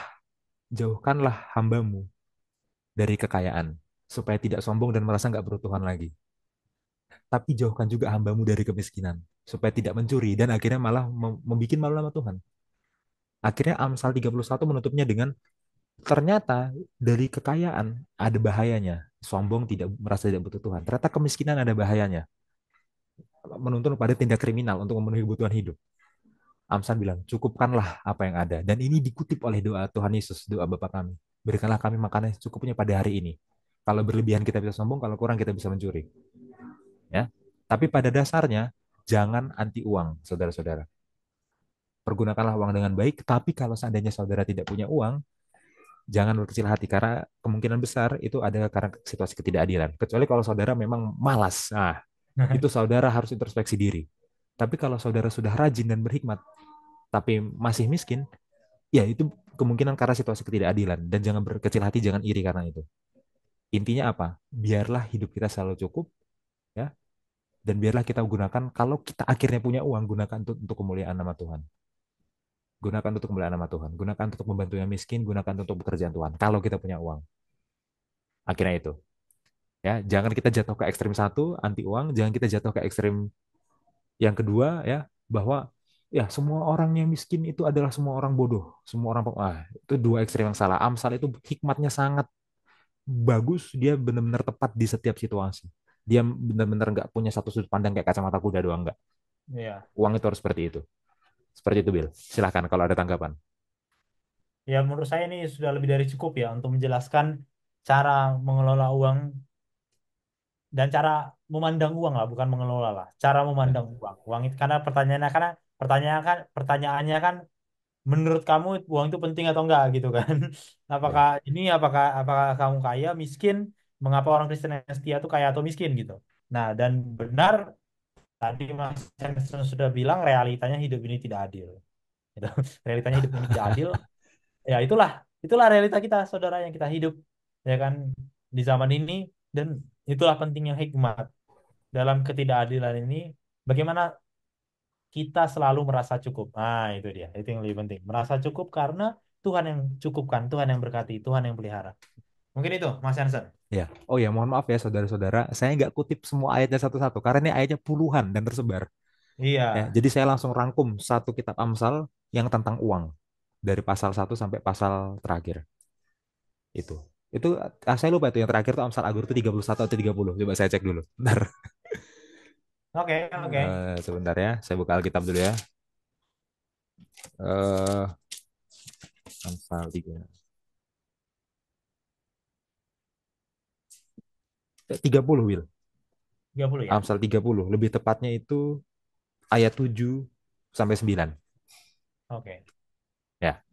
jauhkanlah hambamu dari kekayaan, supaya tidak sombong dan merasa nggak bertuhan lagi. Tapi jauhkan juga hambamu dari kemiskinan, supaya tidak mencuri dan akhirnya malah membuat malu nama Tuhan." Akhirnya Amsal 31 menutupnya dengan, ternyata dari kekayaan ada bahayanya. Sombong tidak merasa tidak butuh Tuhan. Ternyata kemiskinan ada bahayanya. Menuntun pada tindak kriminal untuk memenuhi kebutuhan hidup. Amsal bilang, cukupkanlah apa yang ada. Dan ini dikutip oleh doa Tuhan Yesus, doa Bapa kami. Berikanlah kami makanan yang secukupnya pada hari ini. Kalau berlebihan kita bisa sombong, kalau kurang kita bisa mencuri. Ya. Tapi pada dasarnya, jangan anti uang, saudara-saudara. Pergunakanlah uang dengan baik, tapi kalau seandainya saudara tidak punya uang, jangan berkecil hati karena kemungkinan besar itu ada karena situasi ketidakadilan. Kecuali kalau saudara memang malas. Nah, itu saudara harus introspeksi diri. Tapi kalau saudara sudah rajin dan berhikmat, tapi masih miskin, ya itu kemungkinan karena situasi ketidakadilan. Dan jangan berkecil hati, jangan iri karena itu. Intinya apa? Biarlah hidup kita selalu cukup, ya. Dan biarlah kita gunakan, kalau kita akhirnya punya uang, gunakan untuk kemuliaan nama Tuhan. Gunakan untuk kemuliaan nama Tuhan. Gunakan untuk membantu yang miskin, gunakan untuk pekerjaan Tuhan. Kalau kita punya uang. Akhirnya itu. Ya, jangan kita jatuh ke ekstrim satu, anti uang. Jangan kita jatuh ke ekstrim yang kedua, ya, bahwa ya semua orang yang miskin itu adalah semua orang bodoh. Semua orang, itu dua ekstrim yang salah. Amsal itu hikmatnya sangat bagus, dia benar-benar tepat di setiap situasi. Dia benar-benar nggak punya satu sudut pandang kayak kacamata kuda doang, nggak. Iya. Uang itu harus seperti itu. Seperti itu, Bill. Silahkan kalau ada tanggapan. Ya, menurut saya ini sudah lebih dari cukup ya untuk menjelaskan cara mengelola uang dan cara memandang uang lah, bukan mengelola lah. Cara Ya, memandang uang. Uang itu karena pertanyaannya kan menurut kamu uang itu penting atau enggak gitu kan? ya, Apakah kamu kaya, miskin? Mengapa orang Kristen yang setia itu kaya atau miskin gitu? Nah, dan benar tadi Mas Henson sudah bilang realitanya hidup ini tidak adil. Gitu. Realitanya hidup ini tidak adil. Ya itulah realita kita saudara yang kita hidup ya kan di zaman ini, dan itulah pentingnya hikmat dalam ketidakadilan ini, bagaimana kita selalu merasa cukup. Nah, itu dia, itu yang lebih penting, merasa cukup karena Tuhan yang cukupkan, Tuhan yang berkati, Tuhan yang pelihara. Mungkin itu Mas Hansen. ya. Oh ya, mohon maaf ya saudara-saudara, saya nggak kutip semua ayatnya satu-satu karena ini ayatnya puluhan dan tersebar. Ya, Iya. jadi saya langsung rangkum satu kitab Amsal yang tentang uang dari pasal 1 sampai pasal terakhir. Itu. Itu saya lupa itu yang terakhir tuh Amsal Agur itu 31 atau 30. Coba saya cek dulu. Bentar. Oke, oke. Sebentar ya, saya buka Alkitab dulu ya. Eh Amsal 3. 30, Will. 30 ya. Amsal 30. Lebih tepatnya itu ayat 7 sampai 9. Oke. Ya.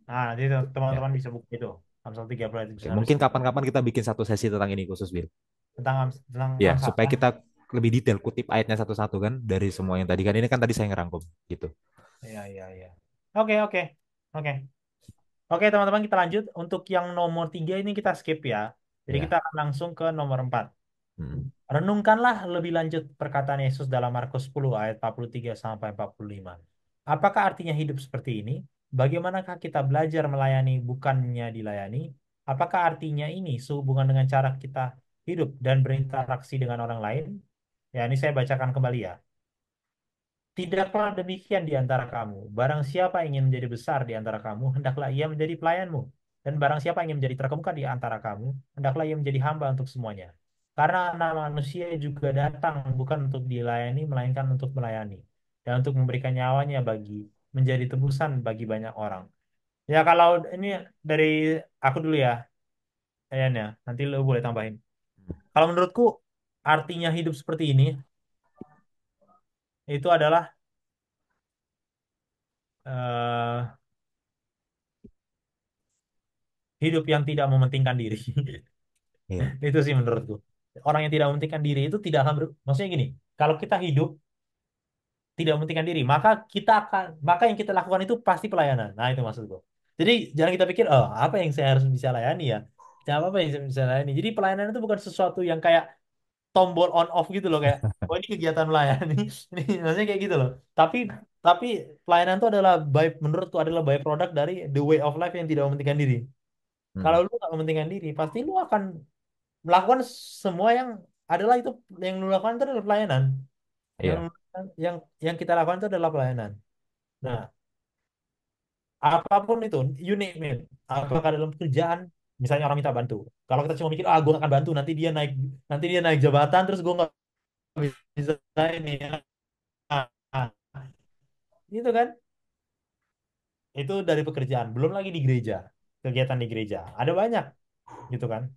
Nah, nanti Ya. teman-teman bisa buka itu. Amsal 30 ayat Oke, sampai mungkin 9. kapan-kapan kita bikin satu sesi tentang ini khusus, Will. Tentang Ya, Amsal supaya ya. kita lebih detail kutip ayatnya satu-satu kan dari semua yang tadi kan ini kan tadi saya ngerangkum gitu. Iya, iya, iya. Oke, oke. Oke. Oke, teman-teman, kita lanjut. Untuk yang nomor 3 ini kita skip ya. Jadi kita Ya. akan langsung ke nomor 4. Hmm. Renungkanlah lebih lanjut perkataan Yesus dalam Markus 10 ayat 43 sampai 45. Apakah artinya hidup seperti ini? Bagaimanakah kita belajar melayani bukannya dilayani? Apakah artinya ini sehubungan dengan cara kita hidup dan berinteraksi dengan orang lain? Ya, ini saya bacakan kembali ya. Tidaklah demikian di antara kamu. Barang siapa ingin menjadi besar di antara kamu, hendaklah ia menjadi pelayanmu. Dan barang siapa ingin menjadi terkemuka di antara kamu, hendaklah ia menjadi hamba untuk semuanya. Karena anak manusia juga datang bukan untuk dilayani, melainkan untuk melayani. Dan untuk memberikan nyawanya bagi menjadi tebusan bagi banyak orang. Ya kalau ini dari aku dulu ya, Ayan ya. Nanti lo boleh tambahin. Kalau menurutku artinya hidup seperti ini itu adalah eh, hidup yang tidak mementingkan diri. Iya. Itu sih menurutku. Orang yang tidak mementingkan diri itu tidak akan maksudnya gini, kalau kita hidup tidak mementingkan diri, maka yang kita lakukan itu pasti pelayanan. Nah, itu maksudku. Jadi jangan kita pikir, oh, apa yang saya harus bisa layani ya? Apa yang saya bisa layani? Jadi pelayanan itu bukan sesuatu yang kayak tombol on off gitu loh kayak, oh ini kegiatan melayani. Ini maksudnya kayak gitu loh. Tapi pelayanan itu adalah menurutku adalah by product dari the way of life yang tidak mementingkan diri. Kalau Hmm. lu nggak mementingkan diri, pasti lu akan melakukan semua yang adalah itu yang lu lakukan itu adalah pelayanan. Yang Iya. yang yang kita lakukan itu adalah pelayanan. Nah, apapun itu, you name it. Apakah dalam pekerjaan, misalnya orang minta bantu. Kalau kita cuma mikir, ah gue akan bantu, nanti dia naik jabatan, terus gue nggak bisa ini ya. Nah, itu kan, itu dari pekerjaan. Belum lagi di gereja, kegiatan di gereja. Ada banyak, gitu kan.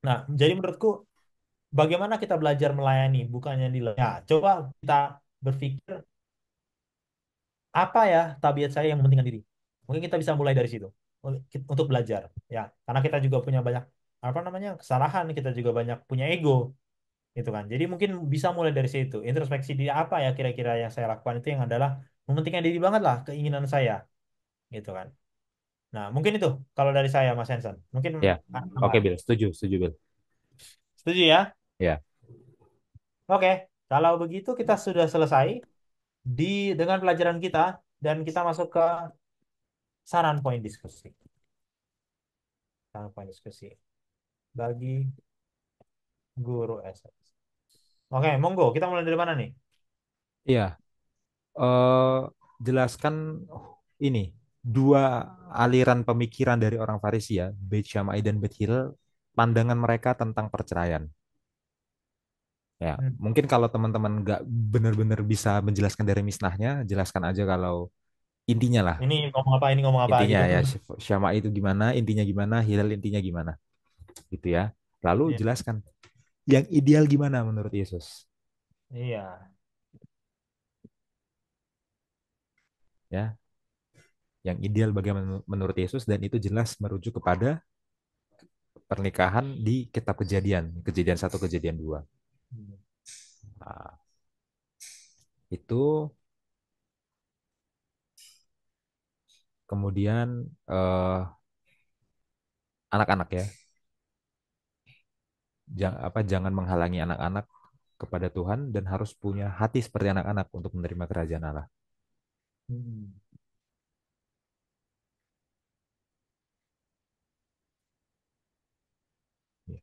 Nah, jadi menurutku, bagaimana kita belajar melayani, bukannya di ya, coba kita berpikir apa ya tabiat saya yang mementingkan diri. Mungkin kita bisa mulai dari situ untuk belajar, ya. Karena kita juga punya banyak apa namanya kesalahan, kita juga banyak punya ego, gitu kan. Jadi mungkin bisa mulai dari situ. Introspeksi diri apa ya kira-kira yang saya lakukan itu yang adalah mementingkan diri banget lah keinginan saya, gitu kan. Nah, mungkin itu kalau dari saya Mas Henson. Mungkin Ya. Oke, tambahan. Bill. Setuju, setuju, Bill. Setuju ya? Ya. Oke, kalau begitu kita sudah selesai di dengan pelajaran kita dan kita masuk ke saran poin diskusi. Saran poin diskusi bagi guru SS. Oke, monggo kita mulai dari mana nih? Iya. eh Jelaskan ini dua aliran pemikiran dari orang Farisi ya, Beit Shammai dan Beit Hillel, pandangan mereka tentang perceraian. Ya, Hmm. mungkin kalau teman-teman nggak benar-benar bisa menjelaskan dari misnahnya, jelaskan aja kalau intinya lah. Ini ngomong apa Intinya gitu. ya, Syama itu gimana, intinya gimana, Hilal intinya gimana, gitu ya. Lalu Iya. jelaskan yang ideal gimana menurut Yesus, Iya. ya. Yang ideal bagaimana menurut Yesus dan itu jelas merujuk kepada pernikahan di kitab Kejadian, Kejadian 1, Kejadian 2. Hmm. Nah, itu kemudian anak-anak ya, jangan menghalangi anak-anak kepada Tuhan dan harus punya hati seperti anak-anak untuk menerima kerajaan Allah. Hmm. Ya,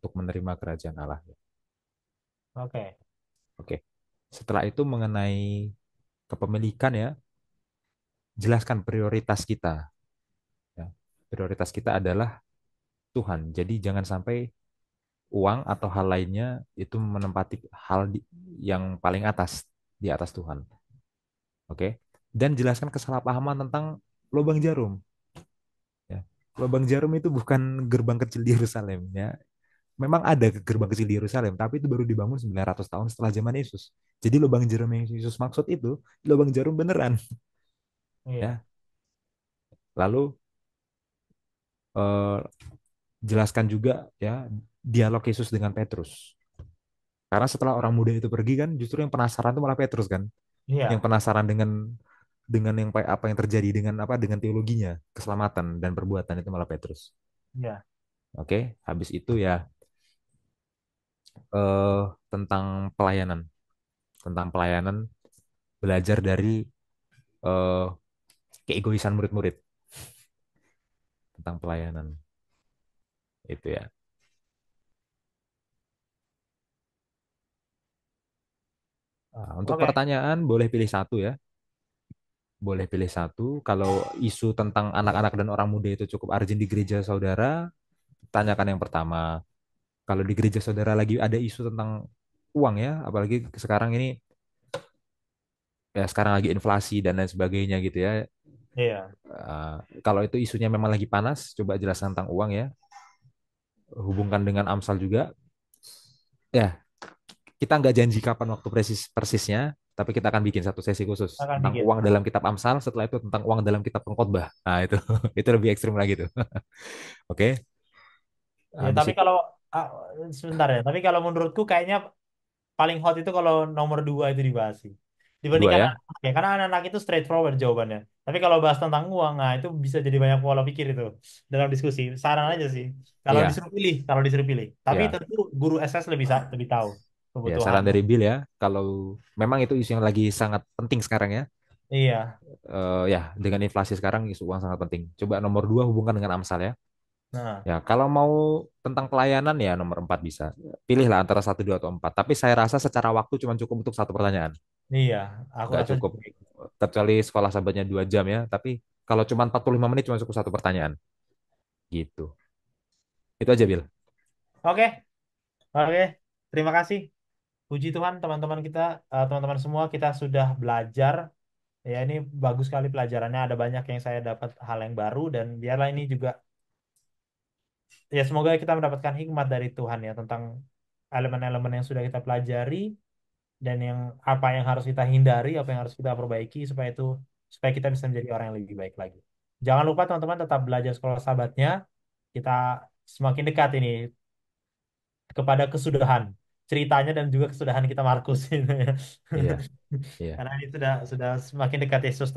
untuk menerima kerajaan Allah. Ya. Oke. Oke. Setelah itu mengenai kepemilikan ya, jelaskan prioritas kita. Ya. Prioritas kita adalah Tuhan. Jadi jangan sampai uang atau hal lainnya itu menempati yang paling atas di atas Tuhan. Oke. Dan jelaskan kesalahpahaman tentang lubang jarum. Ya. Lubang jarum itu bukan gerbang kecil di Yerusalem. Ya. Memang ada gerbang kecil di Yerusalem, tapi itu baru dibangun 900 tahun setelah zaman Yesus. Jadi lubang jarum yang Yesus maksud itu lubang jarum beneran. Iya. Ya. Lalu eh, jelaskan juga ya dialog Yesus dengan Petrus. Karena setelah orang muda itu pergi kan, justru yang penasaran itu malah Petrus kan, yang Iya. penasaran dengan apa yang terjadi dengan teologinya, keselamatan dan perbuatan itu malah Petrus. Iya. Oke, habis itu ya eh, tentang pelayanan, tentang pelayanan belajar dari eh, keegoisan murid-murid tentang pelayanan itu ya. Nah, untuk Oke. pertanyaan boleh pilih satu ya. boleh pilih satu. Kalau isu tentang anak-anak dan orang muda itu cukup urgent di gereja saudara, tanyakan yang pertama. Kalau di gereja saudara lagi ada isu tentang uang ya, apalagi sekarang ini ya sekarang lagi inflasi dan lain sebagainya gitu ya. Iya. Eh, Kalau itu isunya memang lagi panas, coba jelaskan tentang uang ya. Hubungkan dengan Amsal juga. Ya, kita nggak janji kapan waktu persisnya, tapi kita akan bikin satu sesi khusus Akan tentang bikin. uang dalam kitab Amsal. Setelah itu tentang uang dalam kitab Pengkhotbah. Nah itu itu lebih ekstrim lagi tuh. Oke, Ya, habis tapi itu kalau ah, sebentar ya. Tapi kalau menurutku kayaknya paling hot itu kalau nomor dua itu dibahas sih. dua Dibandingkan ya. anak, ya, karena anak-anak itu straightforward jawabannya. Tapi kalau bahas tentang uang, nah itu bisa jadi banyak pola pikir itu dalam diskusi. Saran aja sih. Iya, Kalau disuruh pilih. Tapi iya, tentu guru SS lebih tahu ya. kebutuhan. Saran dari Bill ya. Kalau memang itu isu yang lagi sangat penting sekarang ya. Iya. Ya, dengan inflasi sekarang isu uang sangat penting. Coba nomor dua hubungkan dengan Amsal ya. Nah, Ya, kalau mau tentang pelayanan ya nomor 4 bisa. Pilihlah antara satu, dua, atau empat. Tapi saya rasa secara waktu cuma cukup untuk satu pertanyaan. iya, aku Nggak rasa cukup. juga gitu. Kecuali sekolah sahabatnya 2 jam ya. Tapi kalau cuma 45 menit cuma cukup satu pertanyaan. Gitu. Itu aja, Bil. Oke, oke. Terima kasih. Puji Tuhan teman-teman kita, teman-teman semua kita sudah belajar. Ya ini bagus sekali pelajarannya. Ada banyak yang saya dapat hal yang baru dan biarlah ini juga ya semoga kita mendapatkan hikmat dari Tuhan ya tentang elemen-elemen yang sudah kita pelajari dan yang apa yang harus kita hindari, apa yang harus kita perbaiki supaya kita bisa menjadi orang yang lebih baik lagi. Jangan lupa teman-teman tetap belajar sekolah sahabatnya. Kita semakin dekat ini kepada kesudahan ceritanya dan juga kesudahan kita Markus ini ya. Iya, iya. Karena ini sudah semakin dekat Yesus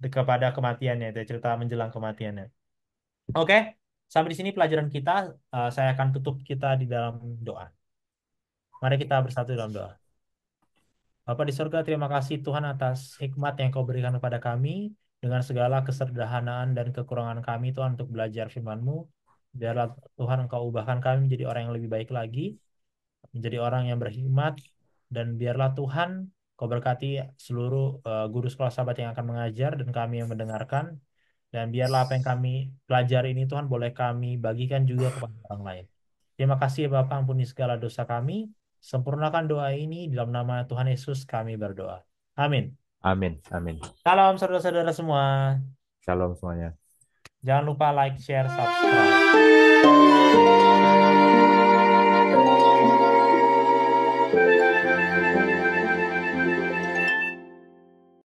kepada kematiannya itu cerita menjelang kematiannya. Oke, sampai di sini pelajaran kita. Saya akan tutup kita di dalam doa. Mari kita bersatu dalam doa. Bapa di surga, terima kasih Tuhan atas hikmat yang Kau berikan kepada kami dengan segala kesederhanaan dan kekurangan kami Tuhan untuk belajar firman-Mu. Biarlah Tuhan Engkau ubahkan kami menjadi orang yang lebih baik lagi, menjadi orang yang berhikmat, dan biarlah Tuhan Kau berkati seluruh guru sekolah sahabat yang akan mengajar dan kami yang mendengarkan. Dan biarlah apa yang kami pelajari ini Tuhan boleh kami bagikan juga kepada orang lain. Terima kasih ya Bapa, ampuni segala dosa kami. Sempurnakan doa ini dalam nama Tuhan Yesus kami berdoa. Amin. Amin, amin. Salam saudara-saudara semua. Shalom semuanya. Jangan lupa like, share, subscribe.